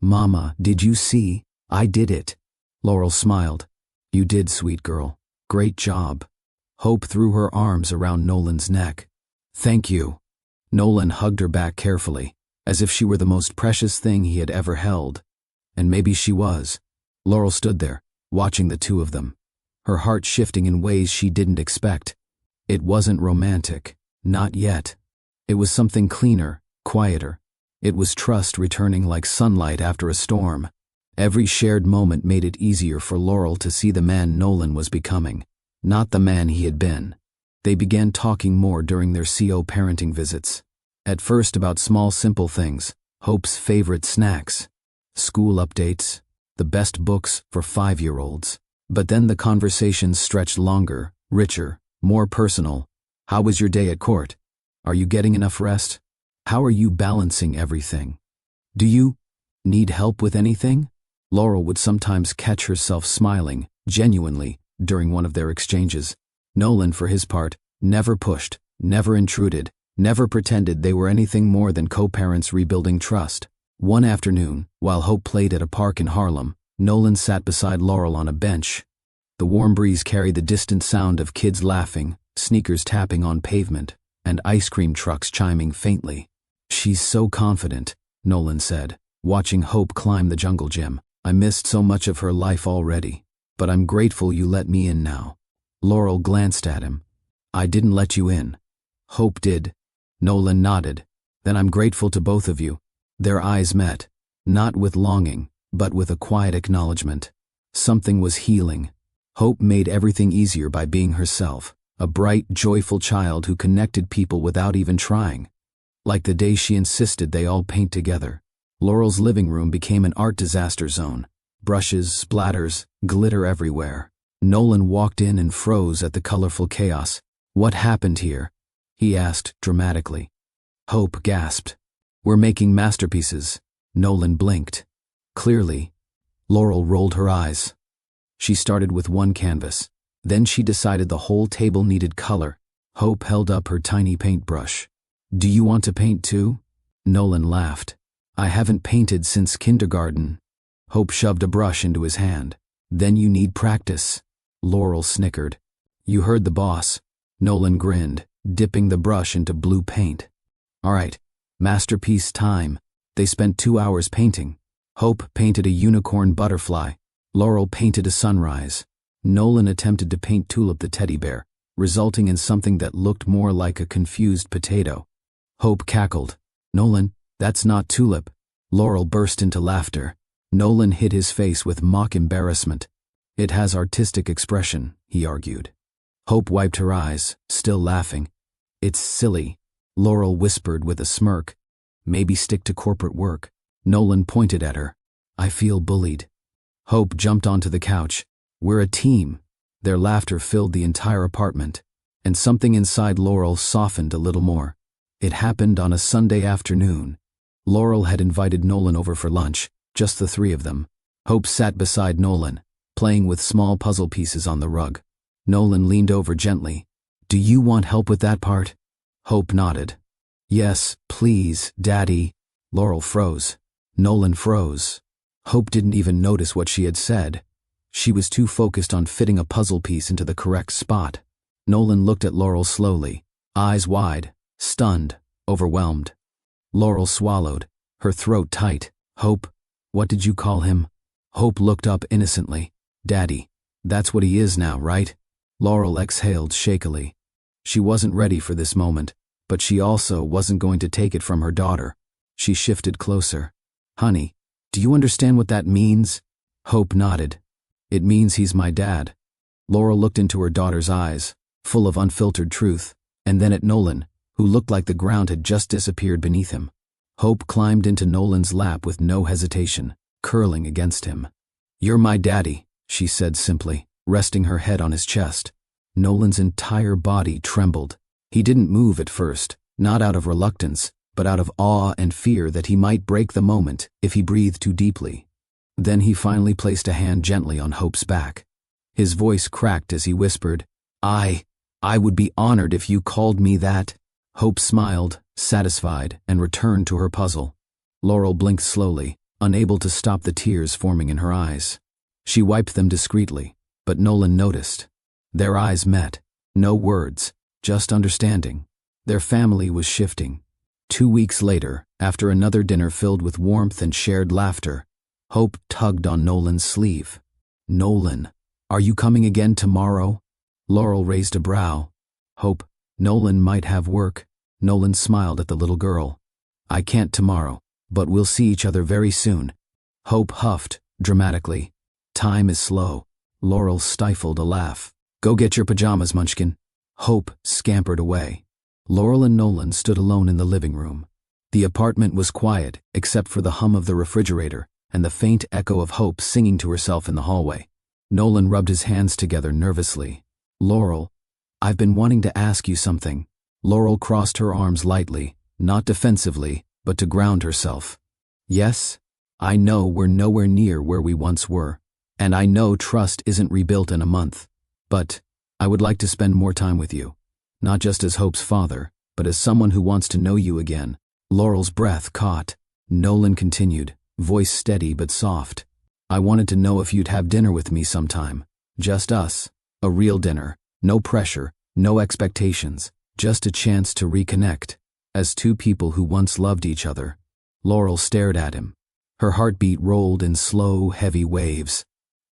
S1: "Mama, did you see? I did it." Laurel smiled. "You did, sweet girl. Great job." Hope threw her arms around Nolan's neck. "Thank you." Nolan hugged her back carefully, as if she were the most precious thing he had ever held. And maybe she was. Laurel stood there, watching the two of them, her heart shifting in ways she didn't expect. It wasn't romantic, not yet. It was something cleaner, quieter. It was trust returning like sunlight after a storm. Every shared moment made it easier for Laurel to see the man Nolan was becoming, not the man he had been. They began talking more during their CO parenting visits. At first about small simple things, Hope's favorite snacks, school updates, the best books for 5-year-olds. But then the conversations stretched longer, richer, more personal. How was your day at court? Are you getting enough rest? How are you balancing everything? Do you need help with anything? Laurel would sometimes catch herself smiling, genuinely, during one of their exchanges. Nolan, for his part, never pushed, never intruded, never pretended they were anything more than co-parents rebuilding trust. One afternoon, while Hope played at a park in Harlem, Nolan sat beside Laurel on a bench. The warm breeze carried the distant sound of kids laughing, sneakers tapping on pavement, and ice cream trucks chiming faintly. "She's so confident," Nolan said, watching Hope climb the jungle gym. "I missed so much of her life already, but I'm grateful you let me in now." Laurel glanced at him. "I didn't let you in. Hope did." Nolan nodded. "Then I'm grateful to both of you." Their eyes met, not with longing, but with a quiet acknowledgement. Something was healing. Hope made everything easier by being herself, a bright, joyful child who connected people without even trying. Like the day she insisted they all paint together. Laurel's living room became an art disaster zone. Brushes, splatters, glitter everywhere. Nolan walked in and froze at the colorful chaos. "What happened here?" he asked dramatically. Hope gasped. "We're making masterpieces." Nolan blinked. "Clearly." Laurel rolled her eyes. She started with one canvas. Then she decided the whole table needed color. Hope held up her tiny paintbrush. "Do you want to paint too?" Nolan laughed. "I haven't painted since kindergarten." Hope shoved a brush into his hand. "Then you need practice." Laurel snickered. "You heard the boss." Nolan grinned, dipping the brush into blue paint. "All right, masterpiece time." They spent 2 hours painting. Hope painted a unicorn butterfly. Laurel painted a sunrise. Nolan attempted to paint Tulip the teddy bear, resulting in something that looked more like a confused potato. Hope cackled. "Nolan, that's not Tulip." Laurel burst into laughter. Nolan hid his face with mock embarrassment. "It has artistic expression," he argued. Hope wiped her eyes, still laughing. "It's silly," Laurel whispered with a smirk. "Maybe stick to corporate work." Nolan pointed at her. "I feel bullied." Hope jumped onto the couch. "We're a team." Their laughter filled the entire apartment, and something inside Laurel softened a little more. It happened on a Sunday afternoon. Laurel had invited Nolan over for lunch, just the three of them. Hope sat beside Nolan, playing with small puzzle pieces on the rug. Nolan leaned over gently. "Do you want help with that part?" Hope nodded. "Yes, please, Daddy." Laurel froze. Nolan froze. Hope didn't even notice what she had said. She was too focused on fitting a puzzle piece into the correct spot. Nolan looked at Laurel slowly, eyes wide, stunned, overwhelmed. Laurel swallowed, her throat tight. "Hope, what did you call him?" Hope looked up innocently. "Daddy. That's what he is now, right?" Laurel exhaled shakily. She wasn't ready for this moment, but she also wasn't going to take it from her daughter. She shifted closer. "Honey, do you understand what that means?" Hope nodded. "It means he's my dad." Laurel looked into her daughter's eyes, full of unfiltered truth, and then at Nolan, who looked like the ground had just disappeared beneath him. Hope climbed into Nolan's lap with no hesitation, curling against him. "You're my daddy," she said simply, resting her head on his chest. Nolan's entire body trembled. He didn't move at first, not out of reluctance, but out of awe and fear that he might break the moment if he breathed too deeply. Then he finally placed a hand gently on Hope's back. His voice cracked as he whispered, I would be honored if you called me that." Hope smiled, satisfied, and returned to her puzzle. Laurel blinked slowly, unable to stop the tears forming in her eyes. She wiped them discreetly, but Nolan noticed. Their eyes met. No words, just understanding. Their family was shifting. 2 weeks later, after another dinner filled with warmth and shared laughter, Hope tugged on Nolan's sleeve. "Nolan, are you coming again tomorrow?" Laurel raised a brow. "Hope, Nolan might have work." Nolan smiled at the little girl. "I can't tomorrow, but we'll see each other very soon." Hope huffed, dramatically. "Time is slow." Laurel stifled a laugh. "Go get your pajamas, Munchkin." Hope scampered away. Laurel and Nolan stood alone in the living room. The apartment was quiet, except for the hum of the refrigerator and the faint echo of Hope singing to herself in the hallway. Nolan rubbed his hands together nervously. "Laurel, I've been wanting to ask you something." Laurel crossed her arms lightly, not defensively, but to ground herself. "Yes? I know we're nowhere near where we once were, and I know trust isn't rebuilt in a month. But I would like to spend more time with you, not just as Hope's father, but as someone who wants to know you again." Laurel's breath caught. Nolan continued, voice steady but soft. "I wanted to know if you'd have dinner with me sometime. Just us. A real dinner. No pressure, no expectations. Just a chance to reconnect. As two people who once loved each other." Laurel stared at him. Her heartbeat rolled in slow, heavy waves.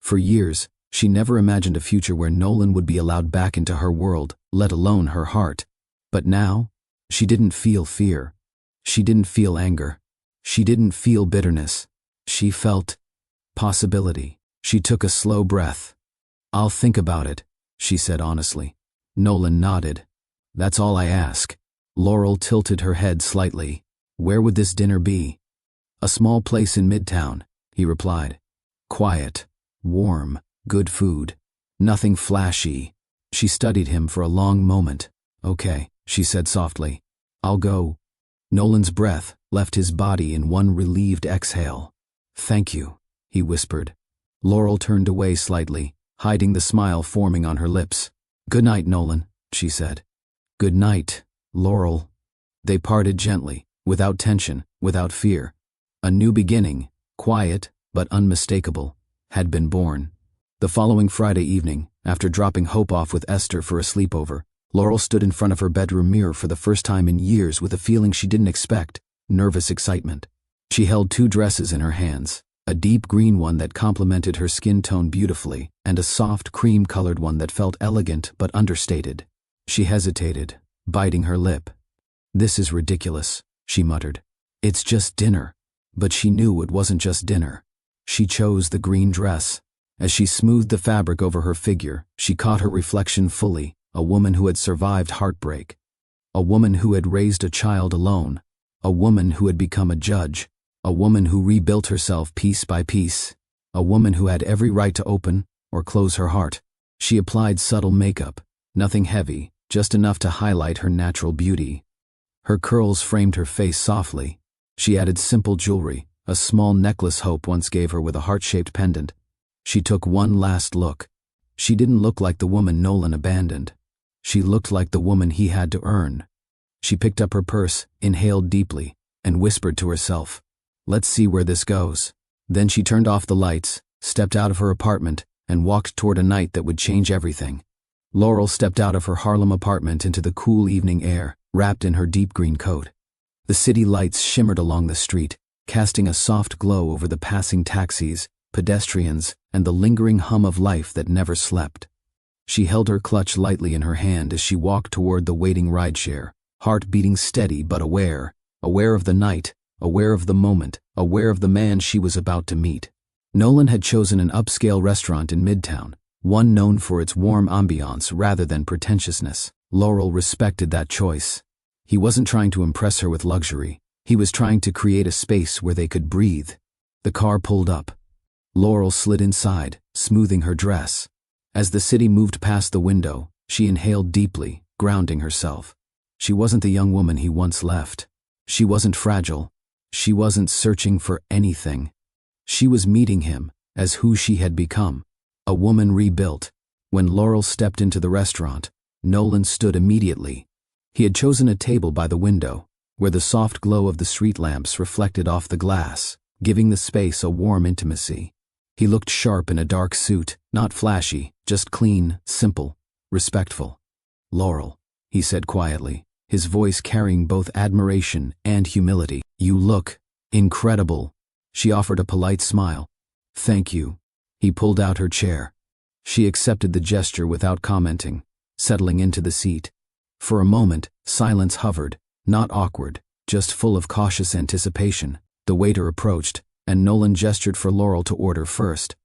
S1: For years, she never imagined a future where Nolan would be allowed back into her world, let alone her heart. But now, she didn't feel fear. She didn't feel anger. She didn't feel bitterness. She felt possibility. She took a slow breath. "I'll think about it," she said honestly. Nolan nodded. "That's all I ask." Laurel tilted her head slightly. "Where would this dinner be?" "A small place in Midtown," he replied. "Quiet, warm, good food. Nothing flashy." She studied him for a long moment. "Okay," she said softly. "I'll go." Nolan's breath left his body in one relieved exhale. "Thank you," he whispered. Laurel turned away slightly, hiding the smile forming on her lips. "Good night, Nolan," she said. "Good night, Laurel." They parted gently, without tension, without fear. A new beginning, quiet but unmistakable, had been born. The following Friday evening, after dropping Hope off with Esther for a sleepover, Laurel stood in front of her bedroom mirror for the first time in years with a feeling she didn't expect, nervous excitement. She held two dresses in her hands, a deep green one that complemented her skin tone beautifully, and a soft cream-colored one that felt elegant but understated. She hesitated, biting her lip. "This is ridiculous," she muttered. "It's just dinner." But she knew it wasn't just dinner. She chose the green dress. As she smoothed the fabric over her figure, she caught her reflection fully, a woman who had survived heartbreak. A woman who had raised a child alone. A woman who had become a judge. A woman who rebuilt herself piece by piece. A woman who had every right to open or close her heart. She applied subtle makeup, nothing heavy, just enough to highlight her natural beauty. Her curls framed her face softly. She added simple jewelry, a small necklace Hope once gave her with a heart-shaped pendant. She took one last look. She didn't look like the woman Nolan abandoned. She looked like the woman he had to earn. She picked up her purse, inhaled deeply, and whispered to herself, "Let's see where this goes." Then she turned off the lights, stepped out of her apartment, and walked toward a night that would change everything. Laurel stepped out of her Harlem apartment into the cool evening air, wrapped in her deep green coat. The city lights shimmered along the street, casting a soft glow over the passing taxis, pedestrians, and the lingering hum of life that never slept. She held her clutch lightly in her hand as she walked toward the waiting rideshare, heart beating steady but aware of the night, aware of the moment, aware of the man she was about to meet. Nolan had chosen an upscale restaurant in Midtown, one known for its warm ambiance rather than pretentiousness. Laurel respected that choice. He wasn't trying to impress her with luxury. He was trying to create a space where they could breathe. The car pulled up. Laurel slid inside, smoothing her dress. As the city moved past the window, she inhaled deeply, grounding herself. She wasn't the young woman he once left. She wasn't fragile. She wasn't searching for anything. She was meeting him as who she had become, a woman rebuilt. When Laurel stepped into the restaurant, Nolan stood immediately. He had chosen a table by the window, where the soft glow of the street lamps reflected off the glass, giving the space a warm intimacy. He looked sharp in a dark suit, not flashy, just clean, simple, respectful. "Laurel," he said quietly, his voice carrying both admiration and humility. "You look incredible." She offered a polite smile. "Thank you." He pulled out her chair. She accepted the gesture without commenting, settling into the seat. For a moment, silence hovered, not awkward, just full of cautious anticipation. The waiter approached, and Nolan gestured for Laurel to order first.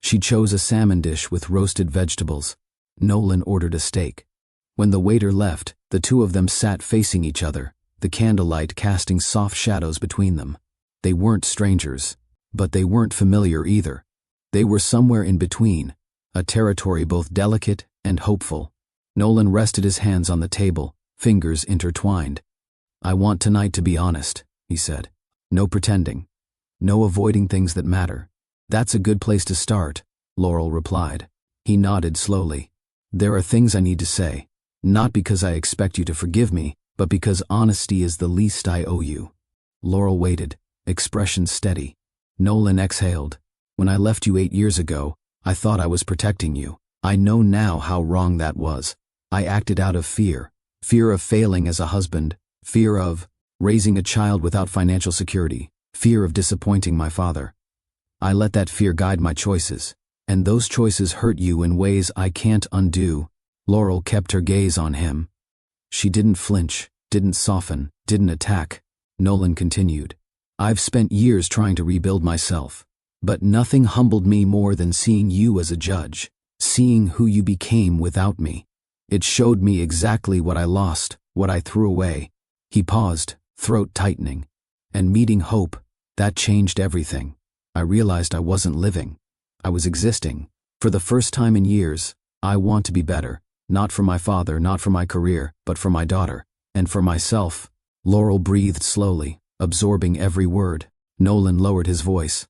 S1: She chose a salmon dish with roasted vegetables. Nolan ordered a steak. When the waiter left, the two of them sat facing each other, the candlelight casting soft shadows between them. They weren't strangers, but they weren't familiar either. They were somewhere in between, a territory both delicate and hopeful. Nolan rested his hands on the table, fingers intertwined. "I want tonight to be honest," he said. "No pretending. No avoiding things that matter." "That's a good place to start," Laurel replied. He nodded slowly. "There are things I need to say, not because I expect you to forgive me, but because honesty is the least I owe you." Laurel waited, expression steady. Nolan exhaled. "When I left you 8 years ago, I thought I was protecting you. I know now how wrong that was. I acted out of fear. Fear of failing as a husband, fear of raising a child without financial security, fear of disappointing my father. I let that fear guide my choices, and those choices hurt you in ways I can't undo." Laurel kept her gaze on him. She didn't flinch, didn't soften, didn't attack. Nolan continued. "I've spent years trying to rebuild myself, but nothing humbled me more than seeing you as a judge, seeing who you became without me. It showed me exactly what I lost, what I threw away." He paused, throat tightening. "And meeting Hope, that changed everything. I realized I wasn't living. I was existing. For the first time in years, I want to be better, not for my father, not for my career, but for my daughter, and for myself." Laurel breathed slowly, absorbing every word. Nolan lowered his voice.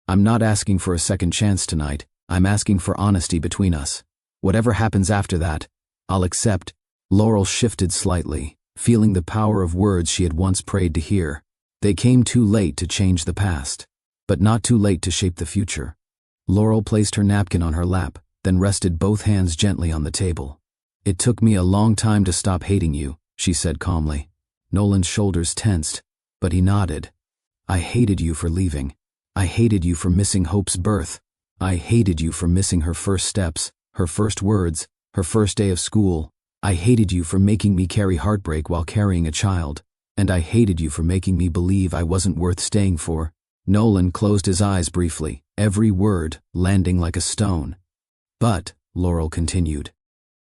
S1: "I'm not asking for a second chance tonight. I'm asking for honesty between us. Whatever happens after that, I'll accept." Laurel shifted slightly, feeling the power of words she had once prayed to hear. They came too late to change the past, but not too late to shape the future. Laurel placed her napkin on her lap, then rested both hands gently on the table. "It took me a long time to stop hating you," she said calmly. Nolan's shoulders tensed, but he nodded. "I hated you for leaving. I hated you for missing Hope's birth. I hated you for missing her first steps, her first words, her first day of school. I hated you for making me carry heartbreak while carrying a child, and I hated you for making me believe I wasn't worth staying for." Nolan closed his eyes briefly, every word landing like a stone. "But," Laurel continued,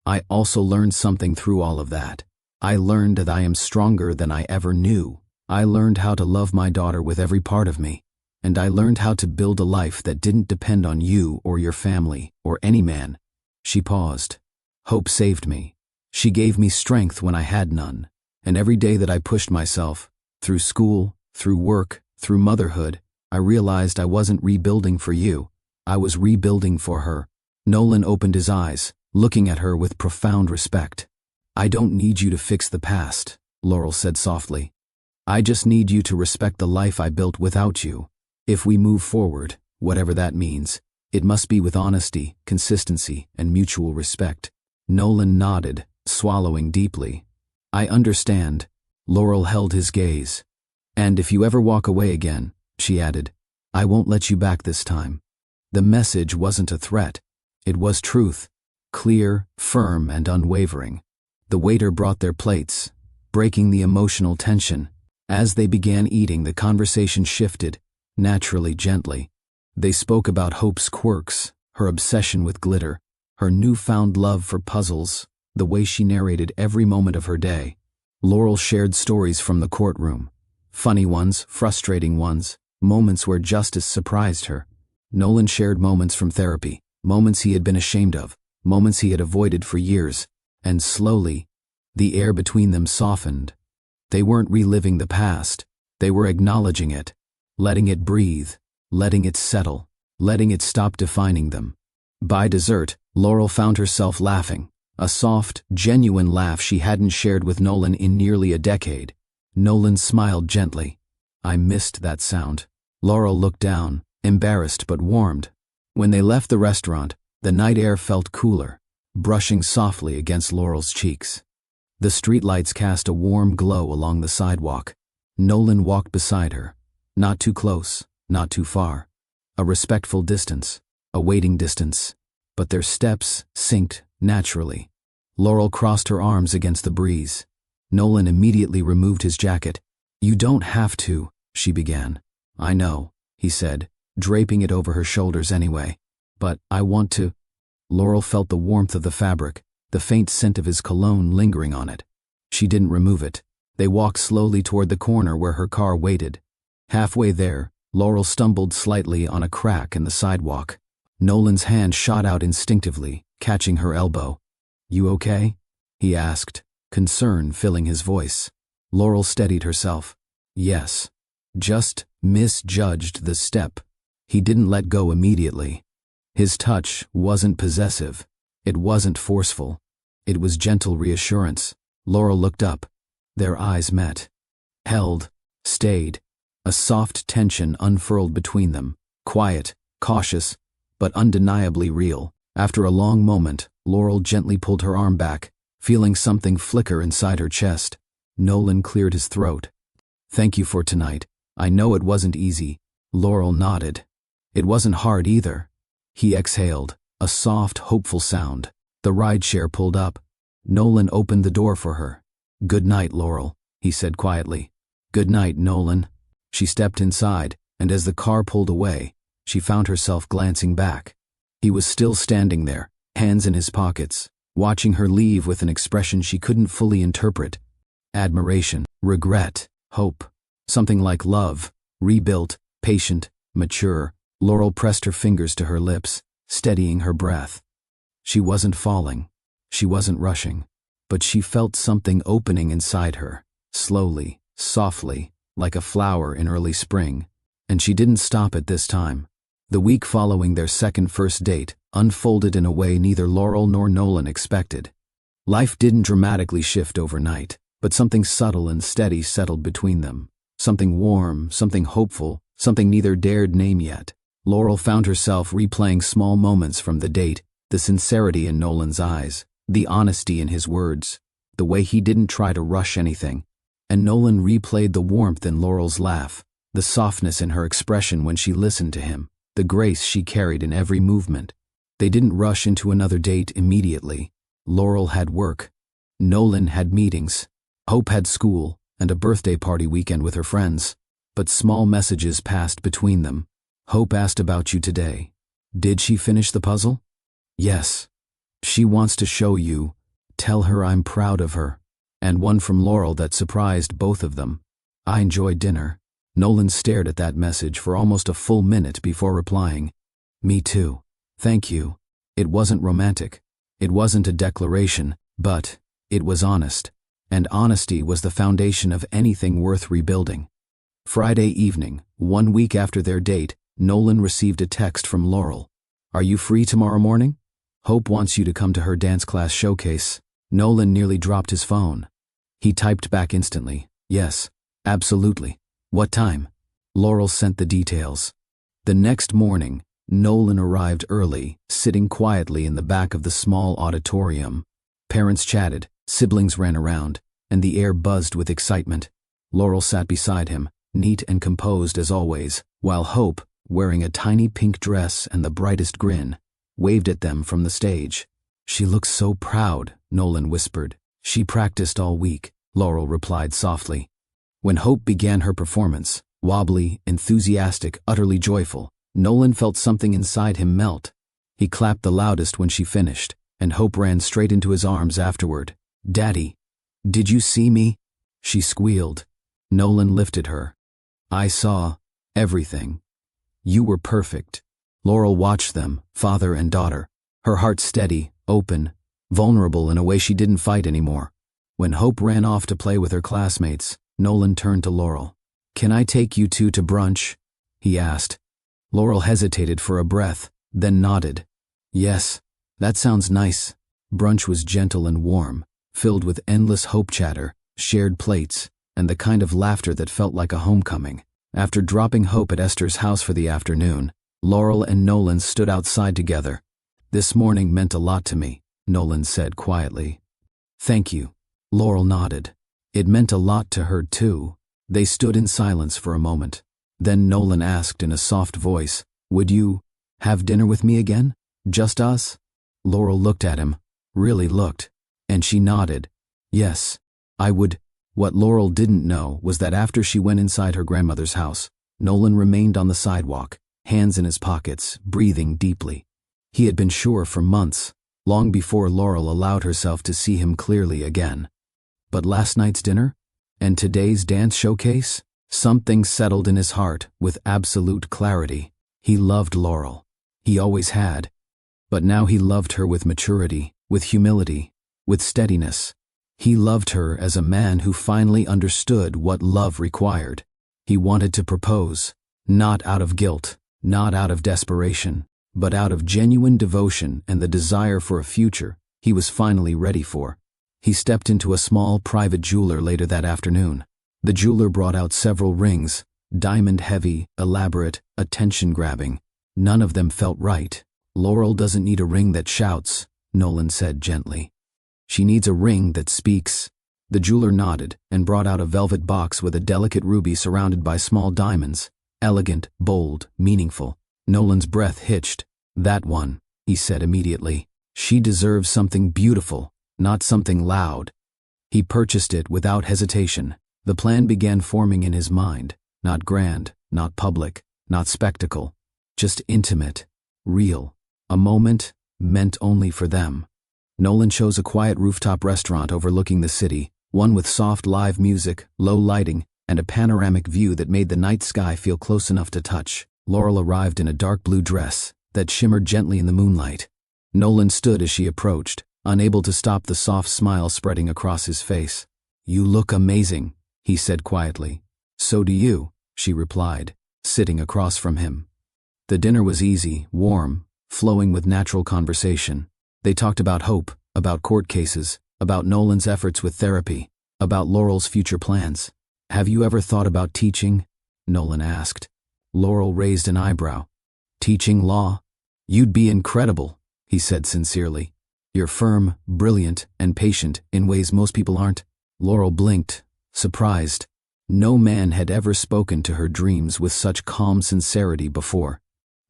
S1: "I also learned something through all of that. I learned that I am stronger than I ever knew. I learned how to love my daughter with every part of me, and I learned how to build a life that didn't depend on you or your family or any man." She paused. "Hope saved me. She gave me strength when I had none, and every day that I pushed myself, through school, through work, through motherhood, I realized I wasn't rebuilding for you. I was rebuilding for her." Nolan opened his eyes, looking at her with profound respect. "I don't need you to fix the past," Laurel said softly. "I just need you to respect the life I built without you. If we move forward, whatever that means, it must be with honesty, consistency, and mutual respect." Nolan nodded, swallowing deeply. "I understand." Laurel held his gaze. "And if you ever walk away again," she added, "I won't let you back this time." The message wasn't a threat. It was truth, clear, firm, and unwavering. The waiter brought their plates, breaking the emotional tension. As they began eating, the conversation shifted, naturally, gently. They spoke about Hope's quirks, her obsession with glitter, her newfound love for puzzles, the way she narrated every moment of her day. Laurel shared stories from the courtroom, funny ones, frustrating ones, moments where justice surprised her. Nolan shared moments from therapy, moments he had been ashamed of, moments he had avoided for years, and slowly, the air between them softened. They weren't reliving the past, they were acknowledging it, letting it breathe, letting it settle, letting it stop defining them. By dessert, Laurel found herself laughing, a soft, genuine laugh she hadn't shared with Nolan in nearly a decade. Nolan smiled gently. "I missed that sound." Laurel looked down, embarrassed but warmed. When they left the restaurant, the night air felt cooler, brushing softly against Laurel's cheeks. The streetlights cast a warm glow along the sidewalk. Nolan walked beside her, not too close, not too far. A respectful distance, a waiting distance, but their steps synced naturally. Laurel crossed her arms against the breeze. Nolan immediately removed his jacket. "You don't have to," she began. "I know," he said, draping it over her shoulders anyway. "But I want to." Laurel felt the warmth of the fabric, the faint scent of his cologne lingering on it. She didn't remove it. They walked slowly toward the corner where her car waited. Halfway there, Laurel stumbled slightly on a crack in the sidewalk. Nolan's hand shot out instinctively, catching her elbow. "You okay?" he asked, concern filling his voice. Laurel steadied herself. "Yes." Just misjudged the step. He didn't let go immediately. His touch wasn't possessive. It wasn't forceful. It was gentle reassurance. Laurel looked up. Their eyes met. Held. Stayed. A soft tension unfurled between them. Quiet, cautious, but undeniably real. After a long moment, Laurel gently pulled her arm back, feeling something flicker inside her chest. Nolan cleared his throat. "Thank you for tonight. I know it wasn't easy." Laurel nodded. "It wasn't hard either." He exhaled, a soft, hopeful sound. The rideshare pulled up. Nolan opened the door for her. "Good night, Laurel," he said quietly. "Good night, Nolan." She stepped inside, and as the car pulled away, she found herself glancing back. He was still standing there, hands in his pockets, watching her leave with an expression she couldn't fully interpret. Admiration, regret, hope. Something like love, rebuilt, patient, mature. Laurel pressed her fingers to her lips, steadying her breath. She wasn't falling. She wasn't rushing. But she felt something opening inside her, slowly, softly, like a flower in early spring. And she didn't stop at this time. The week following their second first date unfolded in a way neither Laurel nor Nolan expected. Life didn't dramatically shift overnight, but something subtle and steady settled between them. Something warm, something hopeful, something neither dared name yet. Laurel found herself replaying small moments from the date, the sincerity in Nolan's eyes, the honesty in his words, the way he didn't try to rush anything. And Nolan replayed the warmth in Laurel's laugh, the softness in her expression when she listened to him, the grace she carried in every movement. They didn't rush into another date immediately. Laurel had work. Nolan had meetings. Hope had school and a birthday party weekend with her friends. But small messages passed between them. Hope asked about you today. Did she finish the puzzle? Yes. She wants to show you. Tell her I'm proud of her. And one from Laurel that surprised both of them. I enjoyed dinner. Nolan stared at that message for almost a full minute before replying. Me too. Thank you. It wasn't romantic. It wasn't a declaration, but it was honest. And honesty was the foundation of anything worth rebuilding. Friday evening, 1 week after their date, Nolan received a text from Laurel. Are you free tomorrow morning? Hope wants you to come to her dance class showcase. Nolan nearly dropped his phone. He typed back instantly. Yes, absolutely. What time? Laurel sent the details. The next morning, Nolan arrived early, sitting quietly in the back of the small auditorium. Parents chatted, siblings ran around, and the air buzzed with excitement. Laurel sat beside him, neat and composed as always, while Hope, wearing a tiny pink dress and the brightest grin, waved at them from the stage. She looks so proud, Nolan whispered. She practiced all week, Laurel replied softly. When Hope began her performance, wobbly, enthusiastic, utterly joyful, Nolan felt something inside him melt. He clapped the loudest when she finished, and Hope ran straight into his arms afterward. Daddy, did you see me? She squealed. Nolan lifted her. I saw everything. You were perfect. Laurel watched them, father and daughter, her heart steady, open, vulnerable in a way she didn't fight anymore. When Hope ran off to play with her classmates, Nolan turned to Laurel. Can I take you two to brunch? He asked. Laurel hesitated for a breath, then nodded. Yes, that sounds nice. Brunch was gentle and warm, filled with endless Hope chatter, shared plates, and the kind of laughter that felt like a homecoming. After dropping Hope at Esther's house for the afternoon, Laurel and Nolan stood outside together. This morning meant a lot to me, Nolan said quietly. Thank you. Laurel nodded. It meant a lot to her too. They stood in silence for a moment. Then Nolan asked in a soft voice, Would you have dinner with me again? Just us? Laurel looked at him, really looked, and she nodded. Yes, I would. What Laurel didn't know was that after she went inside her grandmother's house, Nolan remained on the sidewalk, hands in his pockets, breathing deeply. He had been sure for months, long before Laurel allowed herself to see him clearly again. But last night's dinner? And today's dance showcase? Something settled in his heart with absolute clarity. He loved Laurel. He always had. But now he loved her with maturity, with humility, with steadiness. He loved her as a man who finally understood what love required. He wanted to propose, not out of guilt, not out of desperation, but out of genuine devotion and the desire for a future he was finally ready for. He stepped into a small private jeweler later that afternoon. The jeweler brought out several rings, diamond-heavy, elaborate, attention-grabbing. None of them felt right. "Laurel doesn't need a ring that shouts," Nolan said gently. "She needs a ring that speaks." The jeweler nodded and brought out a velvet box with a delicate ruby surrounded by small diamonds. Elegant, bold, meaningful. Nolan's breath hitched. "That one," he said immediately. "She deserves something beautiful, not something loud." He purchased it without hesitation. The plan began forming in his mind. Not grand, not public, not spectacle. Just intimate, real. A moment meant only for them. Nolan chose a quiet rooftop restaurant overlooking the city, one with soft live music, low lighting, and a panoramic view that made the night sky feel close enough to touch. Laurel arrived in a dark blue dress that shimmered gently in the moonlight. Nolan stood as she approached, unable to stop the soft smile spreading across his face. "You look amazing," he said quietly. "So do you," she replied, sitting across from him. The dinner was easy, warm, flowing with natural conversation. They talked about hope, about court cases, about Nolan's efforts with therapy, about Laurel's future plans. "Have you ever thought about teaching?" Nolan asked. Laurel raised an eyebrow. "Teaching law? You'd be incredible," he said sincerely. "You're firm, brilliant, and patient in ways most people aren't." Laurel blinked, surprised. No man had ever spoken to her dreams with such calm sincerity before.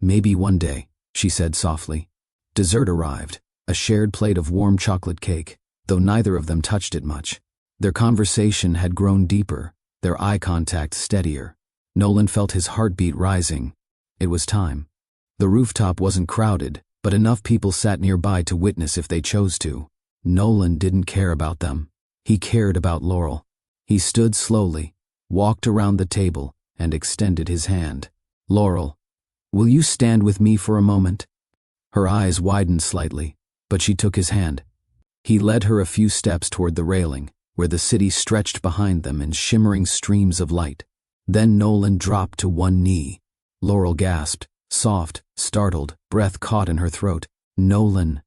S1: "Maybe one day," she said softly. Dessert arrived, a shared plate of warm chocolate cake, though neither of them touched it much. Their conversation had grown deeper, their eye contact steadier. Nolan felt his heartbeat rising. It was time. The rooftop wasn't crowded, but enough people sat nearby to witness if they chose to. Nolan didn't care about them. He cared about Laurel. He stood slowly, walked around the table, and extended his hand. "Laurel, will you stand with me for a moment?" Her eyes widened slightly, but she took his hand. He led her a few steps toward the railing, where the city stretched behind them in shimmering streams of light. Then Nolan dropped to one knee. Laurel gasped, soft, startled, breath caught in her throat. "Nolan,"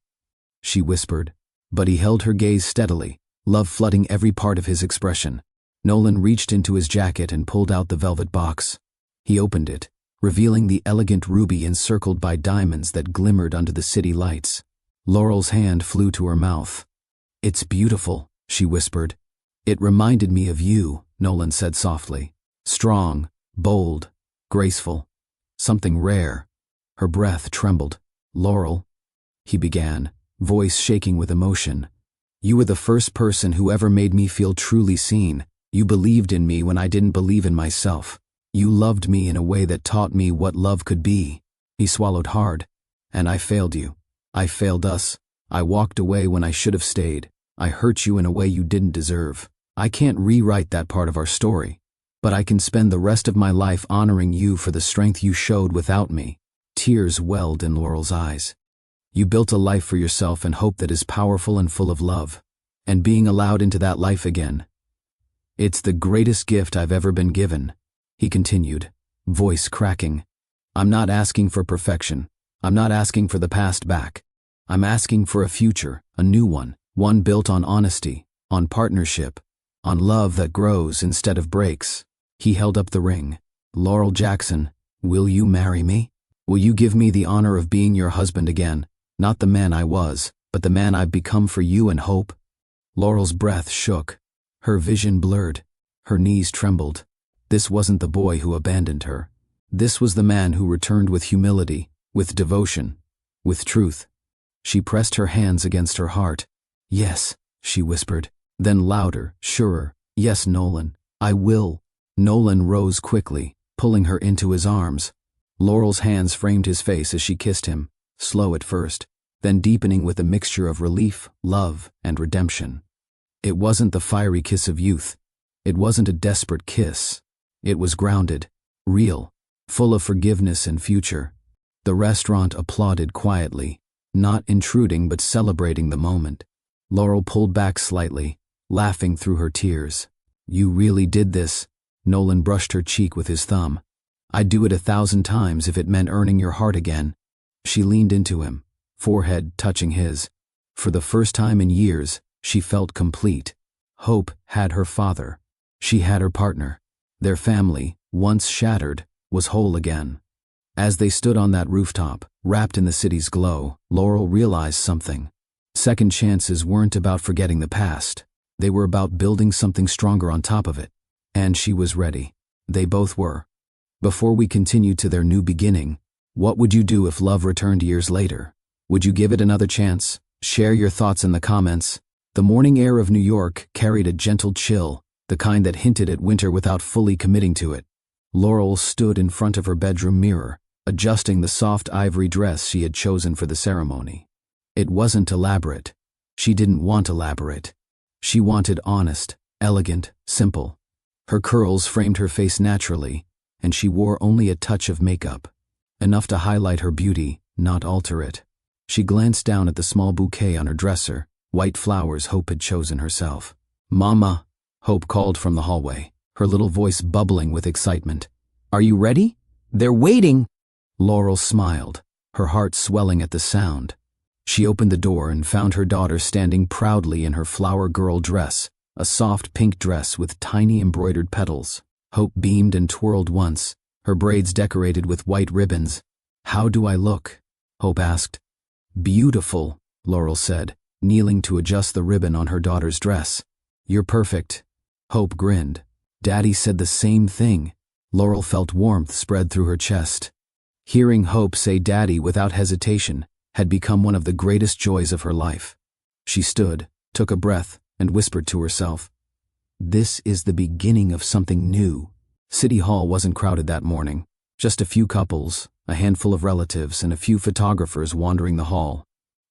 S1: she whispered, but he held her gaze steadily, love flooding every part of his expression. Nolan reached into his jacket and pulled out the velvet box. He opened it, revealing the elegant ruby encircled by diamonds that glimmered under the city lights. Laurel's hand flew to her mouth. "It's beautiful," she whispered. "It reminded me of you," Nolan said softly. "Strong, bold, graceful. Something rare." Her breath trembled. "Laurel," he began, voice shaking with emotion. "You were the first person who ever made me feel truly seen. You believed in me when I didn't believe in myself. You loved me in a way that taught me what love could be." He swallowed hard. "And I failed you. I failed us. I walked away when I should have stayed. I hurt you in a way you didn't deserve. I can't rewrite that part of our story, but I can spend the rest of my life honoring you for the strength you showed without me." Tears welled in Laurel's eyes. "You built a life for yourself and hope that is powerful and full of love. And being allowed into that life again, it's the greatest gift I've ever been given," he continued, voice cracking. "I'm not asking for perfection. I'm not asking for the past back. I'm asking for a future, a new one built on honesty, on partnership, on love that grows instead of breaks." He held up the ring. "Laurel Jackson, will you marry me? Will you give me the honor of being your husband again? Not the man I was, but the man I've become for you and hope?" Laurel's breath shook. Her vision blurred. Her knees trembled. This wasn't the boy who abandoned her. This was the man who returned with humility, with devotion, with truth. She pressed her hands against her heart. "Yes," she whispered. Then louder, surer, "Yes, Nolan, I will." Nolan rose quickly, pulling her into his arms. Laurel's hands framed his face as she kissed him, slow at first, then deepening with a mixture of relief, love, and redemption. It wasn't the fiery kiss of youth. It wasn't a desperate kiss. It was grounded, real, full of forgiveness and future. The restaurant applauded quietly, not intruding but celebrating the moment. Laurel pulled back slightly, laughing through her tears. "You really did this." Nolan brushed her cheek with his thumb. "I'd do it 1,000 times if it meant earning your heart again." She leaned into him, forehead touching his. For the first time in years, she felt complete. Hope had her father. She had her partner. Their family, once shattered, was whole again. As they stood on that rooftop, wrapped in the city's glow, Laurel realized something. Second chances weren't about forgetting the past. They were about building something stronger on top of it. And she was ready. They both were. Before we continue to their new beginning, what would you do if love returned years later? Would you give it another chance? Share your thoughts in the comments. The morning air of New York carried a gentle chill, the kind that hinted at winter without fully committing to it. Laurel stood in front of her bedroom mirror, adjusting the soft ivory dress she had chosen for the ceremony. It wasn't elaborate. She didn't want elaborate. She wanted honest, elegant, simple. Her curls framed her face naturally, and she wore only a touch of makeup, enough to highlight her beauty, not alter it. She glanced down at the small bouquet on her dresser, white flowers Hope had chosen herself. "Mama," Hope called from the hallway, her little voice bubbling with excitement. "Are you ready? They're waiting!" Laurel smiled, her heart swelling at the sound. She opened the door and found her daughter standing proudly in her flower girl dress, a soft pink dress with tiny embroidered petals. Hope beamed and twirled once, her braids decorated with white ribbons. "How do I look?" Hope asked. "Beautiful," Laurel said, kneeling to adjust the ribbon on her daughter's dress. "You're perfect." Hope grinned. "Daddy said the same thing." Laurel felt warmth spread through her chest. Hearing Hope say Daddy without hesitation had become one of the greatest joys of her life. She stood, took a breath, and whispered to herself, "This is the beginning of something new." City Hall wasn't crowded that morning. Just a few couples, a handful of relatives, and a few photographers wandering the hall.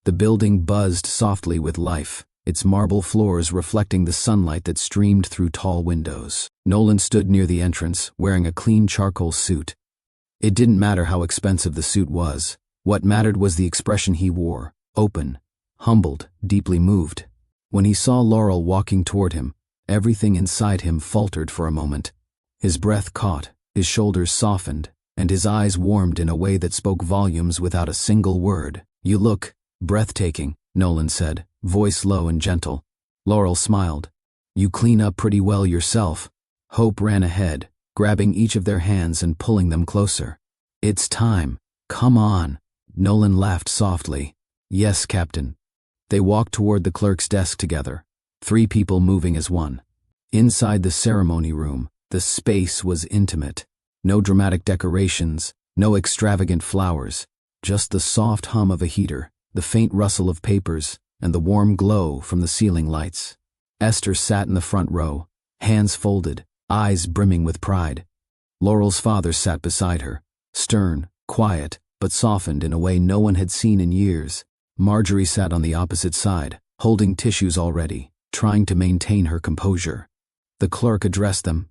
S1: The building buzzed softly with life, its marble floors reflecting the sunlight that streamed through tall windows. Nolan stood near the entrance, wearing a clean charcoal suit. It didn't matter how expensive the suit was. What mattered was the expression he wore, open, humbled, deeply moved. When he saw Laurel walking toward him, everything inside him faltered for a moment. His breath caught, his shoulders softened, and his eyes warmed in a way that spoke volumes without a single word. "You look breathtaking," Nolan said, voice low and gentle. Laurel smiled. "You clean up pretty well yourself." Hope ran ahead, grabbing each of their hands and pulling them closer. "It's time. Come on." Nolan laughed softly. "Yes, Captain." They walked toward the clerk's desk together, 3 people moving as one. Inside the ceremony room, the space was intimate. No dramatic decorations, no extravagant flowers, just the soft hum of a heater, the faint rustle of papers, and the warm glow from the ceiling lights. Esther sat in the front row, hands folded, eyes brimming with pride. Laurel's father sat beside her, stern, quiet, but softened in a way no one had seen in years. Marjorie sat on the opposite side, holding tissues already, trying to maintain her composure. The clerk addressed them.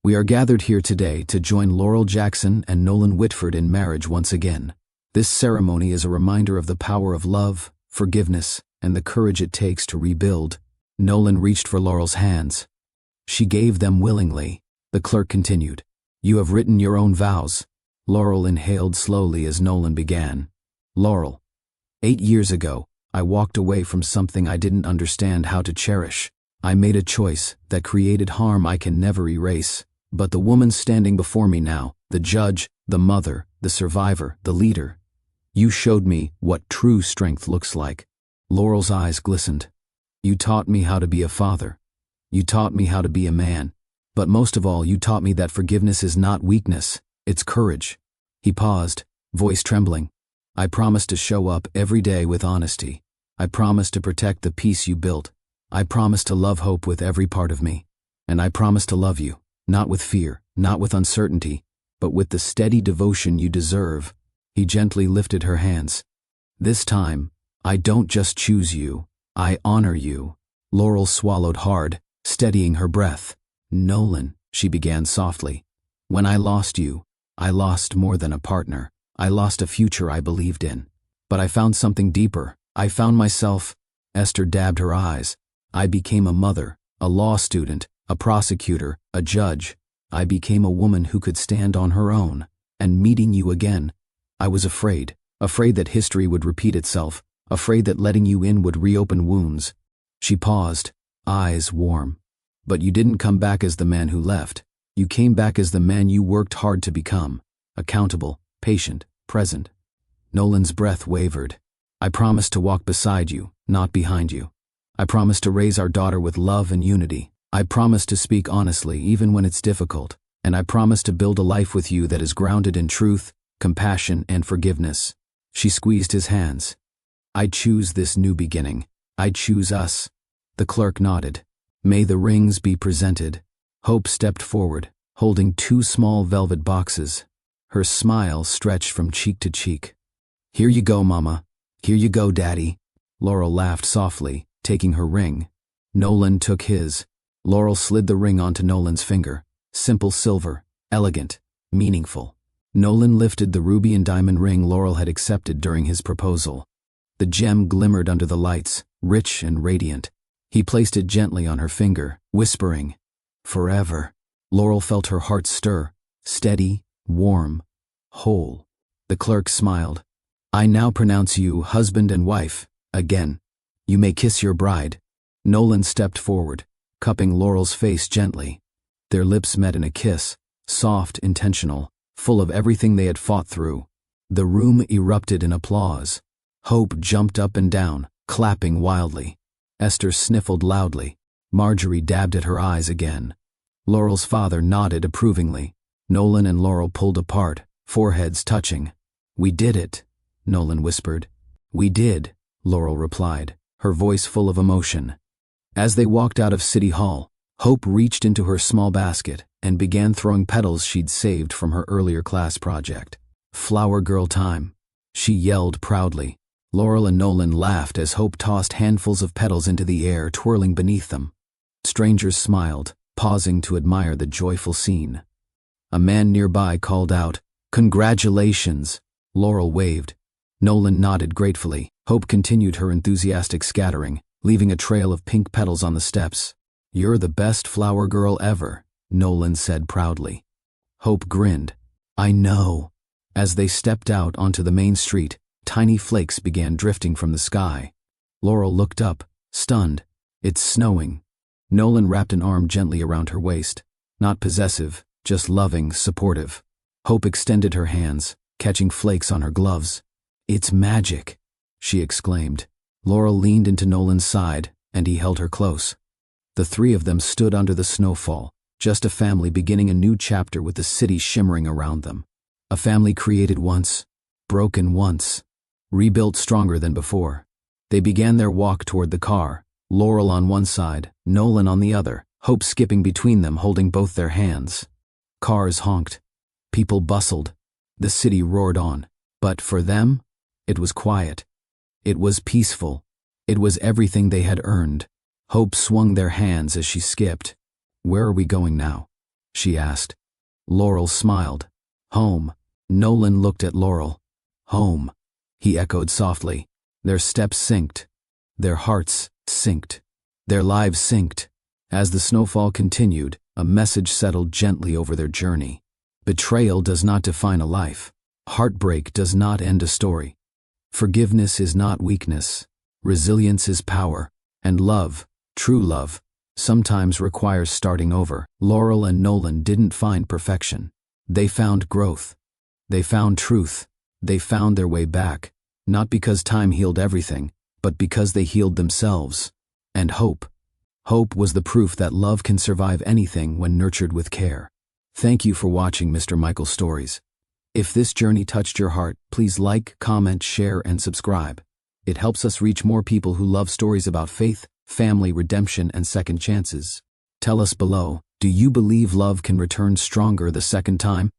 S1: "We are gathered here today to join Laurel Jackson and Nolan Whitford in marriage once again. This ceremony is a reminder of the power of love, forgiveness, and the courage it takes to rebuild." Nolan reached for Laurel's hands. She gave them willingly. The clerk continued. "You have written your own vows." Laurel inhaled slowly as Nolan began. "Laurel, 8 years ago, I walked away from something I didn't understand how to cherish. I made a choice that created harm I can never erase. But the woman standing before me now, the judge, the mother, the survivor, the leader, you showed me what true strength looks like." Laurel's eyes glistened. "You taught me how to be a father. You taught me how to be a man. But most of all, you taught me that forgiveness is not weakness, it's courage." He paused, voice trembling. "I promise to show up every day with honesty. I promise to protect the peace you built. I promise to love Hope with every part of me. And I promise to love you, not with fear, not with uncertainty, but with the steady devotion you deserve." He gently lifted her hands. "This time, I don't just choose you, I honor you. Laurel swallowed hard, steadying her breath. Nolan, she began softly. When I lost you, I lost more than a partner. I lost a future I believed in. But I found something deeper. I found myself. Esther dabbed her eyes. I became a mother, a law student, a prosecutor, a judge. I became a woman who could stand on her own. And meeting you again, I was afraid that history would repeat itself, afraid that letting you in would reopen wounds. She paused, eyes warm. But you didn't come back as the man who left. You came back as the man you worked hard to become. Accountable, patient, present. Nolan's breath wavered. I promised to walk beside you, not behind you. I promised to raise our daughter with love and unity. I promised to speak honestly even when it's difficult. And I promised to build a life with you that is grounded in truth, compassion, and forgiveness. She squeezed his hands. I choose this new beginning. I choose us. The clerk nodded. May the rings be presented. Hope stepped forward, holding 2 small velvet boxes. Her smile stretched from cheek to cheek. Here you go, Mama. Here you go, Daddy. Laurel laughed softly, taking her ring. Nolan took his. Laurel slid the ring onto Nolan's finger. Simple silver, elegant, meaningful. Nolan lifted the ruby and diamond ring Laurel had accepted during his proposal. The gem glimmered under the lights, rich and radiant. He placed it gently on her finger, whispering, "Forever." Laurel felt her heart stir, steady, warm, whole. The clerk smiled. I now pronounce you husband and wife, again. You may kiss your bride. Nolan stepped forward, cupping Laurel's face gently. Their lips met in a kiss, soft, intentional, full of everything they had fought through. The room erupted in applause. Hope jumped up and down, clapping wildly. Esther sniffled loudly. Marjorie dabbed at her eyes again. Laurel's father nodded approvingly. Nolan and Laurel pulled apart, foreheads touching. We did it, Nolan whispered. We did, Laurel replied, her voice full of emotion. As they walked out of City Hall, Hope reached into her small basket and began throwing petals she'd saved from her earlier class project. Flower girl time, she yelled proudly. Laurel and Nolan laughed as Hope tossed handfuls of petals into the air, twirling beneath them. Strangers smiled, pausing to admire the joyful scene. A man nearby called out, "Congratulations!" Laurel waved. Nolan nodded gratefully. Hope continued her enthusiastic scattering, leaving a trail of pink petals on the steps. You're the best flower girl ever, Nolan said proudly. Hope grinned. I know. As they stepped out onto the main street, tiny flakes began drifting from the sky. Laurel looked up, stunned. It's snowing. Nolan wrapped an arm gently around her waist. Not possessive, just loving, supportive. Hope extended her hands, catching flakes on her gloves. It's magic, she exclaimed. Laurel leaned into Nolan's side, and he held her close. The 3 of them stood under the snowfall, just a family beginning a new chapter with the city shimmering around them. A family created once, broken once, rebuilt stronger than before. They began their walk toward the car, Laurel on one side, Nolan on the other, Hope skipping between them holding both their hands. Cars honked. People bustled. The city roared on. But for them, it was quiet. It was peaceful. It was everything they had earned. Hope swung their hands as she skipped. Where are we going now? She asked. Laurel smiled. Home. Nolan looked at Laurel. Home. He echoed softly. Their steps synced. Their hearts synced. Their lives synced. As the snowfall continued, a message settled gently over their journey. Betrayal does not define a life. Heartbreak does not end a story. Forgiveness is not weakness. Resilience is power. And love, true love, sometimes requires starting over. Laurel and Nolan didn't find perfection. They found growth. They found truth. They found their way back, not because time healed everything, but because they healed themselves. And hope. Hope was the proof that love can survive anything when nurtured with care. Thank you for watching Mr. Michael's Stories. If this journey touched your heart, please like, comment, share, and subscribe. It helps us reach more people who love stories about faith, family, redemption, and second chances. Tell us below, do you believe love can return stronger the second time?